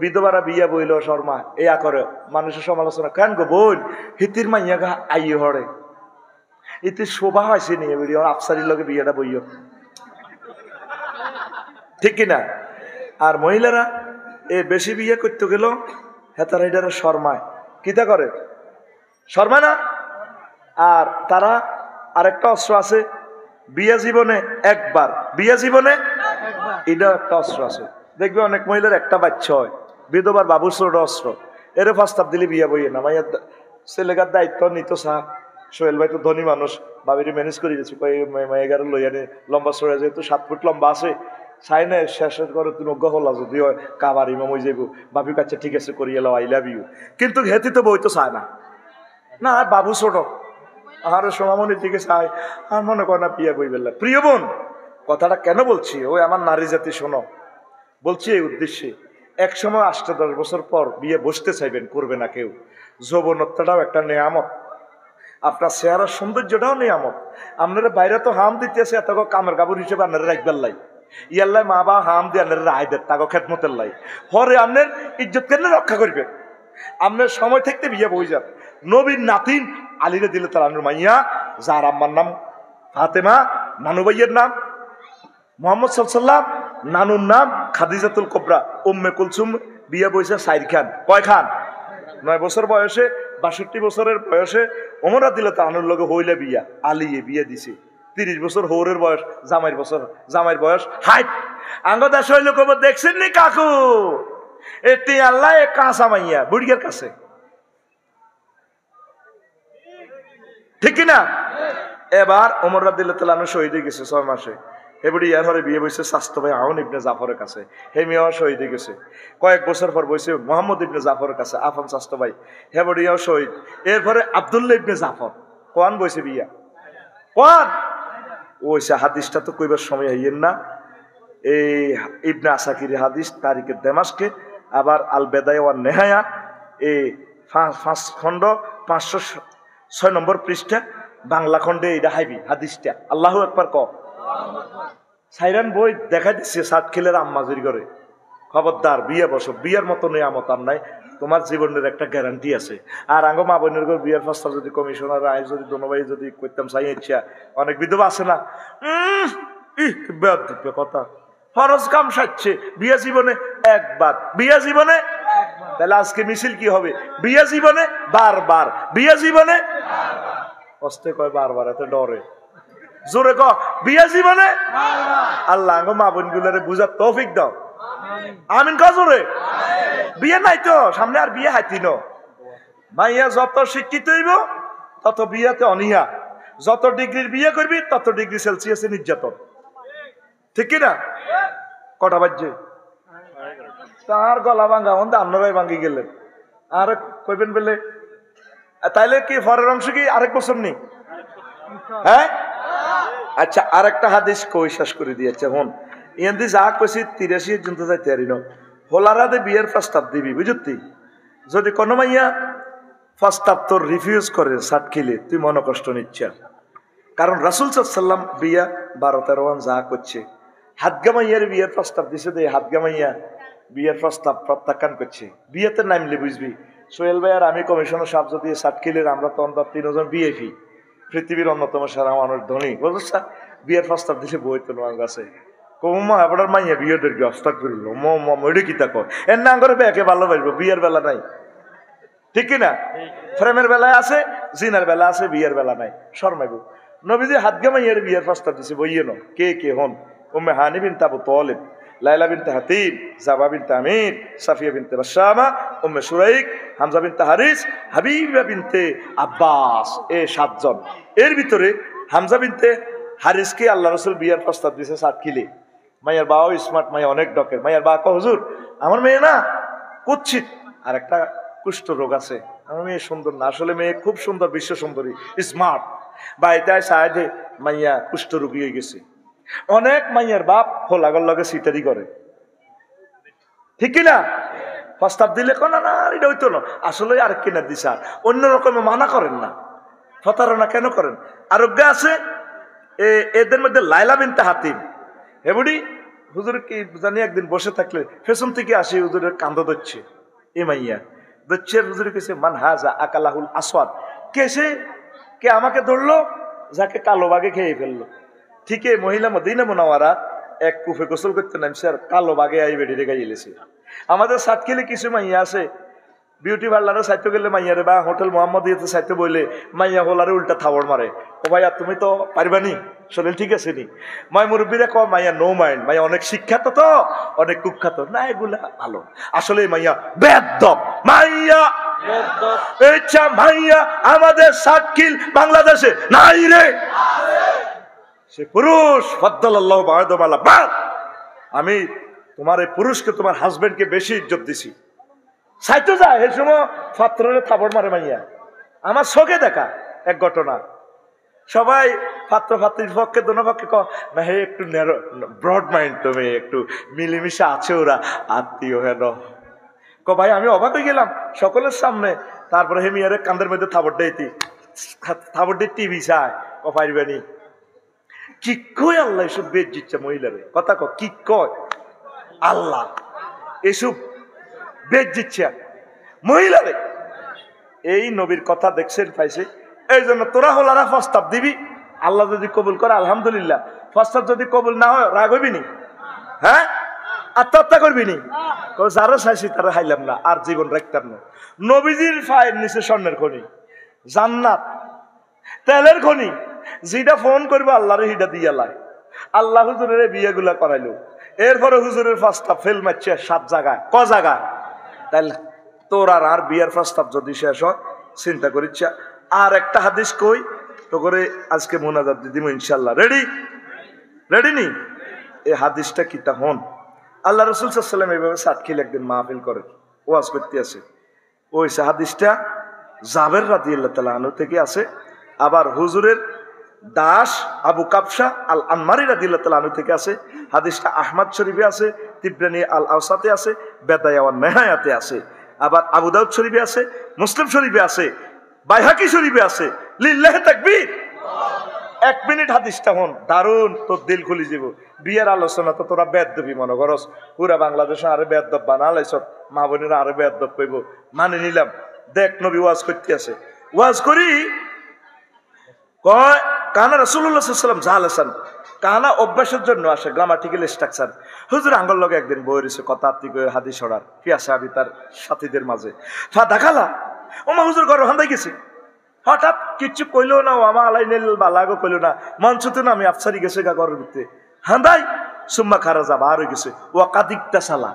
বিধবারা বিয়ে বইল শর্মা এয়া করে মানুষের সমালোচনা, কেন গো বোন হিতির মাইয়া গা আই হরে এতে শোভা হয়েছে নিয়ে বেরিয়ে আফসারির লগে বিয়েটা বইও, ঠিক কিনা? আর মহিলারা এ বেশি বিয়ে করতে গেল হেতারা এটারা শর্মায়, কিতা করে শর্মা না। আর তারা আরেকটা অস্ত্র আছে, বিয়ে জীবনে একবার, বিয়ে জীবনে এটা একটা অস্ত্র আছে। দেখবে অনেক মহিলার একটা বাচ্চা হয়, বিধবার বাবুর ছোট অস্ত্র, এর প্রস্তাব দিলে বিয়ে বইয়ে না, মাইয়ার ছেলেকার দায়িত্ব নিত সাহ। সোহেল ভাই তো ধনী মানুষ, বাবির ম্যানেজ করে দিয়েছি, মাইয়াগার লইয়ানে লম্বা সরে যেহেতু 7 ফুট লম্বা আছে, চাই না শেষের করে তুমি অজ্ঞ হল যদি হয় কাবার ইমাম হয়ে যাবো, বাবির কাছে ঠিক আছে করিয়ে লো, আই লাভ ইউ, কিন্তু হেতি তো বই তো চায় না, না বাবু ছোট আর সোমামনির দিকে চাই, আর মনে করে না বিয়ে বই বেলা। প্রিয় বোন, কথাটা কেন বলছি, ওই আমার নারী জাতি শোনো, বলছি এই উদ্দেশ্যে, এক সময় 8-10 বছর পর বিয়ে বসতে চাইবেন, করবে না কেউ। যৌবনত্বটাও একটা নেয়ামত, আপনার চেহারার সৌন্দর্যটাও নিয়ামত। আপনারা বাইরে তো হাম দিতেছে এত কামের কাপড় হিসেবে আপনারা রাখবার লাই, ইয়াল্লাই মা বা হাম দিয়ে আপনারা রায় দেন তাকে খেদমতের লাই, হরে আপনার ইজ্জত কেন রক্ষা করবেন। আপনার সময় থাকতে বিয়ে বই যান। নবীর নাতিন আলীরে দিলে তার আনুর মাইয়া, যার আম্মার নাম ফাতেমা, নানু ভাইয়ের নাম মোহাম্মদ সাল্লাল্লাহু, নানুর নাম খাদিজাতুল কুবরা, উম্মে কুলসুম, বিয়ে বইছে 4 খান। কয় খান? 9 বছর বয়সে, 62 বছরের বয়সে ওমর রাদিয়াল্লাহু তাআলার লগে হইলে বিয়া, আলিয়ে বিয়ে দিছে। 30 বছর হৌরের বয়স, জামাইয়ের বয়স 60। আঙ্গ দাস হইলে কব দেখছেন নি কাকু, এটি আল্লাহ কাঁচা মাইয়া বুড়িয়ার কাছে, ঠিক না? এবার ওমর রাদিয়াল্লাহু তাআলা শহীদ হয়ে গেছে 6 মাসে। এবারে ইয়ার হরে বিয়ে বসে স্বাস্থ্য ভাই আউন ইবনে জাফরের কাছে, হে মেয়েও শহীদ হয়ে গেছে। কয়েক বছর পর বসে মোহাম্মদ ইবনে জাফরের কাছে, আফন স্বাস্থ্য ভাই, হেবড়ে ইয়াও শহীদ। এরপরে আব্দুল্লাহ ইবনে জাফর, কোন বসে বিয়া, কোন ওইসে হাদিসটা তো কইবার সময় হইয়েন না, এই ইবনে আসাকির হাদিস তারিখে দেমাশকে, আবার আল বেদায়া ওয়ান নেহায়া, এই 5 খণ্ড 506 নম্বর পৃষ্ঠা বাংলা খণ্ডে এটা হাইবি হাদিসটা। আল্লাহু আকবার ক। সাইরান বই দেখা দিচ্ছে সাতখিলের আম্মাজির করে, খবরদার বিয়ে বসো, বিয়ের মতো নিয়ামত আর নাই, তোমার জীবনের একটা গ্যারান্টি আছে। আর আঙ্গ মা বোনের ঘর বিয়ের প্রস্তাব যদি কমিশনার আয় যদি দোনোভাই যদি করতাম চাই ইচ্ছা, অনেক বিধবা আছে না, কথা ফরজ কাম সাজছে বিয়ে জীবনে একবার, বিয়ে জীবনে, তাহলে আজকে মিছিল কি হবে? বিয়ে জীবনে বারবার, বিয়ে জীবনে কষ্টে কয় বারবার, এত ডরে জোরে ক বিয়ে জীবনে। আল্লাহ আঙ্গ মা বোন গুলারে বুঝার তৌফিক দাও, আমিন কজরে। বিয়ে নাই তো সামনে, আর বিয়ে হাইতি ন। মাইয়া যত শিক্ষিত হইব তত বিয়াতে অনিহা, যত ডিগ্রির বিয়ে করবি তত ডিগ্রি সেলসিয়াসে নির্যাতন, ঠিক কিনা? কটা বাজছে? তার গলা ভাঙ্গা মধ্যে আপনারাই ভাঙ্গি গেলেন, আর কইবেন বলে তাইলে কি পরের অংশ কি আরেক বছর নেই? হ্যাঁ আচ্ছা, আর একটা হাদিস কই শেষ করে দিয়েছে হন। ইয়ান্দি যা কইছি 83 জুন যাইতে আরি ন হোলারাদে বিয়ের প্রস্তাব দিবি, বুঝতি? যদি কোনো মাইয়া প্রস্তাব তোর রিফিউজ করে সাতখিলে, তুই মনে কষ্ট নিচ্ছ। কারণ রাসূল সাল্লাল্লাহু আলাইহি ওয়াসাল্লাম বিয়া 12-13 যা করছে, হাতগা মাইয়ার বিয়ের প্রস্তাব দিছে, দে হাতগা মাইয়া বিয়ের প্রস্তাব প্রত্যাখ্যান করছে। বিয়েতে নামলে বুঝবি সোহেল ভাই আর আমি কমিশনার সাহেব যদি সাতখিলের, আমরা তো অন্তত 3 জন বিএফি, পৃথিবীর অন্যতম সারা মানুষ ধনী, বুঝছ? বিয়ের প্রস্তাব দিছে বই তো আমার কাছে কমা আপনার মাইয়া বিয়েদের অবস্থা করলো মরে কি তা কয় এর না করে একে ভালোবাসবো, বিয়ের বেলা নাই, ঠিক কিনা? প্রেমের বেলায় আছে, জিনার বেলা আছে, বিয়ের বেলা নাই, শর্মাইব। নবীজি হাতগা মাইয়ার বিয়ের প্রস্তাব দিছে বইয়ে ন কে কে হন? উম্মে হানি বিনতে আবু তালিব, লাইলা বিনতে হাতিব, জাবা বিনতে আমির, সাফিয়া বিনতে বাশামা, উম্মে সুরাইক, হামজা বিনতে হারিস, হাবিবা বিনতে আব্বাস, এ 7 জন। এর ভিতরে হামজা বিনতে হারিসকে আল্লাহ রাসূল বিয়ের প্রস্তাব দিছে সাতখিলে। মাইয়ার বাবাও স্মার্ট, মাইয়া অনেক ডকের। মাইয়ার বাবা কয় হুজুর আমার মেয়ে না কুৎসিত, আর একটা কুষ্ঠ রোগ আছে, আমার মেয়ে সুন্দর না, আসলে মেয়ে খুব সুন্দর, বিশ্ব সুন্দরী, স্মার্ট। বাড়িতে সাহেদে মাইয়া কুষ্ঠ রোগী হয়ে গেছে। অনেক মাইয়ার বাপ হোলাগর লগে সিটারি করে, ঠিক কিনা? প্রস্তাব দিলে কোন না এটা হইতো না, আসলে আর কিনা দিছা অন্যরকম মানা করেন না, প্রতারণা কেন করেন? আরোগ্য আছে এদের মধ্যে লাইলা বিনতে হাতিম, হে বুড়ি হুজুর কি জানি একদিন বসে থাকলে পেছন থেকে আসি হুজুরের কান্দ দচ্ছে, এ মাইয়া দচ্ছে, হুজুর কেছে মান হাজা আকালাহুল আসওয়াদ, কেসে কে আমাকে ধরলো যাকে কালো বাঘে খেয়ে ফেললো। ঠিক এই মহিলা মদিনা মুনাওয়ারা এক কুফে গোসল করতে নামছে, আর কালো বাঘে আই বেড়ে রেখে গেলেছে। আমাদের সাতখিলে কিছু মাইয়া আছে বিউটি পার্লারে সাইতে গেলে মাইয়ারে, বা হোটেল মোহাম্মদিয়াতে সাইতে বইলে মাইয়া হোলারে উল্টা থাবড় মারে, ও ভাইয়া তুমি তো পারবানি, শরীর ঠিক আছে নি? মাই মুরব্বীরা কয় মাইয়া নো মাইন্ড, মাইয়া অনেক শিক্ষাত তো, অনেক কুখ্যাত না, এগুলা ভালো। আসলে মাইয়া বেদব, মাইয়া ইচ্ছা মাইয়া আমাদের সাতখিল বাংলাদেশে নাই রে, সে পুরুষ। ফদ্দালাল্লাহু বা'দাহু আলা বা'দ, আমি তোমার এই পুরুষকে, তোমার হাজবেন্ডকে বেশি ইজ্জত দিছি। সাইতো যায় এই সময় পাত্রের থাবড় মারে মাইয়া, আমার চোখে দেখা এক ঘটনা। সবাই পাত্র পাত্রীর পক্ষে দোনো পক্ষে না হে একটু ব্রড মাইন্ড, তুমি একটু মিলেমিশে আছে ওরা, আত্মীয় হেন ভাই। আমি অবাক হয়ে গেলাম সকলের সামনে। তারপরে হে মিয়ারে কান্দের মধ্যে থাবড় দেয়তি, থাবড় দিয়ে টিভি চায় পারবেনি। কি কয় আল্লাহ এসব বেদ দিচ্ছে মহিলারে, কথা কি কয় আল্লাহ এসব বেদ দিচ্ছে মহিলারে। এই নবীর কথা দেখছেন পাইছে, এই জন্য তোরা হলারা প্রস্তাব দিবি, আল্লাহ যদি কবুল করে আলহামদুলিল্লাহ, প্রস্তাব যদি কবুল না হয় রাগ হইবি নি? হ্যাঁ আত্মহত্যা করবি নি? যারা চাইছি তারা হাইলাম না, আর জীবন রাখতাম না। নবীজির পায়ের নিচে স্বর্ণের খনি, জান্নাত তেলের খনি, যেটা ফোন করবো আল্লাহরে হিটা দিয়া লাই। আল্লাহ হুজুরের বিয়েগুলা করাইলো, এরপরে হুজুরের প্রস্তাব ফেল মারছে 7 জায়গায়, ক জায়গায়? তাইলে তোর আর বিয়ের প্রস্তাব যদি শেষ হয় চিন্তা করিচ্ছ। আর একটা হাদিস কই তো করে আজকে মোনাজাত দিব ইনশাল্লাহ। রেডি? রেডি নি? এই হাদিসটা কি তা হন। আল্লাহ রাসূল সাল্লাল্লাহু আলাইহি ওয়াসাল্লাম এইভাবে সাতখিল একদিন মাহফিল করে ওয়াজ করতে আছে। ওই হাদিসটা জাবের রাদিয়াল্লাহু তাআলা আনহু থেকে আছে। আবার হুজুরের দাস আবু কাবসা আল আনমারি রাদিয়াল্লাহু তাআলা আনহু থেকে আছে। হাদিসটা আহমদ শরীফে আছে, তিবরানি আল আওসাতে আছে, বেদায়া ওয়ান নিহায়াতে আছে। আবার আবু দাউদ শরীফে আছে, মুসলিম শরীফে আছে, বাইহাকি শরীফে আছে। লিল্লাহি তাকবীর। 1 মিনিট হাদিসটা হন, দারুন, তোর দিল খুলি যাব। বিয়ের আলোচনা তো তোরা বেদবি মনে করস, পুরা বাংলাদেশে আরে বেদব বানালাইছ, মা বোনেরা আরে বেদব কইব, মানে নিলাম। দেখ নবী ওয়াজ করতে আছে, ওয়াজ করি কয় কানা রাসূলুল্লাহ সাল্লাল্লাহু আলাইহি ওয়াসাল্লাম জালাসান, কানা অভ্যাসের জন্য আসে, গ্রামাটিক্যাল স্ট্রাকচার। হুজুর আঙ্গল লগে একদিন বই রয়েছে, কথা আত্মি করে হাদিস ছড়ার ফিয়া সাহাবী তার সাথীদের মাঝে। ফা দেখালা ওমা হুজুর ঘর হান্দাই গেছে, হঠাৎ কিচ্ছু কইলো না, ও আমা আলাই নেল বালাগো কইলো না, মঞ্চতে না আমি আফসারি গেছে গা ঘরের ভিতরে হান্দাই সুম্মা খারা যা বার হয়ে গেছে। ও কাদিকটা সালা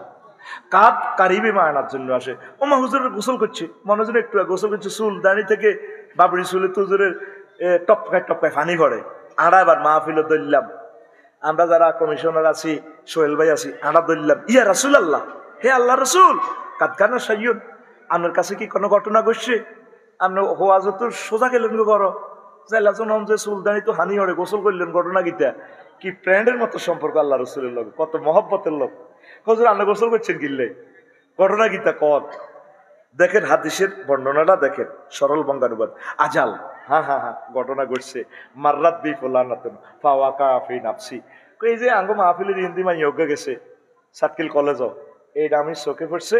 কাপ কারিবে মায়নার জন্য আসে। ওমা হুজুরের গোসল করছে, মনোজন একটু গোসল করছে, চুল দাঁড়ি থেকে বাবরি চুলে তো হুজুরের টপকায় টপকায় ফানি পড়ে। আড়া এবার মাহফিল ধরলাম, আমরা যারা কমিশনার আছি, সোহেল ভাই আছি, আড়া ধরলাম, ইয়া রাসূলুল্লাহ, হে আল্লাহ রসুল, কাদকানা সাইয়্যদ, আপনার কাছে কি কোনো ঘটনা ঘটছে? আপনি হোয়াজ তো সোজা গেলেন গো করো জাইলাম যে সুলদানি তো হানি হরে গোসল করলেন, ঘটনা গীতা কি ফ্রেন্ডের মতো সম্পর্ক আল্লাহ রসুলের লোক, কত মহব্বতের লোক। হুজুর আপনি গোসল করছেন কিনলে, ঘটনা গীতা কত দেখেন, হাদিসের বর্ণনাটা দেখেন, সরল বঙ্গানুবাদ। আজাল, হ্যাঁ হ্যাঁ হ্যাঁ ঘটনা ঘটছে। মাররাত বি ফুলানাতুন ফাওয়াকা ফি নাফসি, এই যে আঙ্গ মাহফিলের হিন্দি মাই যোগ্য গেছে সাতকিল কলেজও, এইটা আমি চোখে পড়ছে,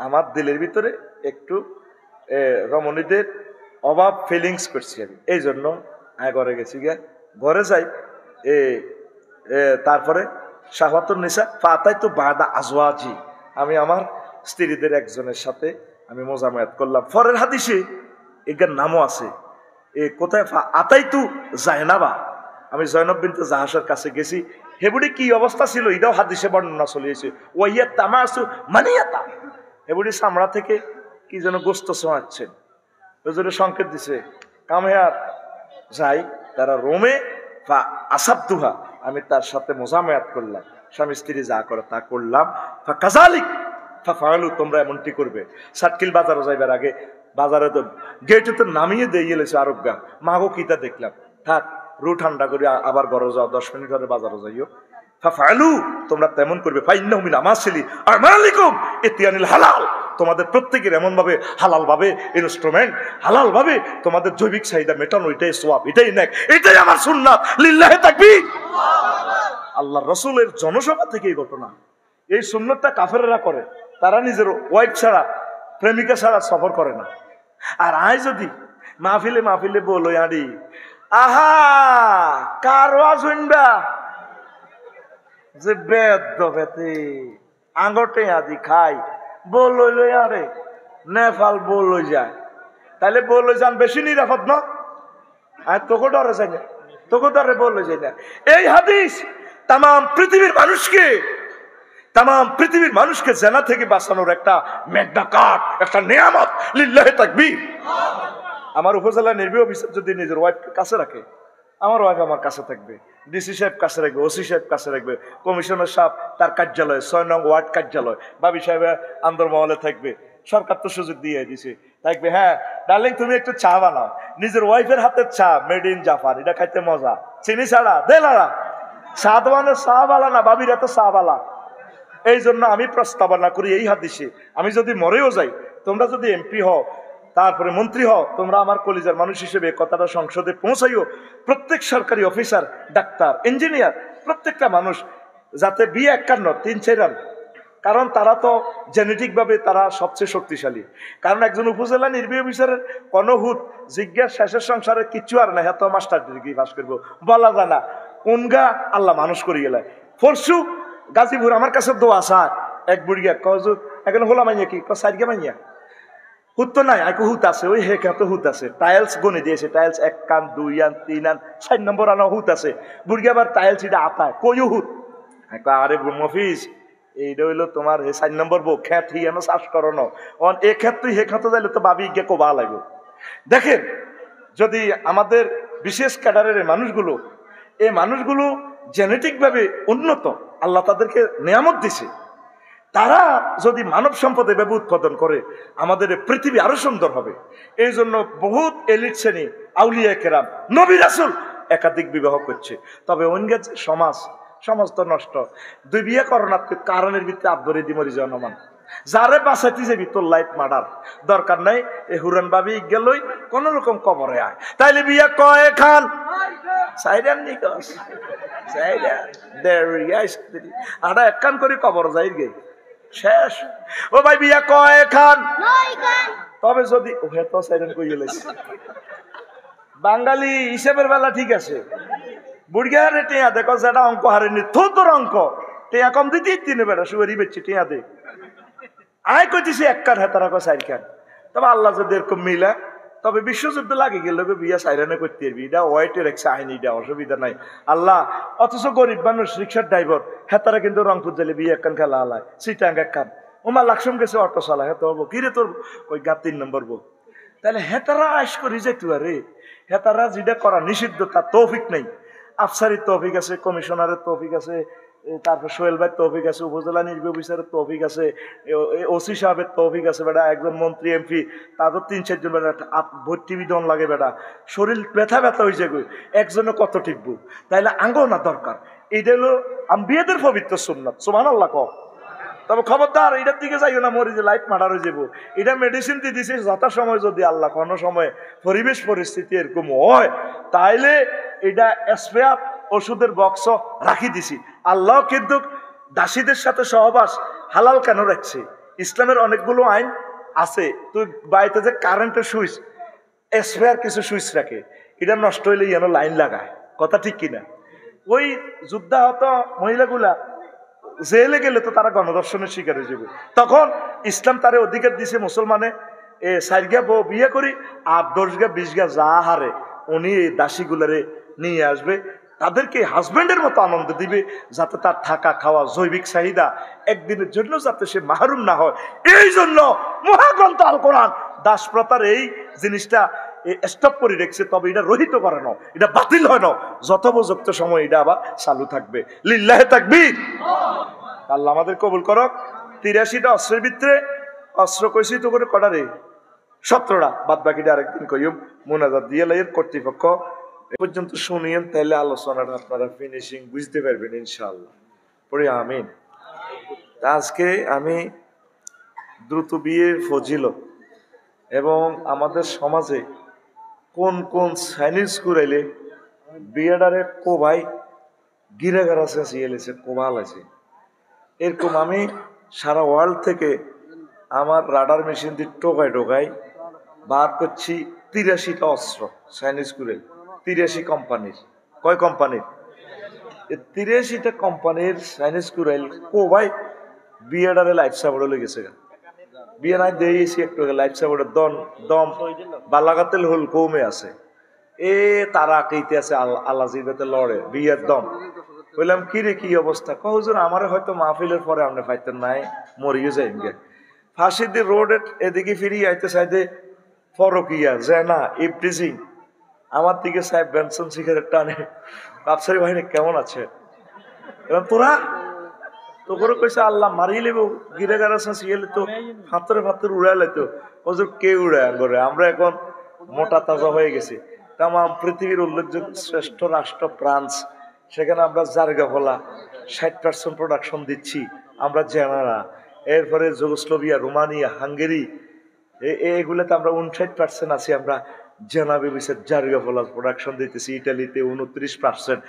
আমার দিলের ভিতরে একটু রমণীদের অভাব ফিলিংস করছি আমি, এই জন্য ঘরে গেছি গিয়া, ঘরে যাই তারপরে শাহওয়াতুন নিসা ফাতাই তো বাদা আজওয়াজি, আমি আমার স্ত্রীদের একজনের সাথে আমি মোজামায়াত করলাম। ফরের হাদিসে এটার নামও আছে, কোথায় আতাই তু জায়নাবা, আমি জয়নব বিনতে জাহাসের কাছে গেছি, হেবুড়ি কি অবস্থা ছিল এটাও হাদিসে বর্ণনা চলিয়েছে। ওয়াইয়া তামাসু মানিয়াতা, হেবুড়ি চামড়া থেকে কি যেন গোস্ত ছোঁয়াচ্ছেন, হুজুরে সংকেত দিছে কামেয়ার যাই, তারা রোমে বা আসাবদুহা, আমি তার সাথে মোজামায়াত করলাম, স্বামী স্ত্রী যা করে তা করলাম। কাজালিক ফালু, তোমরা এমনটি করবে। সাতকিল বাজারে যাইবার আগে বাজারে তো গেটে তো নামিয়ে দিয়ে গেলেছে আরোগ্যা, মাগো কিতা দেখলাম, থাক রু ঠান্ডা করে আবার ঘরে যাও, 10 মিনিট ধরে বাজারে যাইও। ফালু, তোমরা তেমন করবে। ফাইন্নাহু মিন আমাসিলি আমালিকুম ইতিয়ানিল হালাল, তোমাদের প্রত্যেকের এমন ভাবে হালাল ভাবে ইনস্ট্রুমেন্ট, হালাল ভাবে তোমাদের জৈবিক চাহিদা মেটানো, এটাই সোয়াব, এটাই নেক, এটাই আমার সুন্নাত। লিল্লাহি তাকবীর। আল্লাহর রাসূলের জনসভা থেকে এই ঘটনা। এই সুন্নতটা কাফেররা করে, তারা নিজের ওয়াইফ ছাড়া, প্রেমিকা ছাড়া সফর করে না। আর আয় যদি মাহফিলে মাহফিলে বলো আড়ি, আহা কারো শুনবা যে বেদ বেতে আঙটে আদি খাই বললো আরে নেপাল বললো যায়, তাহলে বললো যান বেশি নিরাপদ না, আর তোকে ডরে যায় না, তোকে ডরে বললো যায় না। এই হাদিস তাম পৃথিবীর মানুষকে জেনা থেকে বাঁচানোর একটা মেঘনাকার, একটা নিয়ামত। লিল্লাহি তাকবীর। আমার উপজেলা নির্বাহী অফিসার যদি নিজের ওয়াইফকে কাছে রাখে, আমার ওয়াইফ আমার কাছে থাকবে, ডিসি সাহেব কাছে রাখবে, ওসি সাহেব কাছে রাখবে, কমিশনার সাহেব তার কার্যালয় 6 নং ওয়ার্ড কার্যালয়, বাবি সাহেব আন্দরমহলে থাকবে, সরকার তো সুযোগ দিয়ে দিছে থাকবে। হ্যাঁ ডার্লিং তুমি একটু চা বানাও, নিজের ওয়াইফের হাতের চা মেড ইন জাপান, এটা খাইতে মজা, চিনি ছাড়া দে লাড়া, চা দোয়ানের চা বালা না, বাবিরা তো চা বালা। এই জন্য আমি প্রস্তাবনা করি এই হাদিসে, আমি যদি মরেও যাই, তোমরা যদি এমপি হও, তারপরে মন্ত্রী হও, তোমরা আমার কলিজার মানুষ হিসেবে কথাটা সংসদে পৌঁছাইও। প্রত্যেক সরকারি অফিসার, ডাক্তার, ইঞ্জিনিয়ার, প্রত্যেকটা মানুষ যাতে B51 3-4 রান, কারণ তারা তো জেনেটিক ভাবে তারা সবচেয়ে শক্তিশালী। কারণ একজন উপজেলা নির্বাহী অফিসারের কোন হুত জিজ্ঞাস শেষের সংসারে কিচ্ছু আর না, হ্যাঁ তো মাস্টার ডিগ্রি পাস করবো বলা যায় না, কোনগা আল্লাহ মানুষ করি গেলে। ফরসু গাজীপুর আমার কাছে দোয়া সার এক বুড়িয়া কজ এখন হোলা মাইয়া কি সাইডকে মাইয়া হুত তো নাই, আইকো হুত আছে, ওই হে তো হুত আছে, টাইলস গনে দিয়েছে, টাইলস 1 কান 2 আন 3 আন 4 নম্বর আনা হুত আছে, বুড়িয়া আবার টাইলস এটা আতায় কইও হুত। আরে মফিজ এইটা হইলো তোমার 4 নম্বর বউ, খ্যাত হিয়ানো চাষ করানো, অন এ ক্ষেত তুই হে ক্ষেত যাইলে তো বাবি গিয়ে কোবা লাগবে। দেখেন যদি আমাদের বিশেষ ক্যাডারের মানুষগুলো, এই মানুষগুলো জেনেটিক ভাবে উন্নত, আল্লাহ তাদেরকে নিয়ামত দিছে, তারা যদি মানব সম্পদ এভাবে উৎপাদন করে, আমাদের পৃথিবী আরো সুন্দর হবে। এই জন্য বহুত এলিট শ্রেণী, আউলিয়া কেরাম, নবী রাসূল একাধিক বিবাহ করছে। তবে অঙ্গেজ সমাজ তো নষ্ট, 2 বিয়ে করোনার কারণের ভিত্তিতে আব্দরে দি মরি জনমান, যারে বাঁচাইতে যাবি তোর লাইফ মার্ডার, দরকার নাই এই হুরান ভাবি গেলই কোন রকম কবরে আয়। তাইলে বিয়া কয় খান সাইরান নিকস সাইরা আটা এক কান করে কবর যাই গে শেষ। ও ভাই বিয়া কয় খান, তবে যদি ওহে তো সাইরান কইয়ে লাইছে বাঙালি হিসেবের বেলা ঠিক আছে, বুড়িয়া রে টিয়া দেখো যেটা অঙ্ক হারেনি তোর অঙ্ক টিয়া কম দিতে তিনে বেড়া শুয়ারি বেচছি টিয়া দে আয় কইতেছি এক কান হেতারা কো চার কান। তবে আল্লাহ যদি এরকম মিলা তবে বিশ্বযুদ্ধ লাগে গেল বিয়া সাইরানে করতে পারবি, এটা ওয়াইটের এক আইনি, এটা অসুবিধা নাই আল্লাহ। অথচ গরিব মানুষ রিক্সার ড্রাইভার হেতারা কিন্তু রংপুর জেলে বিয়ে একখান খেলা আলায় সিটাঙ্গ একখান ওমা লাকসম গেছে অটো চালা হেত হবো কিরে তোর ওই গা 3 নম্বর বউ। তাহলে হেতারা আইস করি যেতু আরে হেতারা যেটা করা নিষিদ্ধ তার তৌফিক নেই। আফসারির তৌফিক আছে, কমিশনারের তৌফিক আছে, তারপর সোহেল ভাইয়ের তৌফিক আছে, উপজেলা নির্বাহী অফিসারের তৌফিক আছে, ওসি সাহেবের তৌফিক আছে বেটা, একজন মন্ত্রী এমপি তাদের 3-4 জন বেটা ভর্তি বিধন লাগে বেটা, শরীর ব্যথা ব্যথা হয়ে যাবে একজনে কত টিপবো, তাইলে আঙ্গো না দরকার। এইটা হলো বিয়েদের পবিত্র সুন্নাত, সুবহানাল্লাহ কও। তবে খবরদার এটার দিকে যাইও না, মরি যে লাইফ মার্ডার হয়ে যাবো। এটা মেডিসিন দিয়ে দিছে যথাসময় যদি আল্লাহ কোনো সময় পরিবেশ পরিস্থিতি এরকম হয় তাইলে এটা স্পেয়ার ওষুধের বক্স রাখি দিছি। আল্লাহ কিন্তু দাসীদের সাথে সহবাস হালাল কেন রাখছে? ইসলামের অনেকগুলো আইন আছে। তুই বাড়িতে যে কারেন্টের সুইচ স্পেয়ার কিছু সুইচ রাখে, এটা নষ্ট হইলে যেন লাইন লাগায়, কথা ঠিক কিনা? ওই যুদ্ধাহত মহিলাগুলা জেলে গেলে তো তারা গণধর্ষণের শিকার হয়ে যাবে, তখন ইসলাম তারে অধিকার দিছে মুসলমানে 4 গা বউ বিয়ে করি আর 10 গা 20 গা যা হারে উনি এই দাসীগুলারে নিয়ে আসবে, তাদেরকে হাজবেন্ডের মতো আনন্দ দিবে, যাতে তার থাকা খাওয়া জৈবিক চাহিদা একদিনের জন্য যাতে সে মাহরুম না হয়। এই জন্য মহাগ্রন্থ আল কোরআন দাস প্রথার এই জিনিসটা স্টপ করে রেখেছে। তবে এটা রহিত করে না, এটা বাতিল হয় না, যথোপযুক্ত সময় এটা আবার চালু থাকবে। লিল্লাহে তাকবীর। আল্লাহ আমাদের কবুল করক। 83টা অস্ত্রের ভিতরে অস্ত্র কইছি তো করে কটা রে 17টা, বাদ বাকিটা আরেকদিন কইম মোনাজাত দিয়ে লাইয়ের কর্তৃপক্ষ এ পর্যন্ত শুনিয়েন, তাহলে আলোচনাটা আপনারা ফিনিশিং বুঝতে পারবেন ইনশাআল্লাহ। পড়ি আমিন। আজকে আমি দ্রুত বিয়ের ফজিলত এবং আমাদের সমাজে কোন কোন সাইনিস কুরাইলে বিয়েডারে কোভাই গিরাগার আছে সিয়েলেছে কোভাল আছে, এরকম আমি সারা ওয়ার্ল্ড থেকে আমার রাডার মেশিন দিয়ে টোকাই বার করছি 83টা অস্ত্র চাইনিজ কুরাইল, 83 কোম্পানির। কয় কোম্পানির? 83টা কোম্পানির চাইনিজ কুরাইল কোভাই বিয়েডারে লাইফ সাপোর্ট লেগেছে। বিয়ে নাই দিয়েছি একটু লাইফ সাপোর্টের দম বালাগাতেল হল কমে আছে, তারা কেইতে আছে আল্লাহ জিবেতে লড়ে বিয়ের দম। বললাম কি রে কি অবস্থা? কহুজন আমার হয়তো মাহফিলের পরে আপনি পাইতেন নাই, মরিয়ে যাই গে ফাঁসি দিয়ে রোডে এদিকে ফিরিয়ে আইতে চাইতে ফরকিয়া যায় না ইফটিজিং আমার দিকে সাহেব বেনসন সিগারেট টানে, আফসারি বাহিনী কেমন আছে? এবং তোরা তো করে কইছে আল্লাহ মারিয়ে লেব গিরে গাড়া সিয়েলে তো ফাতরে উড়াইলে তো ওজোর কে উড়ায় করে। আমরা এখন মোটা তাজা হয়ে গেছি। তাম পৃথিবীর উল্লেখযোগ্য শ্রেষ্ঠ রাষ্ট্র ফ্রান্স, সেখানে আমরা জার্গা ফলা 60% প্রোডাকশন দিচ্ছি আমরা জেনারা। এরপরে যুগোস্লোভিয়া, রোমানিয়া, হাঙ্গেরি এগুলোতে আমরা 59% আছি আমরা জেনাবে বিষয় জার্গা ফলা প্রোডাকশন দিতেছি। ইটালিতে 29%।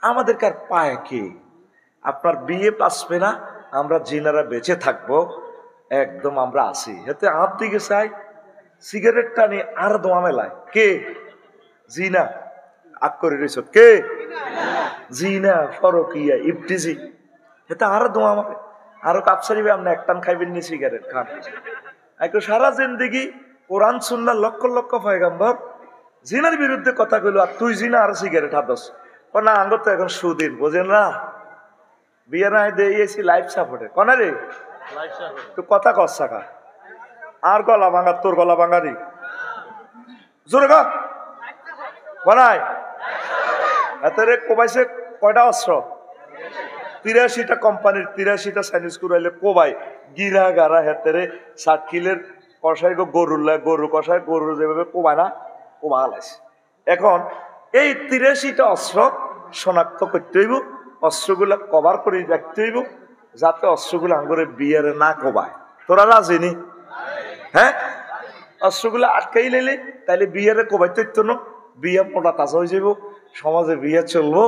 আমাদের কার পায় কি? আপনার বিয়ে বাঁচবে না, আমরা জিনারা বেঁচে থাকবো একদম আমরা আছি। এতে হাত দিকে চাই সিগারেট টানি আর দোয়া মেলায় কে? জিনা আগ করে রয়েছ কে? জিনা ফরকিয়া ইফটিজি এতে আর দোয়া মারে আরো কাপসারিবে। আপনি একটান খাইবেন নি সিগারেট খান একটু সারা জিন্দিগি কোরআন সুন্নাহ লক্ষ লক্ষ পয়গম্বর জিনার বিরুদ্ধে কথা কইলো, আর তুই জিনা আর সিগারেট হাতস না আঙ্গ তো এখন সুদিন বোঝেন না। বিয়ে নাই দিয়েছি লাইফ সাপোর্টে কনা রে তো কথা কষাকা আর গলা ভাঙা তোর গলা ভাঙারি জোরে গা বানাই এত রে কোবাইছে কয়টা অস্ত্র? 83টা কোম্পানির 83টা চাইনিজ কুরাইলে কোবাই গিরা গারা হেতেরে সাকিলের কষাই গরু কষাই গরু যেভাবে কোবায় না কোবা হালাইছে। এখন এই 83টা অস্ত্র শনাক্ত করতে হইব, অস্ত্রগুলা কভার করে রাখতে হইব যাতে অস্ত্রগুলো আঙ্গুরে বিয়ারে না কোবায়। তোরা রাজি নি? হ্যাঁ, অস্ত্রগুলো আটকাই লেলে তাইলে বিয়ের কোবাইতে না, বিয়ে মোটা তাজা হয়ে যাব, সমাজে বিয়ে চলবো,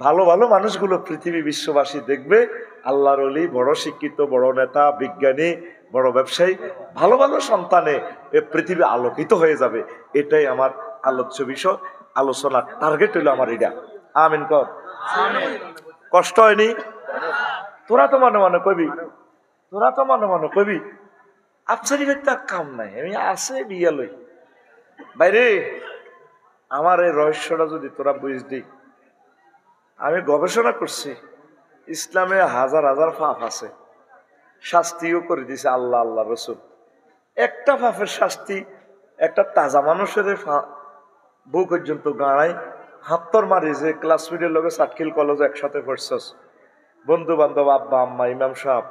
ভালো ভালো মানুষগুলো পৃথিবী বিশ্ববাসী দেখবে, আল্লাহর ওলি, বড় শিক্ষিত, বড় নেতা, বিজ্ঞানী, বড় ব্যবসায়ী, ভালো ভালো সন্তানে এ পৃথিবী আলোকিত হয়ে যাবে। এটাই আমার আলোচ্য বিষয়, আলোচনার টার্গেট হইলো আমার এটা। আমিন কর। কষ্ট হয়নি? তোরা তো মনে মনে কবি, তোরা তো মনে মনে কবি আফসারি ভাই তার কাম নাই, আমি আছে বিয়া লই। বাইরে আমার এই রহস্যটা যদি তোরা বুঝলি, আমি গবেষণা করছি, ইসলামে হাজার হাজার পাপ আছে, শাস্তিও করে দিছে আল্লাহ আল্লাহ রসুল। একটা পাপের শাস্তি একটা তাজা মানুষের বউ পর্যন্ত গাড়ায় হাত্তর মারি, যে ক্লাসমেটের লোকে সাতখিল কলেজ একসাথে পড়ছস, বন্ধু বান্ধব, আব্বা আম্মা, ইমাম সাহেব,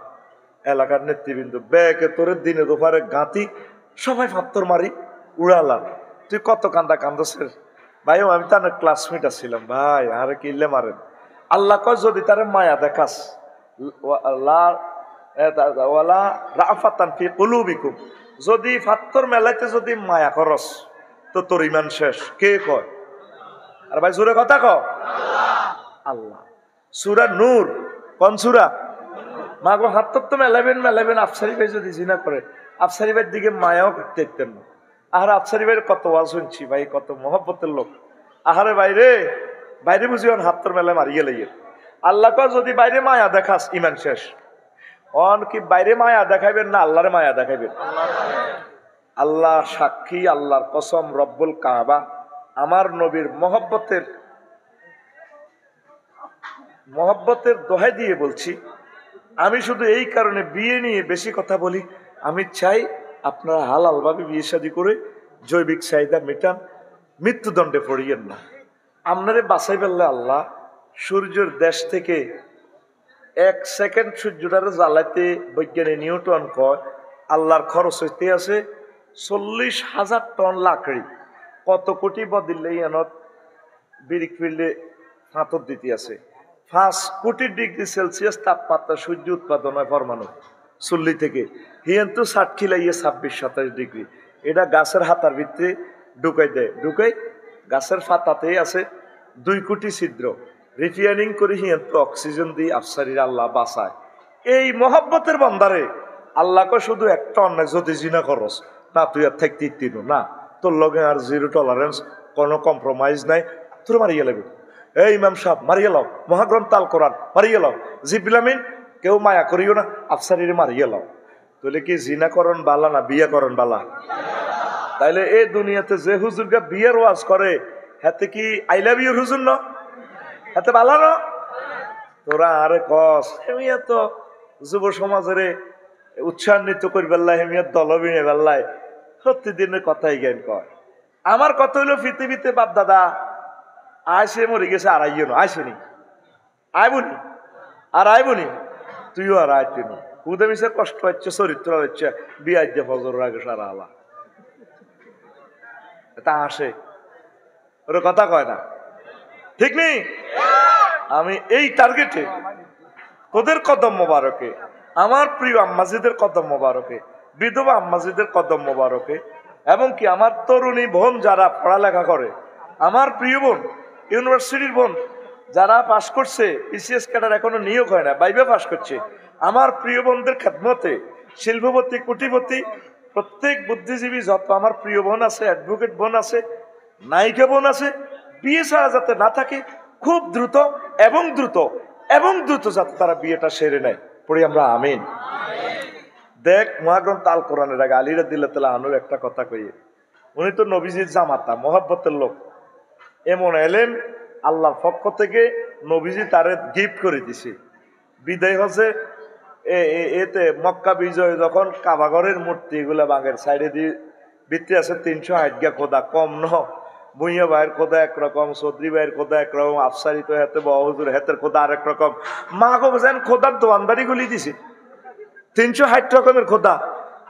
এলাকার নেতৃবৃন্দ, ব্যাগে তোরের দিনে দুপারে গাঁতি সবাই ফাত্তর মারি উড়ালা। তুই কত কান্দা কান্দছের ভাই? আমি তার ক্লাসমেট আসছিলাম ভাই, আরে কিনলে মারেন। আল্লাহ কয় যদি তারে মায়া দেখাস, যদি ফাত্তর মেলাইতে যদি মায়া করস তো তোর ইমান শেষ। কে কয়? আর ভাই জোরে কথা ক। আল্লাহ। সূরা নূর কোন সূরা? মাগো হাত্তর তো মেলাবেন আফসারি ভাই যদি জিনা করে, আফসারি ভাইয়ের দিকে মায়াও করতে দেখতেন না। আহারে আফসারি ভাইয়ের কত ওয়াজ শুনছি ভাই, কত মহব্বতের লোক। আহারে বাইরে বাইরে বুঝি হাত্তর মেলায় মারিয়ে লাইয়ে। আল্লাহ কয় যদি বাইরে মায়া দেখাস ইমান শেষ। অন কি বাইরে মায়া দেখাইবেন না আল্লাহরে মায়া দেখাইবেন? আল্লাহ সাক্ষী, আল্লাহর কসম, রব্বুল কাবা, আমার নবীর মহব্বতের দোহাই দিয়ে বলছি, আমি শুধু এই কারণে বিয়ে নিয়ে বেশি কথা বলি, আমি চাই আপনারা হালাল ভাবে বিয়ে শাদী করে জৈবিক চাহিদা মেটান, মৃত্যুদণ্ডে পড়িয়েন না। আপনারে বাঁচাই ফেললে আল্লাহ সূর্যের দেশ থেকে 1 সেকেন্ড সূর্যটারে জ্বালাইতে বৈজ্ঞানিক নিউটন কয় আল্লাহর খরচ হইতে আছে 40,000 টন লাকড়ি। কত কোটি বদিলে এনত বিরিক ফিল্ডে ফাঁতর দিতে আছে। 5 কোটি ডিগ্রি সেলসিয়াস তাপমাত্রা সূর্য উৎপাদন হয় পরমাণু চুল্লি থেকে। হিয়ান্তু 60 খিলাইয়ে 26-27 ডিগ্রি। এটা গাছের হাতার ভিতরে ঢুকাই দেয়, ঢুকাই গাছের ফাতাতেই আছে 2 কোটি ছিদ্র। রিফিয়ানিং করে হিয়ান্তু অক্সিজেন দিয়ে আফসারির আল্লাহ বাঁচায়। এই মহব্বতের বন্দারে আল্লাহকে শুধু একটা অন্যায় যদি জিনা করস না, তুই আর থাকতে তিনু না, তোর লগে আর জিরো টলারেন্স, কোনো কম্প্রোমাইজ নাই, তোর মারিয়ে লাগবে। এই ইমাম সাহেব মারিয়ে লাও, মহাগ্রন্থ আল কোরআন মারিয়ে লাও, জিবিলামিন কেউ মায়া করিও না, আফসারির মারিয়ে লাও। তাহলে কি জিনা করন বালা না বিয়া করন বালা? তাইলে এই দুনিয়াতে যে হুজুরকে বিয়ের ওয়াজ করে হাতে কি আই লাভ ইউ হুজুর ন, হাতে বালা ন? তোরা আরে কস হেমিয়া তো যুব সমাজের উৎসাহিত করি বেল্লাই, হেমিয়া দলবিনে বেল্লাই প্রতিদিনের কথাই জ্ঞান কয়। আমার কথা হইলো পৃথিবীতে বাপ দাদা আইসে মরে গেছে, আর আইও না, আইসনি আইবনি আর আইবনি, তুইও আর আইতেন কুদে মিশে কষ্ট হচ্ছে, চরিত্র হচ্ছে, বিয়া দিয়ে ফজর আগে সারা আলা তা আসে, ওর কথা কয় না, ঠিক নেই? আমি এই টার্গেটে তোদের কদম মোবারকে, আমার প্রিয় আম্মাজিদের কদম মোবারকে, বিধবা আম্মাজিদের কদম মোবারকে, এবং কি আমার তরুণী বোন যারা পড়ালেখা করে, আমার প্রিয় বোন ইউনিভার্সিটির বোন যারা পাশ করছে, বিসিএস ক্যাডার এখনো নিয়োগ হয় না, বাইবে পাশ করছে, আমার প্রিয় বোনদের খেদমতে শিল্পপতি, কোটিপতি, প্রত্যেক বুদ্ধিজীবী যত আমার প্রিয় বোন আছে, অ্যাডভোকেট বোন আছে, নায়িকা বোন আছে, বিয়ে ছাড়া যাতে না থাকে, খুব দ্রুত এবং দ্রুত এবং দ্রুত যাতে তারা বিয়েটা সেরে নেয়, পড়ি আমরা আমিন। দেখ মহাগ্রন্থ আল কোরআনের আগে আলী রাদিয়াল্লাহু তাআলা আনহুর একটা কথা কইয়ে, উনি তো নবীজির জামাতা, মহব্বতের লোক, এমন এলেন আল্লাহর পক্ষ থেকে নবীজি তারে গিফট করে দিছে। বিদায় হচ্ছে এতে মক্কা বিজয় যখন কাবাগরের মূর্তি এগুলা বাঙের সাইডে দিয়ে ভিত্তি আছে 308 খোদা, কম ন, ভুইয়া ভাইয়ের খোদা একরকম, চৌধুরী ভাইয়ের খোদা একরকম, আফসারি তো হাতে বহুজুর হাতের খোদা আরেক রকম, মা গো বোঝেন খোদার দোয়ানদারি গুলি দিছে 360 রকমের খোদা।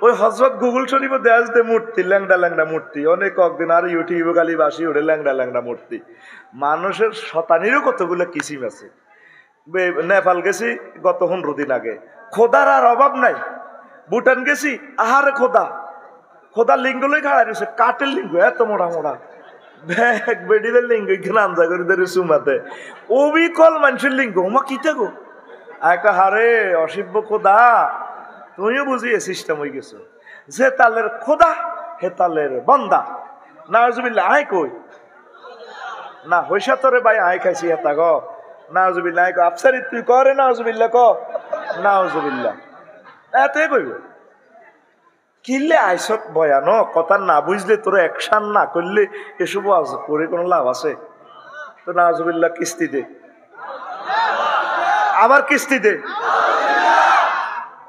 ওই হজরত গুগল শরীফ দেশ দে মূর্তি, ল্যাংডা ল্যাংডা মূর্তি, অনেক কয়েকদিন আর ইউটিউব খালি বাসি ওঠে ল্যাংডা ল্যাংডা মূর্তি। মানুষের শতানিরও কতগুলো কিসিম আছে। নেপাল গেছি গত 15 দিন আগে, খোদার আর অভাব নাই। ভুটান গেছি, আহারে খোদা, খোদা লিঙ্গ লই খাড়া রয়েছে, কাঠের লিঙ্গ এত মোটা মোটা, ব্যাগ বেডিদের লিঙ্গ এখানে আন্দা করে ধরে সুমাতে, অবিকল মানুষের লিঙ্গ, ওমা কি থাকো একা হারে অসিব্য খোদা, তুমিও বুঝিয়ে সিস্টেম হয়ে গেছো, যে তালের খোদা হে তালের বন্দা। নাউজুবিল্লাহ আয় কই না হইসা তোরে ভাই আয় খাইছি হেতা গ নাউজুবিল্লাহ আয় কো আফসারি তুই করে নাউজুবিল্লাহ ক নাউজুবিল্লাহ এতে কইব কিনলে আইসত বয়ানো কথা না বুঝলে তোর অ্যাকশন না করলে এসব করে কোনো লাভ আছে? তো নাউজুবিল্লাহ কিস্তি দে, আবার কিস্তি দে,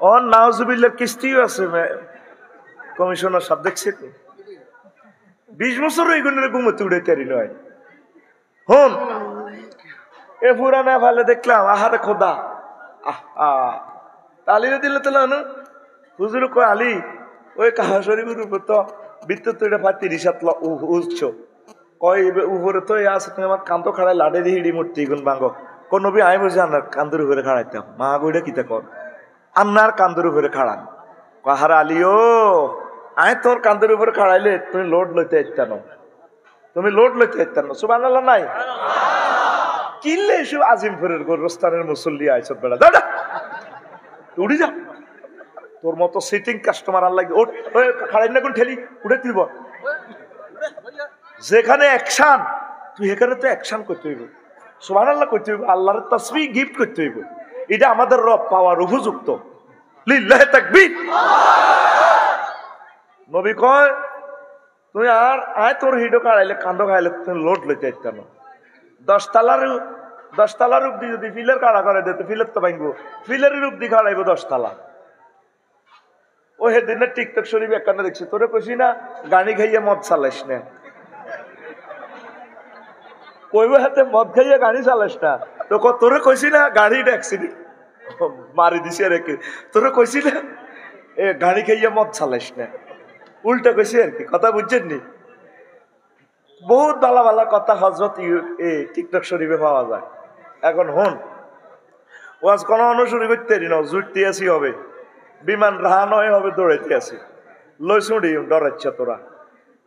ও নাউজুবিল্লাহ কিস্তিও আছে। কমিশনার সব দেখছে 20 বছর এইগুলোর ঘুমোতে উড়ে তারি নয়। হন এ পুরানা ভালে দেখলাম, আহারে খোদা আলিরে দিলে তো লানো হুজুর কয় আলী ওই কাহা শরীফের উপর তো বিদ্যুৎ তৈরি পায় 30 উচ্চ কয় উপরে তো আছে, তুমি আমার কান্ত খাড়ায় লাডে দিয়ে হিড়ি মূর্তি গুণ ভাঙ্গ কোন নবী আমি বুঝি আপনার কান্দুর উপরে খাড়াইতাম, মা গইটা কিতা কর আপনার কান্দুর উপরে খাড়ান। কাহার আলিও আয় তোর কান্দুর উপরে খাড়াইলে তুমি লোড লইতে ইত্যান, তুমি লোড লইতে ইত্যান, সুবহানাল্লাহ নাই কিনলে এসব আজিমপুরের গোরস্থানের মুসল্লি আইসব বেড়া দাদা উড়ি যা, তোর মতো সিটিং কাস্টমার আর লাগে ওঠ খাড়াই না কোন ঠেলি উঠে তুইব, যেখানে অ্যাকশন তুই এখানে তো অ্যাকশন করতে হইব, সুবহানাল্লাহ করতে হইব, আল্লাহর তাসবিহ গিফট করতে হইব, এটা আমাদের রব পাওয়ার উপযুক্ত। লিল্লাহি তাকবীর। নবী কয় তুই আর আয় তোর হিডো কাড়াইলে কান্দ খাইলে তুমি লোড লইতে ইত্যান, 10 তালার রূপ দিয়ে যদি ফিলের কাড়া করে দিতে ফিলের তো ভাঙবো, ফিলের রূপ দিয়ে খাড়াইবো 10 তালা। ও হেদিনের টিকটক শরীফ একখানে দেখছি, তোরে কইছি না গাড়ি খাইয়া মদ চালাইস না, কইব হাতে মদ খাইয়া গাড়ি চালাইস না, তো তোরে কইছি না গাড়িটা অ্যাক্সিডেন্ট মারি দিছে রেখে, তোরে কইছি না এ গাড়ি খাইয়া মদ চালাইস না, উল্টা কইছি আর কি, কথা বুঝছেন নি? বহুত ভালো ভালো কথা হজরত টিকটক শরীফে পাওয়া যায়। এখন হন ওয়াজ কোনো অনুসরী করতে না, জুটতে আসি হবে, বিমান রাহা নয় হবে, দৌড়াইতে আসি লই শুড়ি ডরাচ্ছ তোরা,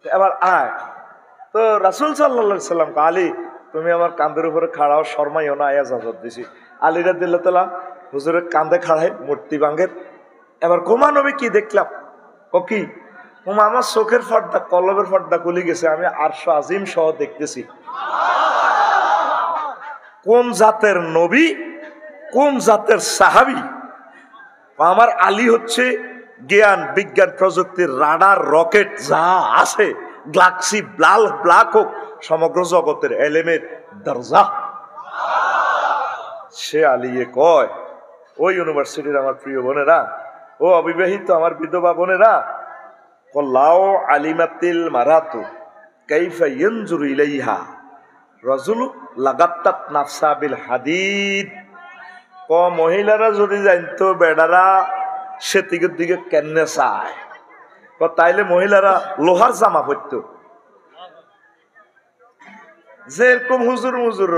এবার আয় তো রাসূল সাল্লাল্লাহু আলাইহি সাল্লাম আলী তুমি আমার কান্দের উপরে খাড়াও, শর্মাইও না, আয়া জাজত দিছি। আলীরা দিল তোলা হুজুরের কান্দে খাড়াই মূর্তি ভাঙ্গের। এবার গোমা নবী কি দেখলাম, ও কি আমার চোখের পর্দা কলবের পর্দা খুলে গেছে, আমি আরশ আজিম সহ দেখতেছি কোন জাতের নবী, কোন জাতের সাহাবী। আমার আলী হচ্ছে জ্ঞান বিজ্ঞান প্রযুক্তির রাডার রকেট যা আছে, গ্যালাক্সি ব্ল্যাক হোক সমগ্র জগতের এলেমের দরজা। সে আলিয়ে কয় ওই ইউনিভার্সিটির আমার প্রিয় বোনেরা, ও অবিবাহিত আমার বিধবা বোনেরা, কল্লাও আলিমাতিল মারাতু কাইফা ইয়ানজুরু ইলাইহা রাজুলু লাগাত্তাত নাফসা বিল হাদিদ। ক মহিলারা যদি জানতো বেড়ারা সেদিকের দিকে কেনে চায়, তাইলে মহিলারা লোহার জামা পরতো। যেরকম হুজুর মুজুর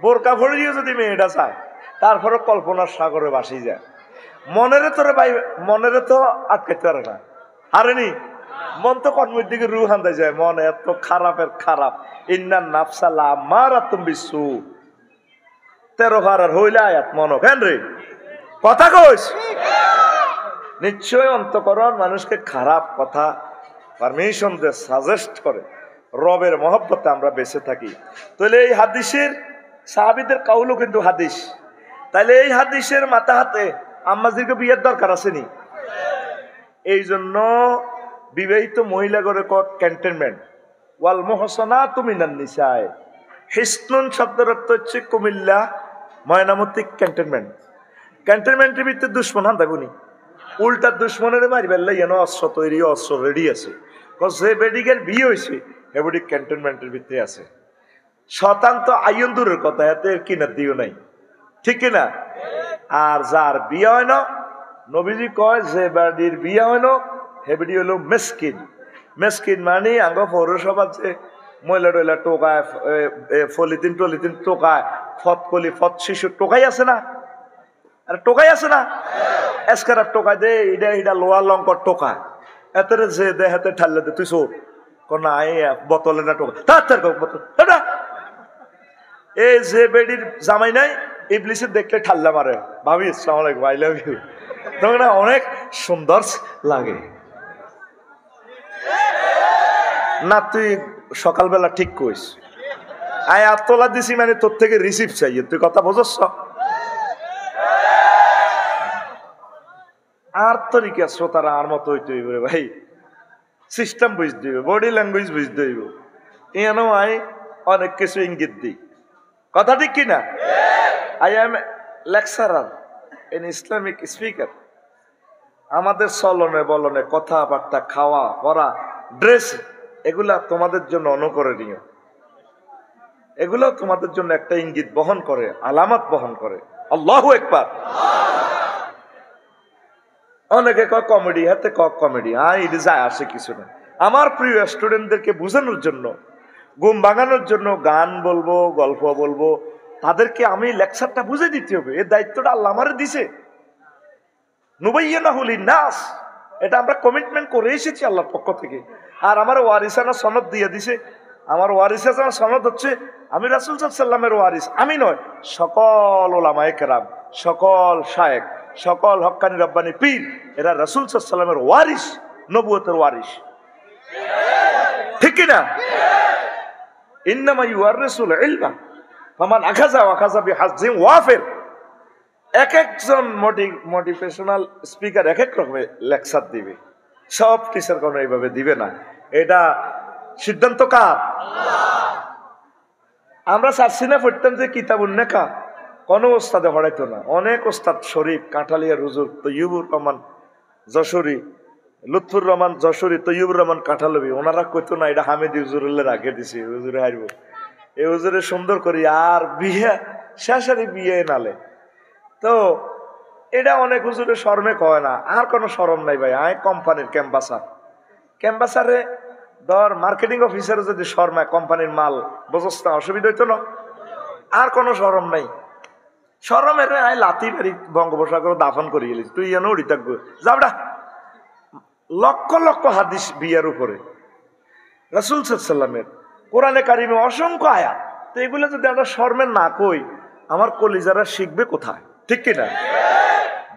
বোরকা ভরিয়ে যদি মেয়েটা চায়, তারপরে কল্পনার সাগরে ভাসি যায়, মনেরে তোরে ভাই মনেরে তো আটকাইতে পারে না, হারেনি মন তো কর্মের দিকে রু হান্দাই যায়, মন এত খারাপের খারাপ। ইন্নান নাফসালা মারাতুম বিসু 13 হারার হইলে আয়াত মন কেন রে কথা কইস, নিশ্চয় অন্তঃকরণ মানুষকে খারাপ কথা পারমিশন দিয়ে সাজেস্ট করে। রবের মহব্বতে আমরা বেঁচে থাকি। তাহলে এই হাদিসের সাহাবীদের কাউলও কিন্তু হাদিস, তাহলে এই হাদিসের মাথা হাতে আম্মাজিকে বিয়ের দরকার আসেনি। এই জন্য বিবাহিত মহিলা করে ক্যান্টনমেন্ট ওয়াল মুহসানাতু মিনান নিসায়ে, হিসনুন শব্দের অর্থ হচ্ছে কুমিল্লা ময়নামতি ক্যান্টনমেন্ট। ক্যান্টনমেন্টের ভিতরে দুশ্মন হান থাকুনি, উল্টা দুশ্মনের মারিবার লাইয়ানো অস্ত্র তৈরি, অস্ত্র রেডি আছে। যে বেডিকের বিয়ে হয়েছে এবারে ক্যান্টনমেন্টের ভিতরে আছে। শতান তো আইন দূরের কথা, এতে কিনার দিও নাই, ঠিক কিনা? আর যার বিয়ে হয় না, নবীজি কয় যে বাড়ির বিয়ে হয় না হে বেডি হলো মেসকিন। মেসকিন মানে আঙ্গ পৌরসভার যে ময়লা টয়লা টোকায়, ফলিতিন টলিতিন টোকায়, ফতকলি ফত শিশু টোকাই আছে না, আর টোকাই আছে না, এসকার টোকাই দে, এটা লোয়া লঙ্কর টোকা, এত যে দে হাতে ঠাল্লে দে, তুই চোর না বোতলে না টোকা, তার বোতল। এই যে বেডির জামাই নাই, ইবলিসের দেখলে ঠাল্লা মারে, ভাবি আসসালামু আলাইকুম, আই লাভ ইউ, তখন অনেক সুন্দর লাগে না। তুই সকালবেলা ঠিক কইস, আয় আতলা দিছি মানে তোর থেকে রিসিভ চাই, তুই কথা বোঝস। আর তরিকা শ্রোতারা আর মতো হইতে হইব রে ভাই, সিস্টেম বুঝতে হইব, বডি ল্যাঙ্গুয়েজ বুঝতে হইব। এনো আই অনেক কিছু ইঙ্গিত দিই, কথা ঠিক কিনা? I am lecturer in Islamic speaker. আমাদের চলনে বলনে, কথাবার্তা, খাওয়া পড়া, ড্রেস, এগুলা তোমাদের জন্য অনুকরণীয়, এগুলো তোমাদের জন্য একটা ইঙ্গিত বহন করে, আলামত বহন করে। আল্লাহু আকবার। অনেকে কয় কমেডি, হাতে কক কমেডি, এটা যায় আসে কিছু না। আমার প্রিয় স্টুডেন্টদেরকে বোঝানোর জন্য, ঘুম ভাঙানোর জন্য গান বলবো, গল্প বলবো, তাদেরকে আমি লেকচারটা বুঝে দিতে হবে। এই দায়িত্বটা আল্লাহ আমারে দিছে, নুবাইয়িনাহু লিন-নাস, এটা আমরা কমিটমেন্ট করে এসেছি আল্লাহর পক্ষ থেকে। আর আমার ওয়ারিসানা সনদ দিয়ে দিছে। আমার ওয়ারিসানা সনদ হচ্ছে, আমি রাসূল সাল্লাল্লাহু আলাইহি ওয়াসাল্লামের ওয়ারিস। আমি নয়, সকল উলামায়ে কেরাম, সকল শায়েখ, সকল হক্কানি রব্বানি পীর, এরা রাসূল সাল্লাল্লাহু আলাইহি ওয়াসাল্লামের ওয়ারিস, নবুয়তের ওয়ারিস, ঠিক কি না? ইন্নামা ইউয়ারিসুল ইলমা ফামান আখাযা ওয়া আখাযা বিহাজ্জিন ওয়াফির। এক একজন মোটিভেশনাল স্পিকার এক এক রকমের লেকচার দিবে, সব টিচার কোনো এইভাবে দিবে না। এটা সিদ্ধান্ত কার? আমরা সারসিনা পড়তাম যে কিতাবুন নেকা, কোনো ওস্তাদে পড়াইতো না। অনেক ওস্তাদ শরীফ, কাঁঠালিয়ার হুজুর তৈয়বুর রহমান যশোরী, লুৎফুর রহমান যশোরী, তৈয়বুর রহমান কাঁঠালবি, ওনারা কইতো না এটা হামিদি হুজুরের রাখে দিছি, হুজুরে হারবো, এই হুজুরে সুন্দর করি আর বিয়ে শেষারি বিয়ে নালে। তো এটা অনেক হুজুরে শরমে কয় না, আর কোনো শরম নাই ভাই। আয় কোম্পানির ক্যাম্বাসারে ধর মার্কেটিং অফিসারে যদি শর্মায় কোম্পানির মাল বুঝস না, অসুবিধা হইতো না, আর কোনো শরম নাই। শরমের আয় লাতি বাড়ি বঙ্গোপসাগর দাফন করে গেলি, তুই যেন উড়ি থাকবো যাবড়া। লক্ষ লক্ষ হাদিস বিয়ের উপরে, রাসূল সাল্লাল্লাহু আলাইহি ওয়াসাল্লামের কোরআনে কারিমে অসংখ্য আয়াত। তো এগুলো যদি আমরা শর্মের না কই, আমার কলিজারা শিখবে কোথায়, ঠিক কিনা?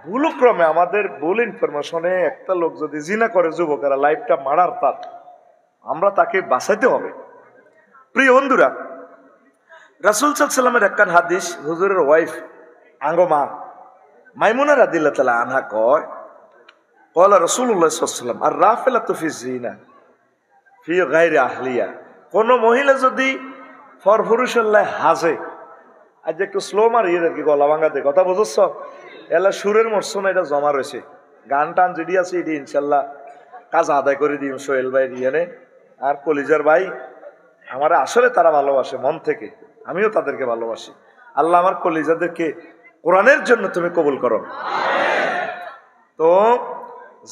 ভুলক্রমে আমাদের ভুল ইনফরমেশনে একটা লোক যদি জিনা করে, যুবকেরা লাইফটা মারার তার, আমরা তাকে বাঁচাইতে হবে। প্রিয় বন্ধুরা, রাসূল সাল্লাল্লাহু আলাইহি ওয়াসাল্লামের একখান হাদিস, হুজুরের ওয়াইফ আঙ্গমা মাইমুনা রাদিয়াল্লাহু তাআলা আনহা কয়, ক্বালা রাসূলুল্লাহ সাল্লাল্লাহু আলাইহি ওয়াসাল্লাম আর রাফিলাতু ফি যিনা ফি গায়রি আহলিয়া। কোন মহিলা যদি ফরফুরুষাল্লাহ হাজে, আজ একটু স্লো মারিয়ে আর কি, গলা ভাঙা দে, কথা বুঝছ? এলা সুরের মরসুম এটা জমা রয়েছে, গান টান যেটি আছে এটি ইনশাল্লাহ কাজ আদায় করে দিই সোহেল ভাই রিয়ানে আর কলিজার ভাই। আমার আসলে তারা ভালোবাসে মন থেকে, আমিও তাদেরকে ভালোবাসি। আল্লাহ আমার কলিজাদেরকে কোরআনের জন্য তুমি কবুল করো। তো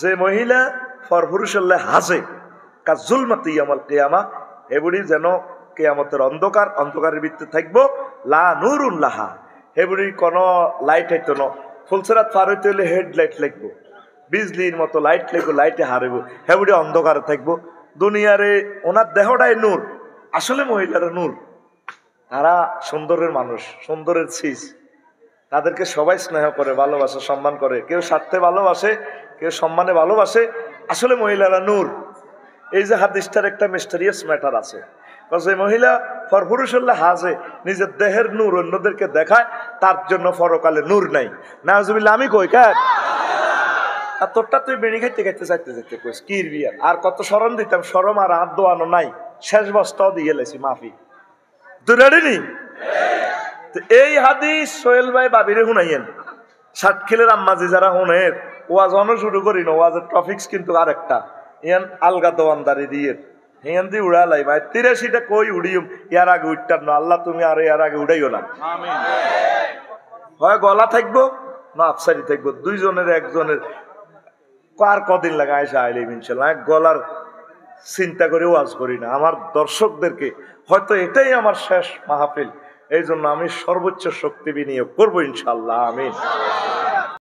যে মহিলা ফরফুরুষাল্লাহ হাজে কাজ জুলমাতি ইয়ামাল কিয়ামা, এগুলি যেন কিয়ামতের অন্ধকারের ভিতরে থাকবো, লা নূরুন লাহা, এগুলি কোনো লাইট হইতো না। ফুলসেরাত পার হইতে হলে হেডলাইট লাগবো, বিজলির মতো লাইট লাগবো, লাইটে হারাবো, হেবুড়ি অন্ধকারে থাকবো। দুনিয়ারে ওনার দেহটাই নূর, আসলে মহিলারা নূর, তারা সুন্দরের মানুষ, সুন্দরের ছিস, তাদেরকে সবাই স্নেহ করে, ভালোবাসে, সম্মান করে, কেউ স্বার্থে ভালোবাসে, কেউ সম্মানে ভালোবাসে। আসলে মহিলারা নূর। এই যে হাদিসটার একটা মিস্টেরিয়াস ম্যাটার আছে, যে মহিলা ফরফুরুষাল্লাহ হাজে নিজের দেহের নূর অন্যদেরকে দেখায়, তার জন্য পরকালে নূর নাই। নাউজুবিল্লাহ। আমি কই কার আর তোরটা তুই বেড়ি খাইতে খাইতে চাইতে যেতে কইস কির বিয়ার, আর কত শরম দিতাম, শরম আর হাত দোয়ানো নাই, শেষ বস্তাও দিয়ে লেছি মাফি। তুই রেডি নি? এই হাদিস সোহেল ভাই বাবিরে শুনাইয়েন, ষাটখিলের আম্মাজি যারা শুনের, ওয়াজ অন শুরু করি না, ওয়াজের টপিক্স কিন্তু আরেকটা, ইয়ান আলগা দোয়ানদারি দিয়ে হিয়ান দিয়ে উড়ালাই ভাই 83টা কই উড়িম, ইয়ার আগে উঠতাম না। আল্লাহ তুমি আর এর আগে উড়াইও না। হয় গলা থাকবো না আফসারি থাকবো, দুইজনের একজনের কার কদিন লাগে আয়সা আইলে ইনশাল্লাহ। গলার চিন্তা করে ওয়াজ করি না, আমার দর্শকদেরকে হয়তো এটাই আমার শেষ মাহফিল, এই জন্য আমি সর্বোচ্চ শক্তি বিনিয়োগ করবো ইনশাল্লাহ। আমিন।